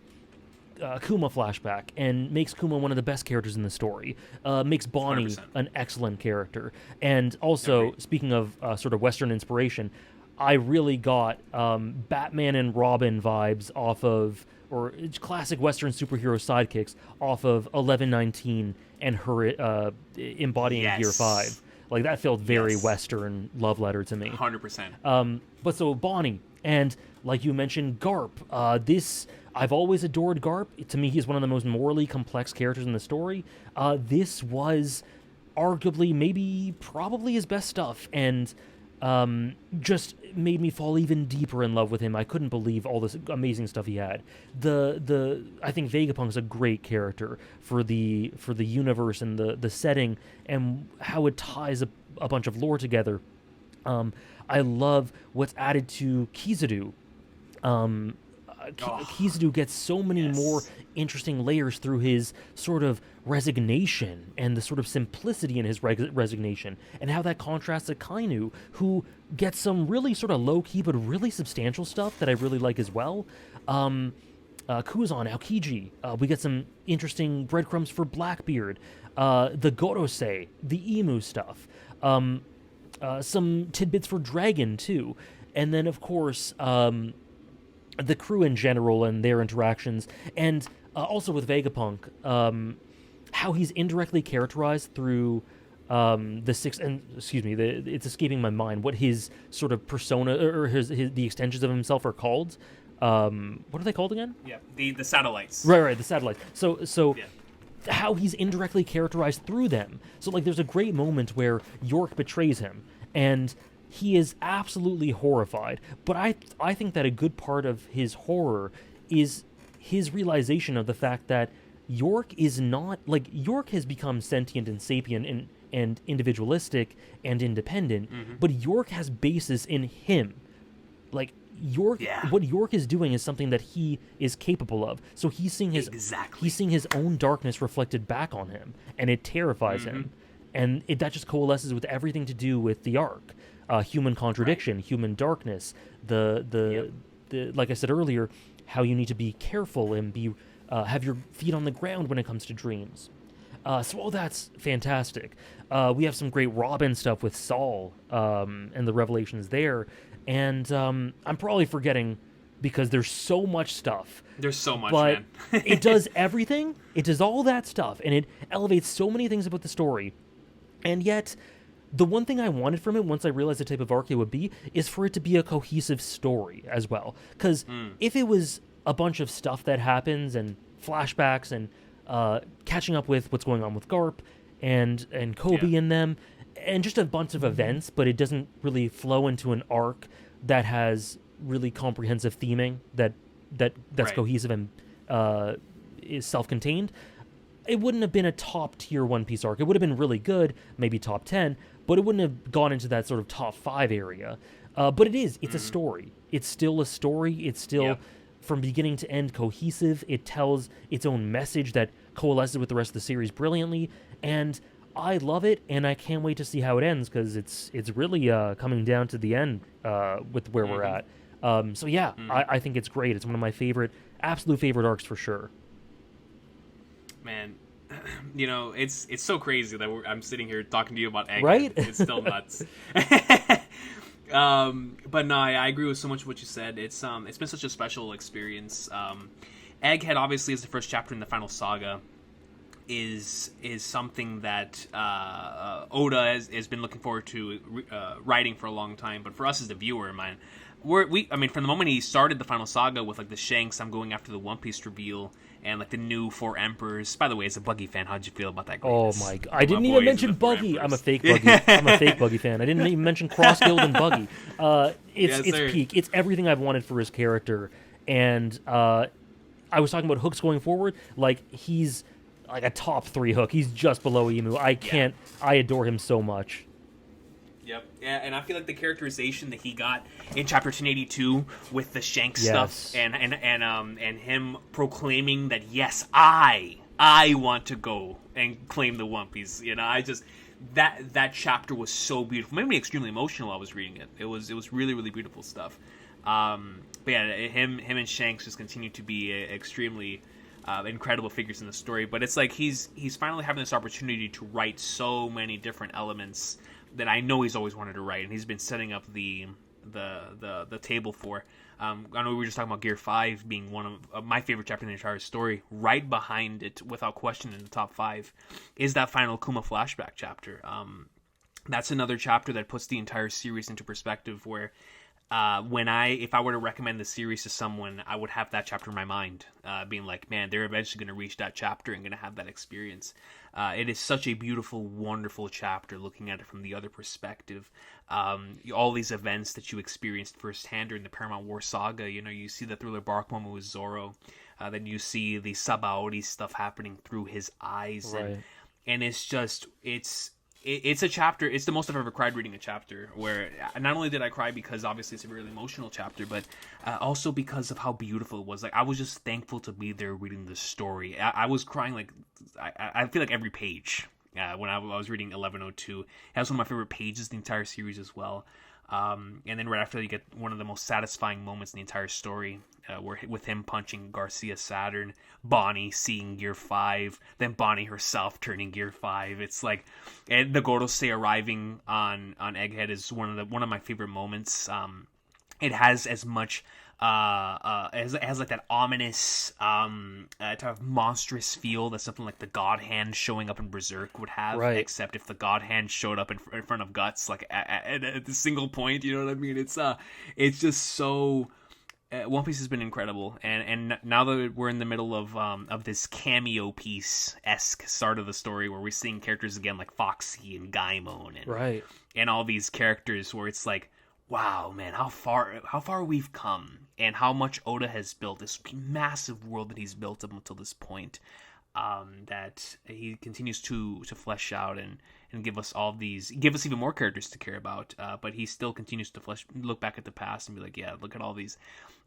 flashback, and makes Kuma one of the best characters in the story. Makes Bonnie 100%. an excellent character. And also, speaking of sort of Western inspiration, I really got Batman and Robin vibes off of, or classic Western superhero sidekicks off of 1119 and her embodying Gear 5. Like, that felt very Western love letter to me. 100%. But so Bonnie, and like you mentioned, Garp. I've always adored Garp. To me, he's one of the most morally complex characters in the story. This was arguably, maybe, probably his best stuff, and just made me fall even deeper in love with him. I couldn't believe all this amazing stuff he had. I think Vegapunk's a great character for the universe and the setting and how it ties a bunch of lore together. I love what's added to Kizaru. Kizaru gets so many more interesting layers through his sort of resignation and the sort of simplicity in his resignation, and how that contrasts to Kainu, who gets some really sort of low-key but really substantial stuff that I really like as well. Kuzan, Aokiji, we get some interesting breadcrumbs for Blackbeard, the Gorosei, the Emu stuff, some tidbits for Dragon, too. And then, of course, the crew in general and their interactions, and also with Vegapunk, how he's indirectly characterized through the six, and excuse me, it's escaping my mind what his sort of persona or the extensions of himself are called. What are they called again? Yeah, the satellites. Right, the satellites. So. Yeah. How he's indirectly characterized through them. So, like, there's a great moment where York betrays him, and he is absolutely horrified. But I think that a good part of his horror is his realization of the fact that York is not, like, York has become sentient and sapient and individualistic and independent, but York has basis in him. Like, York, what York is doing is something that he is capable of. So he's seeing his own darkness reflected back on him, and it terrifies him. And that just coalesces with everything to do with the arc. Human contradiction, human darkness, the like I said earlier, how you need to be careful and be have your feet on the ground when it comes to dreams. So all that's fantastic. We have some great Robin stuff with Saul and the revelations there. And I'm probably forgetting because there's so much stuff. There's so much, but man. It does everything. It does all that stuff, and it elevates so many things about the story. And yet, the one thing I wanted from it, once I realized the type of arc it would be, is for it to be a cohesive story as well. Because if it was a bunch of stuff that happens, and flashbacks, and catching up with what's going on with Garp, and Kobe and them, and just a bunch of events, but it doesn't really flow into an arc that has really comprehensive theming that's cohesive and is self-contained, it wouldn't have been a top tier One Piece arc. It would have been really good, maybe top 10, but it wouldn't have gone into that sort of top 5 area. But it's a story. It's still a story. It's still from beginning to end cohesive. It tells its own message that coalesces with the rest of the series brilliantly, and I love it, and I can't wait to see how it ends, because it's really coming down to the end with where we're at. So yeah, I think it's great. It's one of my absolute favorite arcs for sure. Man, you know, it's so crazy that I'm sitting here talking to you about Egghead. Right? It's still nuts. But no, I agree with so much of what you said. It's been such a special experience. Egghead obviously is the first chapter in the final saga. Is something that Oda has been looking forward to writing for a long time. But for us as the viewer, from the moment he started the final saga with like the Shanks, I'm going after the One Piece reveal, and like the new Four Emperors. By the way, as a Buggy fan, how'd you feel about that Oh greatness? my god! I didn't even mention Buggy. I'm a fake Buggy. I'm a fake Buggy fan. I didn't even mention Cross Guild and Buggy. It's peak. It's everything I've wanted for his character, and I was talking about hooks going forward. Like he's like a top 3 hook. He's just below Emu. I adore him so much. Yep. Yeah, and I feel like the characterization that he got in chapter 1082 with the Shanks stuff and him proclaiming that yes, I want to go and claim the One Piece. You know, I just that chapter was so beautiful. It made me extremely emotional while I was reading it. It was really, really beautiful stuff. But yeah, him and Shanks just continue to be extremely incredible figures in the story. But it's like he's finally having this opportunity to write so many different elements that I know he's always wanted to write, and he's been setting up the table for. I know we were just talking about Gear 5 being one of my favorite chapters in the entire story. Right behind it, without question, in the top 5, is that final Kuma flashback chapter. That's another chapter that puts the entire series into perspective, where if I were to recommend the series to someone, I would have that chapter in my mind, being like, man, they're eventually going to reach that chapter and going to have that experience. It is such a beautiful, wonderful chapter, looking at it from the other perspective. All these events that you experienced firsthand during the Paramount War saga, you know, you see the Thriller Bark moment with Zoro, then you see the Sabaody stuff happening through his eyes, right. and it's just, it's a chapter. It's the most I've ever cried reading a chapter, where not only did I cry because obviously it's a really emotional chapter, but also because of how beautiful it was. Like, I was just thankful to be there reading the story. I was crying, like, I feel like every page when I was reading 1102. That was one of my favorite pages of the entire series as well. And then right after that, you get one of the most satisfying moments in the entire story, with him punching Garcia Saturn, Bonnie seeing Gear 5, then Bonnie herself turning Gear 5. It's like, and the Gorosei arriving on Egghead is one of my favorite moments. It has as much it has like that ominous type of monstrous feel that something like the God Hand showing up in Berserk would have, right. Except if the God Hand showed up in front of Guts, like at the single point, you know what I mean? It's just so. One Piece has been incredible, and now that we're in the middle of this cameo piece-esque start of the story, where we're seeing characters again like Foxy and Gaimon and all these characters, where it's like, wow, man, how far we've come, and how much Oda has built, this massive world that he's built up until this point, that he continues to flesh out and give us even more characters to care about, but he still continues to look back at the past and be like, yeah, look at all these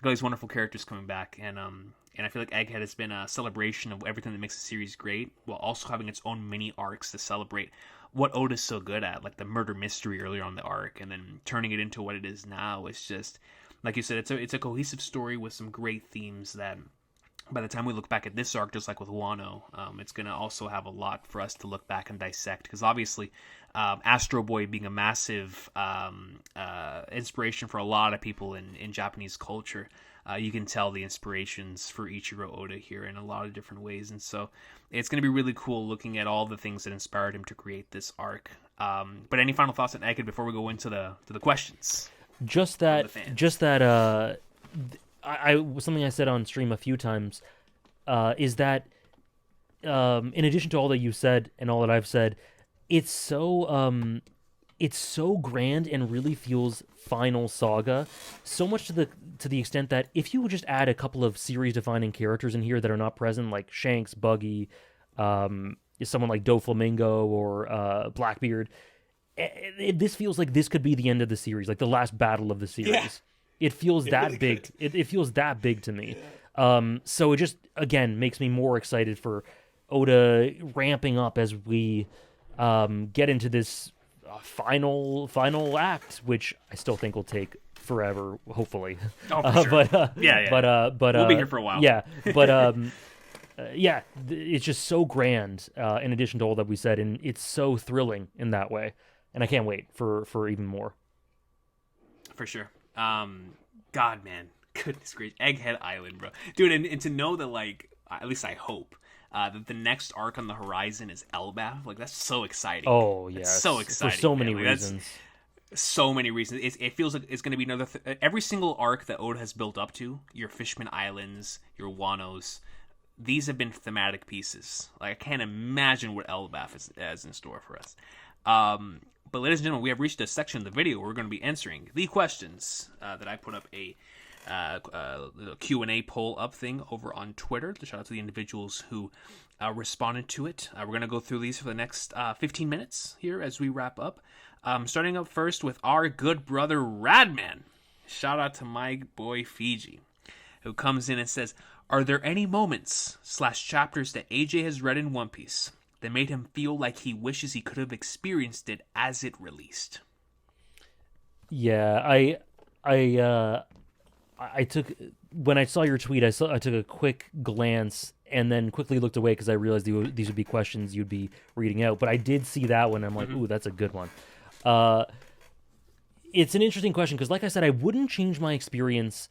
wonderful characters coming back, and I feel like Egghead has been a celebration of everything that makes the series great, while also having its own mini arcs to celebrate what Oda's so good at, like the murder mystery earlier on the arc, and then turning it into what it is now. It's just, like you said, it's a cohesive story with some great themes that, by the time we look back at this arc, just like with Wano, it's going to also have a lot for us to look back and dissect, because obviously Astro Boy being a massive inspiration for a lot of people in Japanese culture, you can tell the inspirations for Ichiro Oda here in a lot of different ways, and so it's going to be really cool looking at all the things that inspired him to create this arc. But any final thoughts on Egghead before we go into the questions? Just that something I said on stream a few times is that in addition to all that you said and all that I've said, it's so grand and really feels final saga, so much to the extent that if you would just add a couple of series defining characters in here that are not present, like Shanks, Buggy, someone like Doflamingo or Blackbeard, this feels like this could be the end of the series, like the last battle of the series. Yeah. It feels that really big. It feels that big to me. Yeah. So it just, again, makes me more excited for Oda ramping up as we get into this final act, which I still think will take forever, hopefully. Oh, for sure. But we'll be here for a while. Yeah, but it's just so grand. In addition to all that we said, and it's so thrilling in that way, and I can't wait for even more. For sure. God, man, goodness gracious, Egghead Island, bro, dude, and to know that, like, at least I hope that the next arc on the horizon is Elbaf, like, that's so exciting. Oh yeah, so exciting for so many reasons. So many reasons. It feels like it's going to be another. Every single arc that Oda has built up to, your Fishman Islands, your Wanos, these have been thematic pieces. Like, I can't imagine what Elbaf has in store for us. But ladies and gentlemen, we have reached a section of the video where we're going to be answering the questions that I put up a little Q&A poll up thing over on Twitter. To shout out to the individuals who responded to it. We're going to go through these for the next 15 minutes here as we wrap up. Starting up first with our good brother Radman. Shout out to my boy Fiji, who comes in and says, are there any moments / chapters that AJ has read in One Piece that made him feel like he wishes he could have experienced it as it released? Yeah, I took, when I saw your tweet, I took a quick glance and then quickly looked away because I realized these would be questions you'd be reading out. But I did see that one. I'm like, ooh, that's a good one. It's an interesting question because, like I said, I wouldn't change my experience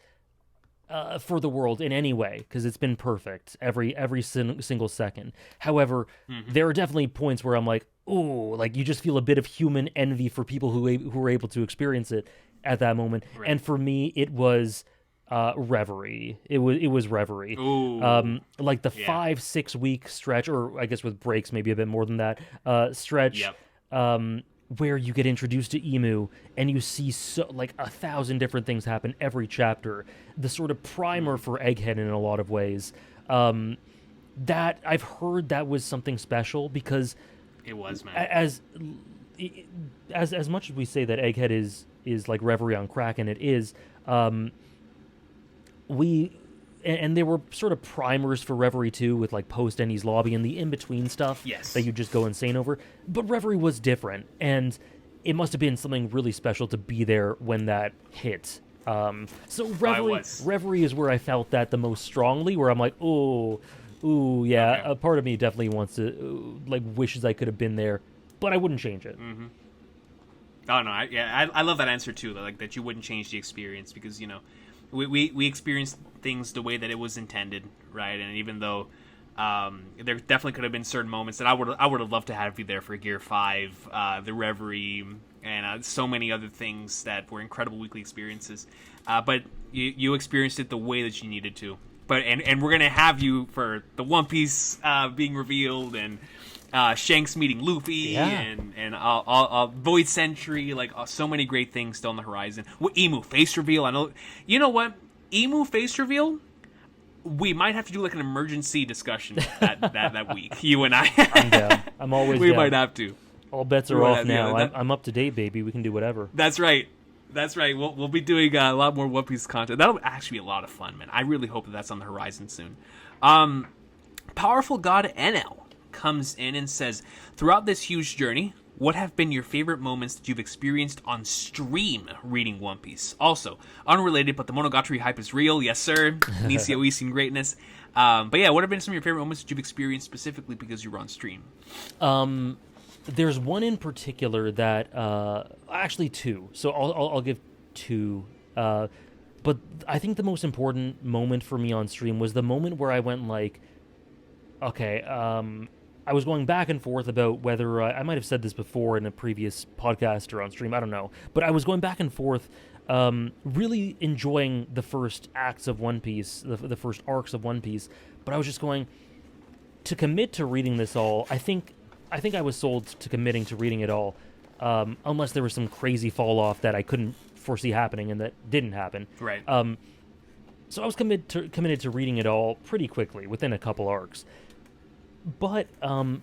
for the world in any way because it's been perfect every single second. However, there are definitely points where I'm like, ooh, like you just feel a bit of human envy for people who were able to experience it at that moment. Right. And for me, it was Reverie. It was Reverie. Ooh. Like the 5-6 week stretch, or I guess with breaks maybe a bit more than that, stretch. Yep. Where you get introduced to Emu and you see like 1,000 different things happen every chapter. The sort of primer for Egghead in a lot of ways. That I've heard that was something special because it was, man. As much as we say that Egghead is like Reverie on crack, and it is, and there were sort of primers for Reverie too, with like post Ennie's Lobby and the in-between stuff that you just go insane over. But Reverie was different, and it must have been something really special to be there when that hit. So Reverie is where I felt that the most strongly, where I'm like, ooh, yeah, okay. A part of me definitely wants to, like, wishes I could have been there, but I wouldn't change it. Mm-hmm. Oh, no, I love that answer too, like that you wouldn't change the experience because, you know, we experienced things the way that it was intended, right? And even though there definitely could have been certain moments that I would have loved to have you there for Gear 5, the Reverie, and so many other things that were incredible weekly experiences. But you experienced it the way that you needed to. But and we're gonna have you for the One Piece being revealed and Shanks meeting Luffy and Void Sentry, like so many great things still on the horizon. Emu face reveal. I know. You know what? Emu face reveal. We might have to do like an emergency discussion that week. You and I. I'm down. I'm always we down. might have to. All bets are off now. I'm up to date, baby. We can do whatever. That's right. That's right. We'll be doing a lot more One Piece content. That'll actually be a lot of fun, man. I really hope that's on the horizon soon. Powerful God NL comes in and says, throughout this huge journey, what have been your favorite moments that you've experienced on stream reading One Piece? Also, unrelated, but the Monogatari hype is real. Yes, sir. Nisi Oisin greatness. But yeah, what have been some of your favorite moments that you've experienced specifically because you were on stream? There's one in particular that, actually two. So I'll give two. But I think the most important moment for me on stream was the moment where I went like, okay, I was going back and forth about whether I might have said this before in a previous podcast or on stream, I don't know. But I was going back and forth, really enjoying the first acts of One Piece, the first arcs of One Piece. But I was just going to commit to reading this all. I think I was sold to committing to reading it all, unless there was some crazy fall off that I couldn't foresee happening and that didn't happen. Right. So I was committed to reading it all pretty quickly within a couple arcs. But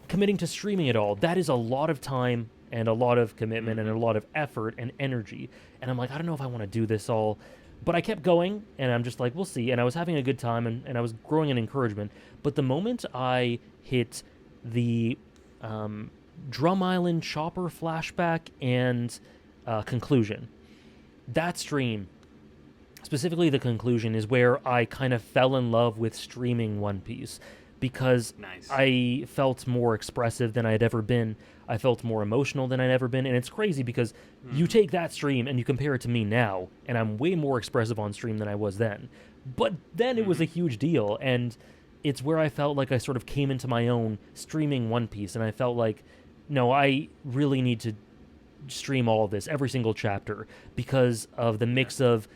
committing to streaming it all, that is a lot of time and a lot of commitment and a lot of effort and energy. And I'm like, I don't know if I want to do this all. But I kept going, and I'm just like, we'll see. And I was having a good time, and I was growing in encouragement. But the moment I hit the Drum Island Chopper flashback and conclusion, that stream, specifically the conclusion, is where I kind of fell in love with streaming One Piece. Because I felt more expressive than I had ever been. I felt more emotional than I'd ever been. And it's crazy because you take that stream and you compare it to me now, and I'm way more expressive on stream than I was then. But then it was a huge deal, and it's where I felt like I sort of came into my own streaming One Piece, and I felt like, no, I really need to stream all of this, every single chapter, because of the mix of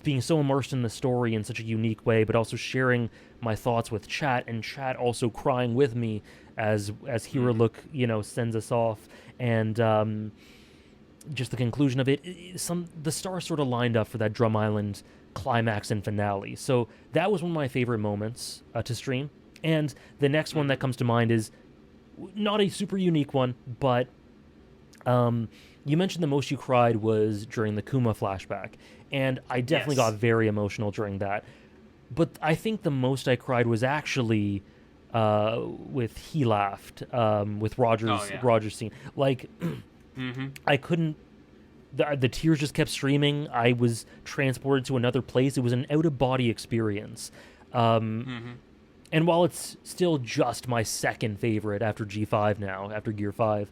being so immersed in the story in such a unique way, but also sharing my thoughts with chat, and chat also crying with me as Hero Look, sends us off, and just the conclusion of it. The stars sort of lined up for that Drum Island climax and finale. So that was one of my favorite moments to stream. And the next one that comes to mind is not a super unique one, but you mentioned the most you cried was during the Kuma flashback, and I definitely got very emotional during that. But I think the most I cried was actually with He Laughed, with Roger's scene. Like, I couldn't. The tears just kept streaming. I was transported to another place. It was an out-of-body experience. And while it's still just my second favorite after G5 now, after Gear 5,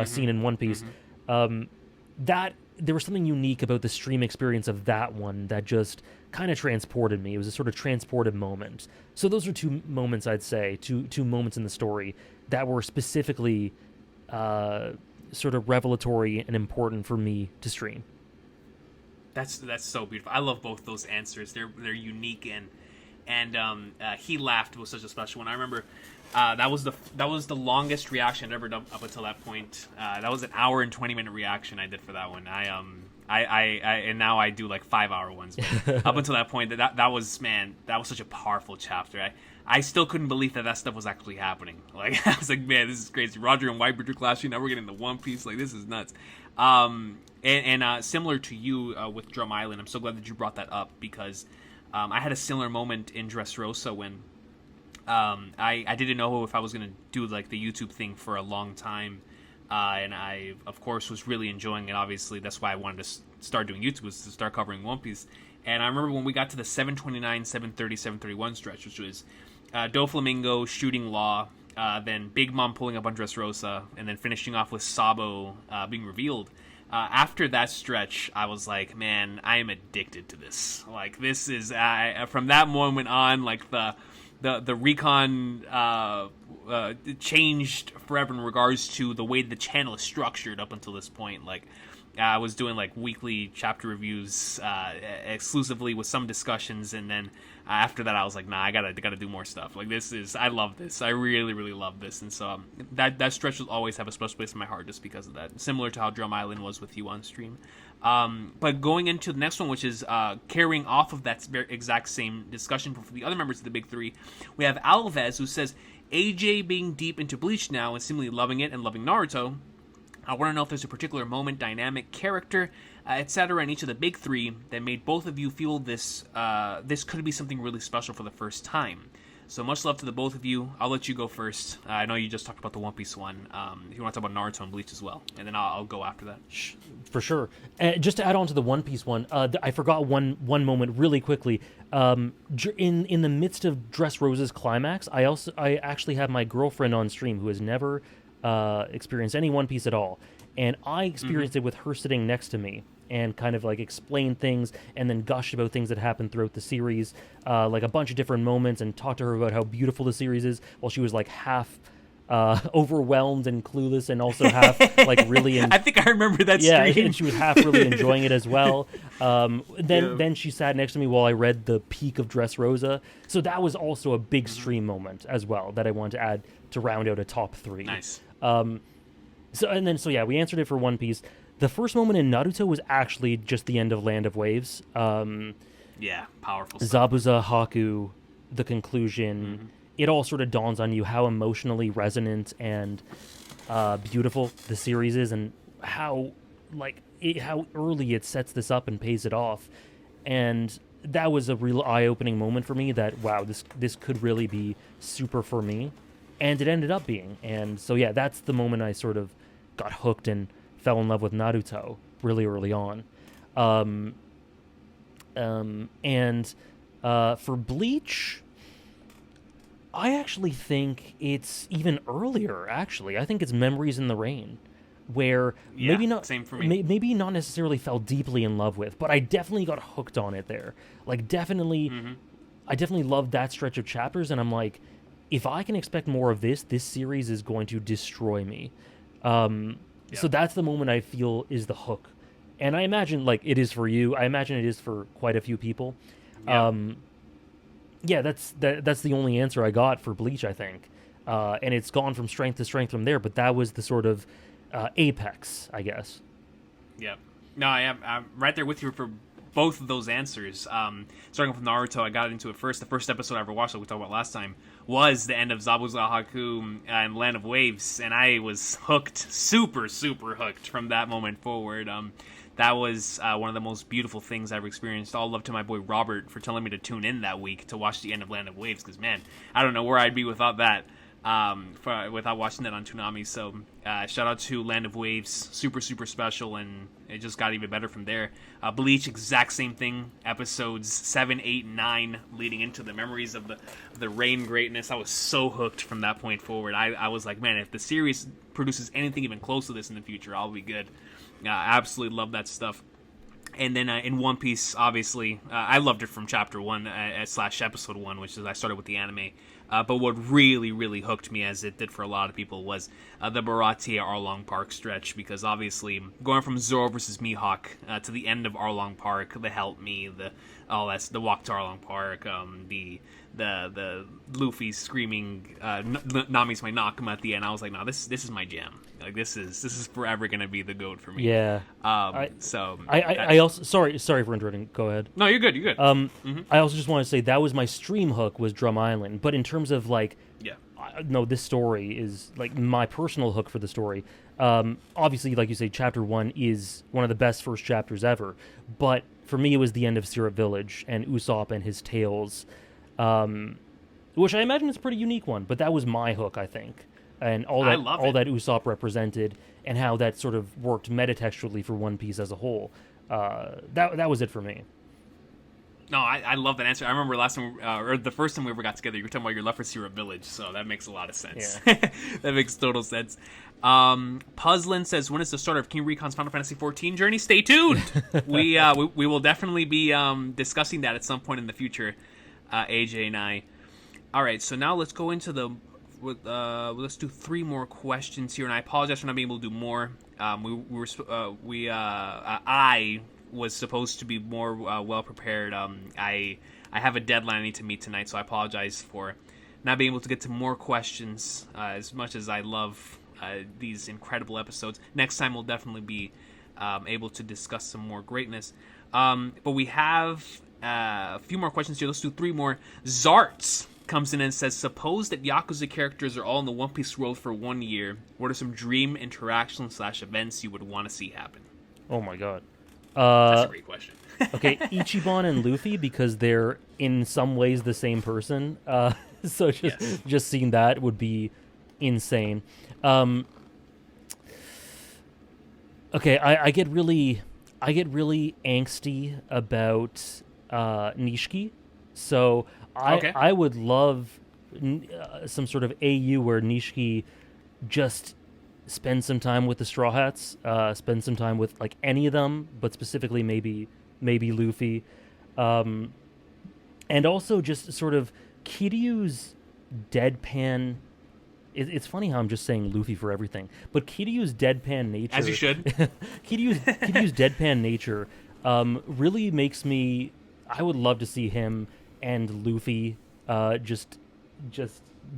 scene in One Piece, that there was something unique about the stream experience of that one that just kind of transported me. It was a sort of transported moment. So those are two moments, I'd say, two moments in the story that were specifically sort of revelatory and important for me to stream. That's so beautiful. I love both those answers. They're unique, and He Laughed was such a special one. I remember that was the longest reaction I'd ever done up until that point. That was an hour and 20-minute reaction I did for that one. I and now I do like 5-hour ones. But up until that point, that was such a powerful chapter. I still couldn't believe that stuff was actually happening. Like, I was like, man, this is crazy. Roger and Whitebird are clashing. Now we're getting the One Piece. Like, this is nuts. And similar to you with Drum Island, I'm so glad that you brought that up, because I had a similar moment in Dressrosa when I didn't know if I was going to do like the YouTube thing for a long time. And I, of course, was really enjoying it. Obviously, that's why I wanted to start doing YouTube, was to start covering One Piece. And I remember when we got to the 729, 730, 731 stretch, which was Doflamingo shooting Law, then Big Mom pulling up on Dressrosa, and then finishing off with Sabo being revealed. After that stretch, I was like, man, I am addicted to this. Like, this is, from that moment on, like, the recon changed forever in regards to the way the channel is structured up until this point. Like, I was doing like weekly chapter reviews exclusively with some discussions, and then after that I was like, nah, I gotta do more stuff. Like, I love this. I really, really love this, and so that stretch will always have a special place in my heart just because of that. Similar to how Drum Island was with you on stream. But going into the next one, which is carrying off of that exact same discussion for the other members of the Big Three, we have Alves, who says, AJ being deep into Bleach now and seemingly loving it and loving Naruto. I want to know if there's a particular moment, dynamic, character, etc. in each of the Big Three that made both of you feel this could be something really special for the first time. So much love to the both of you. I'll let you go first. I know you just talked about the One Piece one. If you want to talk about Naruto and Bleach as well, and then I'll go after that. For sure. Just to add on to the One Piece one, I forgot one moment really quickly. In the midst of Dressrosa's climax, I actually have my girlfriend on stream who has never experienced any One Piece at all, and I experienced it with her sitting next to me and kind of like explain things and then gush about things that happened throughout the series, like a bunch of different moments, and talk to her about how beautiful the series is, while she was like half overwhelmed and clueless, and also half like really I think I remember that stream. And she was half really enjoying it as well. Then she sat next to me while I read the peak of Dressrosa, so that was also a big stream moment as well that I wanted to add to round out a top 3. Nice. So we answered it for One Piece. The first moment in Naruto was actually just the end of Land of Waves. Powerful stuff. Zabuza, Haku, the conclusion. It all sort of dawns on you how emotionally resonant and beautiful the series is, and how early it sets this up and pays it off. And that was a real eye-opening moment for me that, wow, this could really be super for me. And it ended up being. And so, yeah, that's the moment I sort of got hooked and fell in love with Naruto really early on. For Bleach, I actually think it's even earlier, actually. I think it's Memories in the Rain, where same for me. Maybe not necessarily fell deeply in love with, but I definitely got hooked on it there. Like, I definitely loved that stretch of chapters, and I'm like, if I can expect more of this series is going to destroy me. So that's the moment I feel is the hook. and I imagine like it is for you. I imagine it is for quite a few people. Yeah. Yeah, that's the only answer I got for Bleach, I think. And it's gone from strength to strength from there, but that was the sort of apex, I guess. Yep. No, I'm right there with you for both of those answers. Starting with Naruto, I got into it first. The first episode I ever watched, that we talked about last time, was the end of Zabuza Haku and Land of Waves, and I was hooked, super, super hooked from that moment forward. That was one of the most beautiful things I've ever experienced. All love to my boy Robert for telling me to tune in that week to watch the end of Land of Waves, because, man, I don't know where I'd be without that. Without watching that on Toonami. So shout out to Land of Waves, super, super special, and it just got even better from there. Bleach, exact same thing, episodes 7, 8, 9, leading into the memories of the rain greatness. I was so hooked from that point forward. I was like, man, if the series produces anything even close to this in the future, I'll be good. I absolutely love that stuff. And then in One Piece, obviously, I loved it from chapter 1 / episode 1, which is I started with the anime. But what really, really hooked me, as it did for a lot of people, was the Baratie Arlong Park stretch, because obviously going from Zoro versus Mihawk to the end of Arlong Park, the Help Me, the walk to Arlong Park, the Luffy screaming Nami's my Nakama at the end. I was like, no, this is my jam. Like this is forever gonna be the GOAT for me. Yeah. I also sorry for interrupting. Go ahead. No, you're good. You're good. I also just want to say that was my stream hook, was Drum Island. But in terms of like, no, this story is like my personal hook for the story. Obviously, like you say, chapter 1 is one of the best first chapters ever. But for me, it was the end of Syrup Village and Usopp and his tales, which I imagine is a pretty unique one. But that was my hook, I think. And all that Usopp represented, and how that sort of worked metatextually for One Piece as a whole. That was it for me. No, I love that answer. I remember last time, or the first time we ever got together, you were talking about your love for Syrup Village, so that makes a lot of sense. Yeah. That makes total sense. Puzzlin says, when is the start of King Recon's Final Fantasy XIV journey? Stay tuned. we will definitely be discussing that at some point in the future, AJ and I. All right, so now let's go into let's do 3 more questions here, and I apologize for not being able to do more. I was supposed to be more well prepared. I have a deadline I need to meet tonight, so I apologize for not being able to get to more questions. As much as I love these incredible episodes, next time we'll definitely be able to discuss some more greatness. But we have a few more questions here. Let's do 3 more. Zarts comes in and says, suppose that Yakuza characters are all in the One Piece world for 1 year. What are some dream interactions / events you would want to see happen? Oh my god. That's a great question. Okay, Ichiban and Luffy, because they're in some ways the same person. So just seeing that would be insane. Okay, I get really angsty about Nishiki. So I would love some sort of AU where Nishiki just spend some time with the Straw Hats, spend some time with like any of them, but specifically maybe Luffy, and also just sort of Kiryu's deadpan. It's funny how I'm just saying Luffy for everything, but Kiryu's deadpan nature, as you should. Kiryu's deadpan nature really makes me. I would love to see him and Luffy just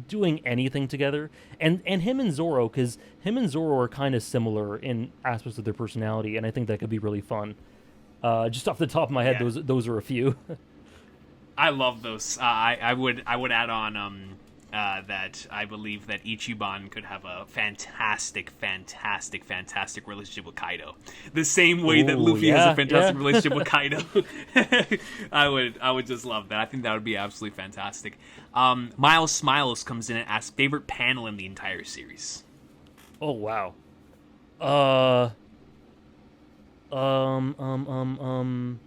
doing anything together, and him and Zoro, because him and Zoro are kind of similar in aspects of their personality, and I think that could be really fun. Just off the top of my head, those are a few. I love those. I would add on that I believe that Ichiban could have a fantastic relationship with Kaido. The same way that Luffy has a fantastic relationship with Kaido. I would just love that. I think that would be absolutely fantastic. Miles Smiles comes in and asks, favorite panel in the entire series. Oh wow.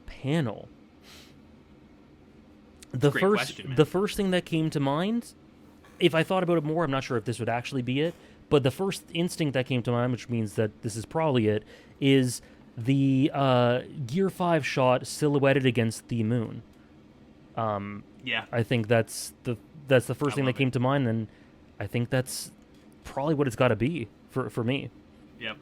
Panel. The first thing that came to mind, if I thought about it more, I'm not sure if this would actually be it, but the first instinct that came to mind, which means that this is probably it, is the Gear 5 shot silhouetted against the moon. I think that's the first thing that came to mind, and I think that's probably what it's got to be for me. Yep.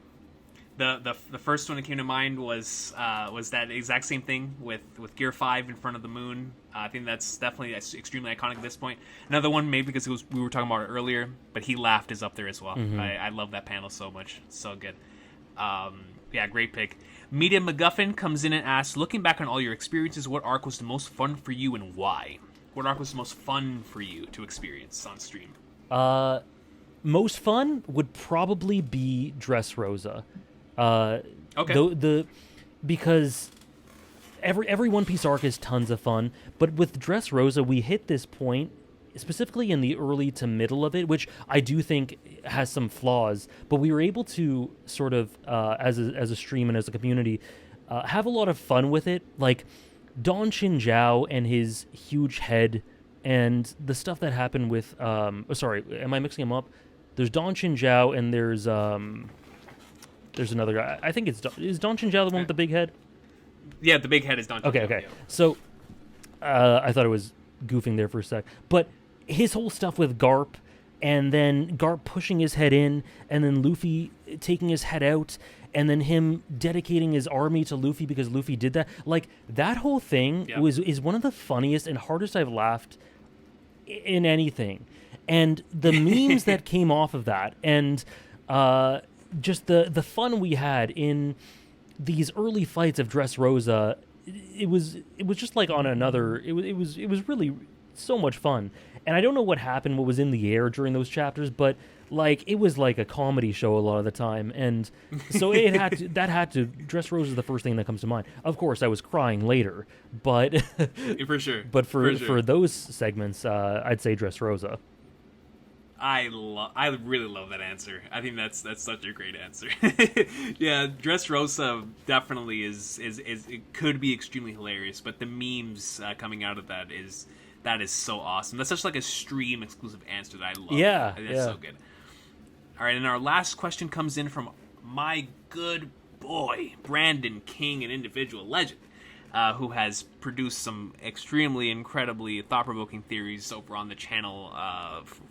The first one that came to mind was that exact same thing with Gear 5 in front of the moon. I think that's definitely extremely iconic at this point. Another one, maybe because we were talking about it earlier, but He Laughed is up there as well. I love that panel so much. It's so good. Yeah, great pick. Media MacGuffin comes in and asks, looking back on all your experiences, what arc was the most fun for you and why? What arc was the most fun for you to experience on stream? Most fun would probably be Dressrosa. Okay. Because every One Piece arc is tons of fun, but with Dressrosa we hit this point specifically in the early to middle of it, which I do think has some flaws, but we were able to sort of as a stream and as a community have a lot of fun with it, like Don Chinjiao and his huge head and the stuff that happened with sorry, am I mixing them up? There's Don Chinjiao and there's another guy. I think is Don Chinjiao the one with the big head? Yeah, the big head is Don Chinjiao. Okay. Yeah. So I thought it was goofing there for a sec, but his whole stuff with Garp, and then Garp pushing his head in, and then Luffy taking his head out, and then him dedicating his army to Luffy because Luffy did that. Like, that whole thing is one of the funniest and hardest I've laughed in anything. And the memes that came off of that, and just the fun we had in these early fights of Dressrosa, it was just like on another. It was really so much fun. And I don't know what happened, what was in the air during those chapters, but like it was like a comedy show a lot of the time, and so Dressrosa is the first thing that comes to mind. Of course, I was crying later, but for sure. But for those segments, I'd say Dressrosa. I really love that answer. I think that's such a great answer. Yeah, Dressrosa definitely is it could be extremely hilarious, but the memes coming out of that is so awesome. That's such like a stream exclusive answer that I love. Yeah, that's so good. All right, and our last question comes in from my good boy Brandon King, an individual legend, who has produced some extremely, incredibly thought-provoking theories over on the channel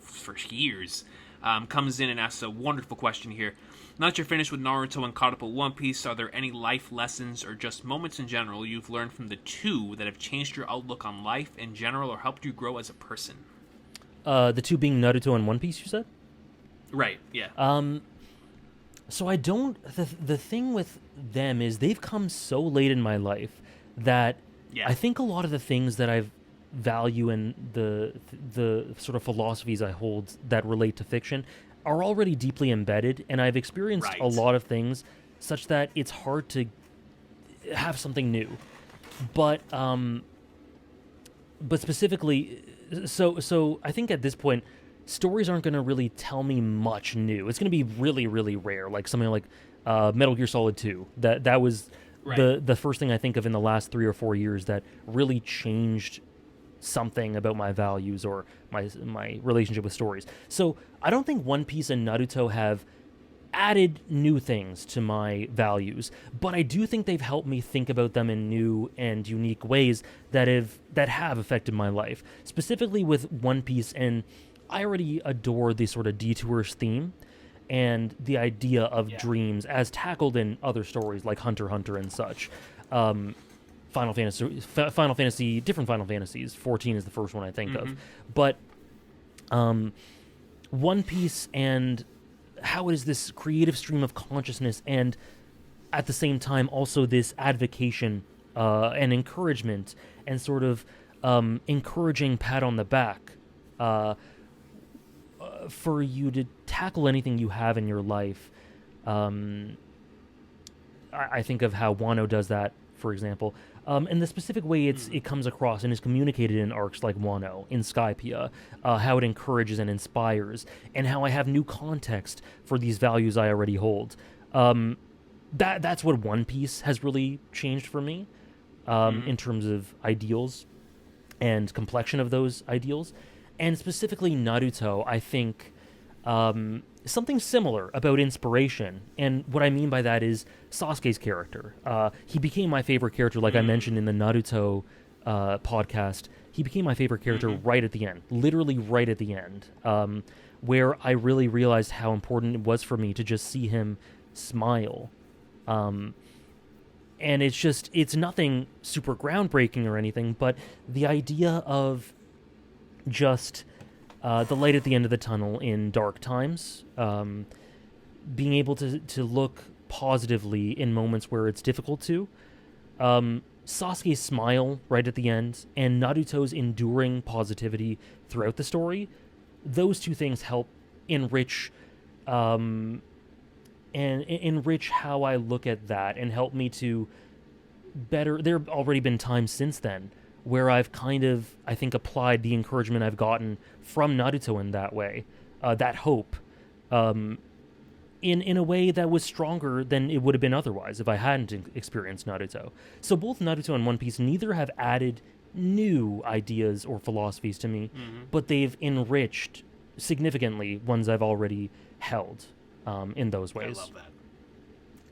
for years. Comes in and asks a wonderful question here. Now that you're finished with Naruto and caught up with One Piece, are there any life lessons or just moments in general you've learned from the two that have changed your outlook on life in general or helped you grow as a person? The two being Naruto and One Piece, you said? Right, yeah. So I don't... The thing with them is they've come so late in my life that I think a lot of the things that I value and the sort of philosophies I hold that relate to fiction are already deeply embedded, and I've experienced a lot of things such that it's hard to have something new. But specifically, so I think at this point, stories aren't going to really tell me much new. It's going to be really, really rare, like something like Metal Gear Solid 2. That was the first thing I think of in the last 3 or 4 years that really changed something about my values or my relationship with stories. So I don't think One Piece and Naruto have added new things to my values, but I do think they've helped me think about them in new and unique ways that have affected my life. Specifically with One Piece, and I already adore the sort of detours theme and the idea of dreams as tackled in other stories like Hunter x Hunter and such. Final Fantasy, different Final Fantasies. 14 is the first one I think of. But One Piece and how it is this creative stream of consciousness, and at the same time also this advocation and encouragement and sort of encouraging pat on the back for you to tackle anything you have in your life. I think of how Wano does that, for example. And the specific way it comes across and is communicated in arcs like Wano, in Skypiea, how it encourages and inspires, and how I have new context for these values I already hold. That's what One Piece has really changed for me, in terms of ideals and complexion of those ideals. And specifically Naruto, I think something similar about inspiration. And what I mean by that is Sasuke's character. He became my favorite character, like I mentioned in the Naruto podcast. He became my favorite character right at the end, literally right at the end, where I really realized how important it was for me to just see him smile And it's nothing super groundbreaking or anything, but the idea of just the light at the end of the tunnel in dark times, being able to look positively in moments where it's difficult to. Sasuke's smile right at the end, and Naruto's enduring positivity throughout the story, those two things help enrich and enrich how I look at that, and help me to better. There have already been times since then where I've kind of, I think, applied the encouragement I've gotten from Naruto in that way, that hope, in a way that was stronger than it would have been otherwise if I hadn't experienced Naruto. So both Naruto and One Piece neither have added new ideas or philosophies to me, but they've enriched significantly ones I've already held in those ways. I love that.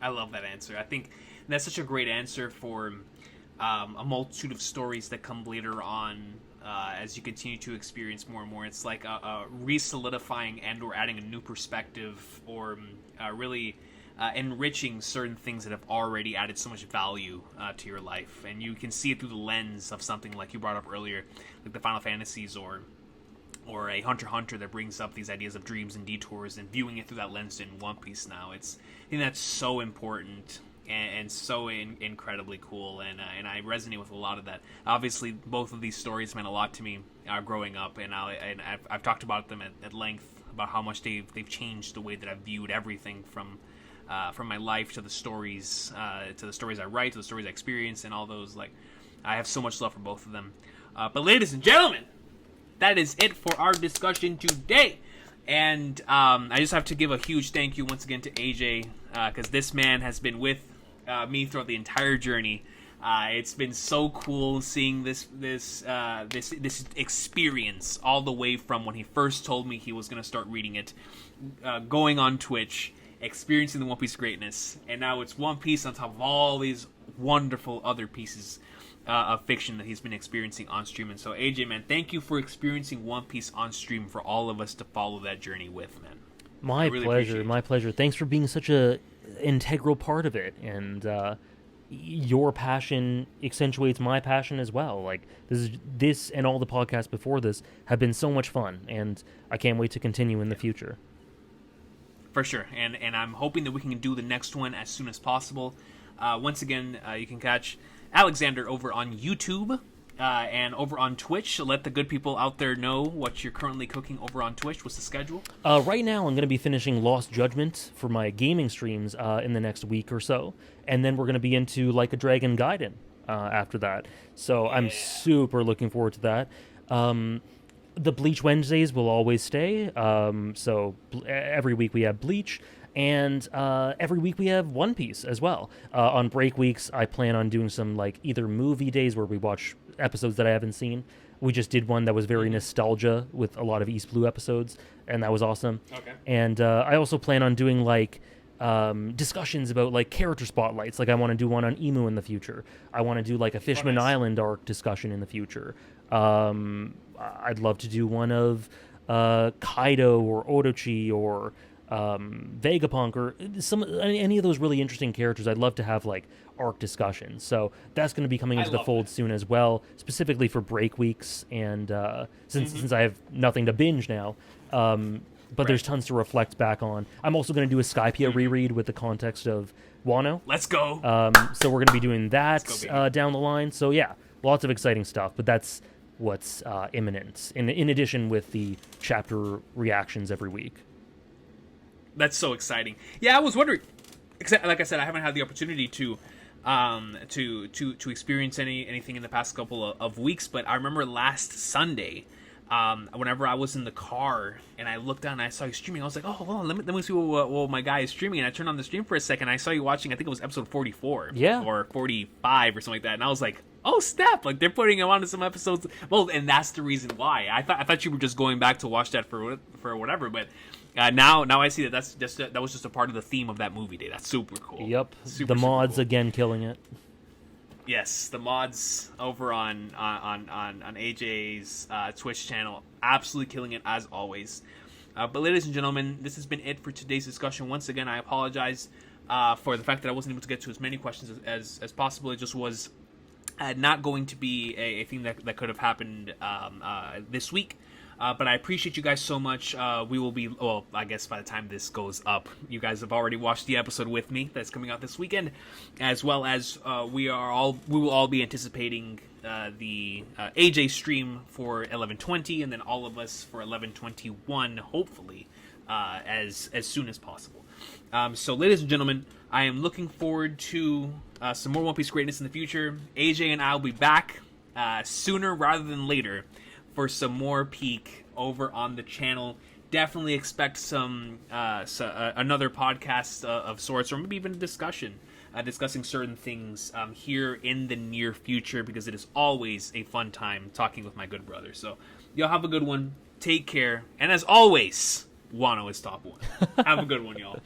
I love that answer. I think that's such a great answer for a multitude of stories that come later on as you continue to experience more and more. It's like re-solidifying and or adding a new perspective, or really enriching certain things that have already added so much value to your life. And you can see it through the lens of something like you brought up earlier, like the Final Fantasies, or a Hunter x Hunter that brings up these ideas of dreams and detours, and viewing it through that lens in One Piece now. I think that's so important and so incredibly cool, and I resonate with a lot of that. Obviously, both of these stories meant a lot to me growing up, and I've talked about them at length, about how much they've changed the way that I've viewed everything from my life to the stories I write, to the stories I experience, and all those. Like, I have so much love for both of them. But ladies and gentlemen, that is it for our discussion today. And I just have to give a huge thank you once again to AJ, because this man has been with me throughout the entire journey. It's been so cool seeing this experience, all the way from when he first told me he was going to start reading it, going on Twitch, experiencing the One Piece greatness, and now it's One Piece on top of all these wonderful other pieces of fiction that he's been experiencing on stream. And so, AJ, man, thank you for experiencing One Piece on stream for all of us to follow that journey with, man. My pleasure. Thanks for being such a integral part of it, and your passion accentuates my passion as well. Like, this and all the podcasts before this have been so much fun, and I can't wait to continue in the future. For sure, and I'm hoping that we can do the next one as soon as possible. Once again, you can catch Alexander over on YouTube and over on Twitch. Let the good people out there know what you're currently cooking over on Twitch. What's the schedule? Right now, I'm going to be finishing Lost Judgment for my gaming streams in the next week or so, and then we're going to be into Like a Dragon Gaiden after that. So I'm super looking forward to that. The Bleach Wednesdays will always stay. So every week we have Bleach. And every week we have One Piece as well. On break weeks, I plan on doing some either movie days where we watch episodes that I haven't seen. We just did one that was very nostalgia with a lot of East Blue episodes, and that was awesome. Okay. And I also plan on doing discussions about character spotlights. I want to do one on Emu in the future. I want to do a Fishman Island arc discussion in the future. I'd love to do one of Kaido or Orochi or Vegapunk, or any of those really interesting characters. I'd love to have arc discussions. So that's going to be coming into the fold soon as well, specifically for break weeks, and since I have nothing to binge now, but there's tons to reflect back on. I'm also going to do a Skypiea reread with the context of Wano. Let's go. So we're going to be doing that down the line. So yeah, lots of exciting stuff, but that's what's imminent, in addition with the chapter reactions every week. That's so exciting. Yeah, I was wondering. Like I said, I haven't had the opportunity to experience anything in the past couple of weeks. But I remember last Sunday, whenever I was in the car and I looked down and I saw you streaming, I was like, oh, hold on, let me see what my guy is streaming. And I turned on the stream for a second. I saw you watching. I think it was episode 44, or 45 or something like that. And I was like, oh snap! They're putting him onto some episodes. Well, and that's the reason why. I thought you were just going back to watch that for whatever, but. Now I see that was just a part of the theme of that movie day. That's super cool. Yep, the mods cool. Again killing it. Yes, the mods over on AJ's Twitch channel, absolutely killing it as always. But ladies and gentlemen, this has been it for today's discussion. Once again, I apologize for the fact that I wasn't able to get to as many questions as possible. It just was not going to be a thing that could have happened this week. But I appreciate you guys so much. We will be, well, I guess by the time this goes up, you guys have already watched the episode with me that's coming out this weekend, as well as we will all be anticipating the AJ stream for 1120, and then all of us for 1121, hopefully, as soon as possible. So, ladies and gentlemen, I am looking forward to some more One Piece greatness in the future. AJ and I will be back sooner rather than later for some more peak over on the channel. Definitely expect some another podcast of sorts, or maybe even a discussion discussing certain things here in the near future, because it is always a fun time talking with my good brother. So y'all have a good one. Take care. And as always, Wano is top one. Have a good one, y'all.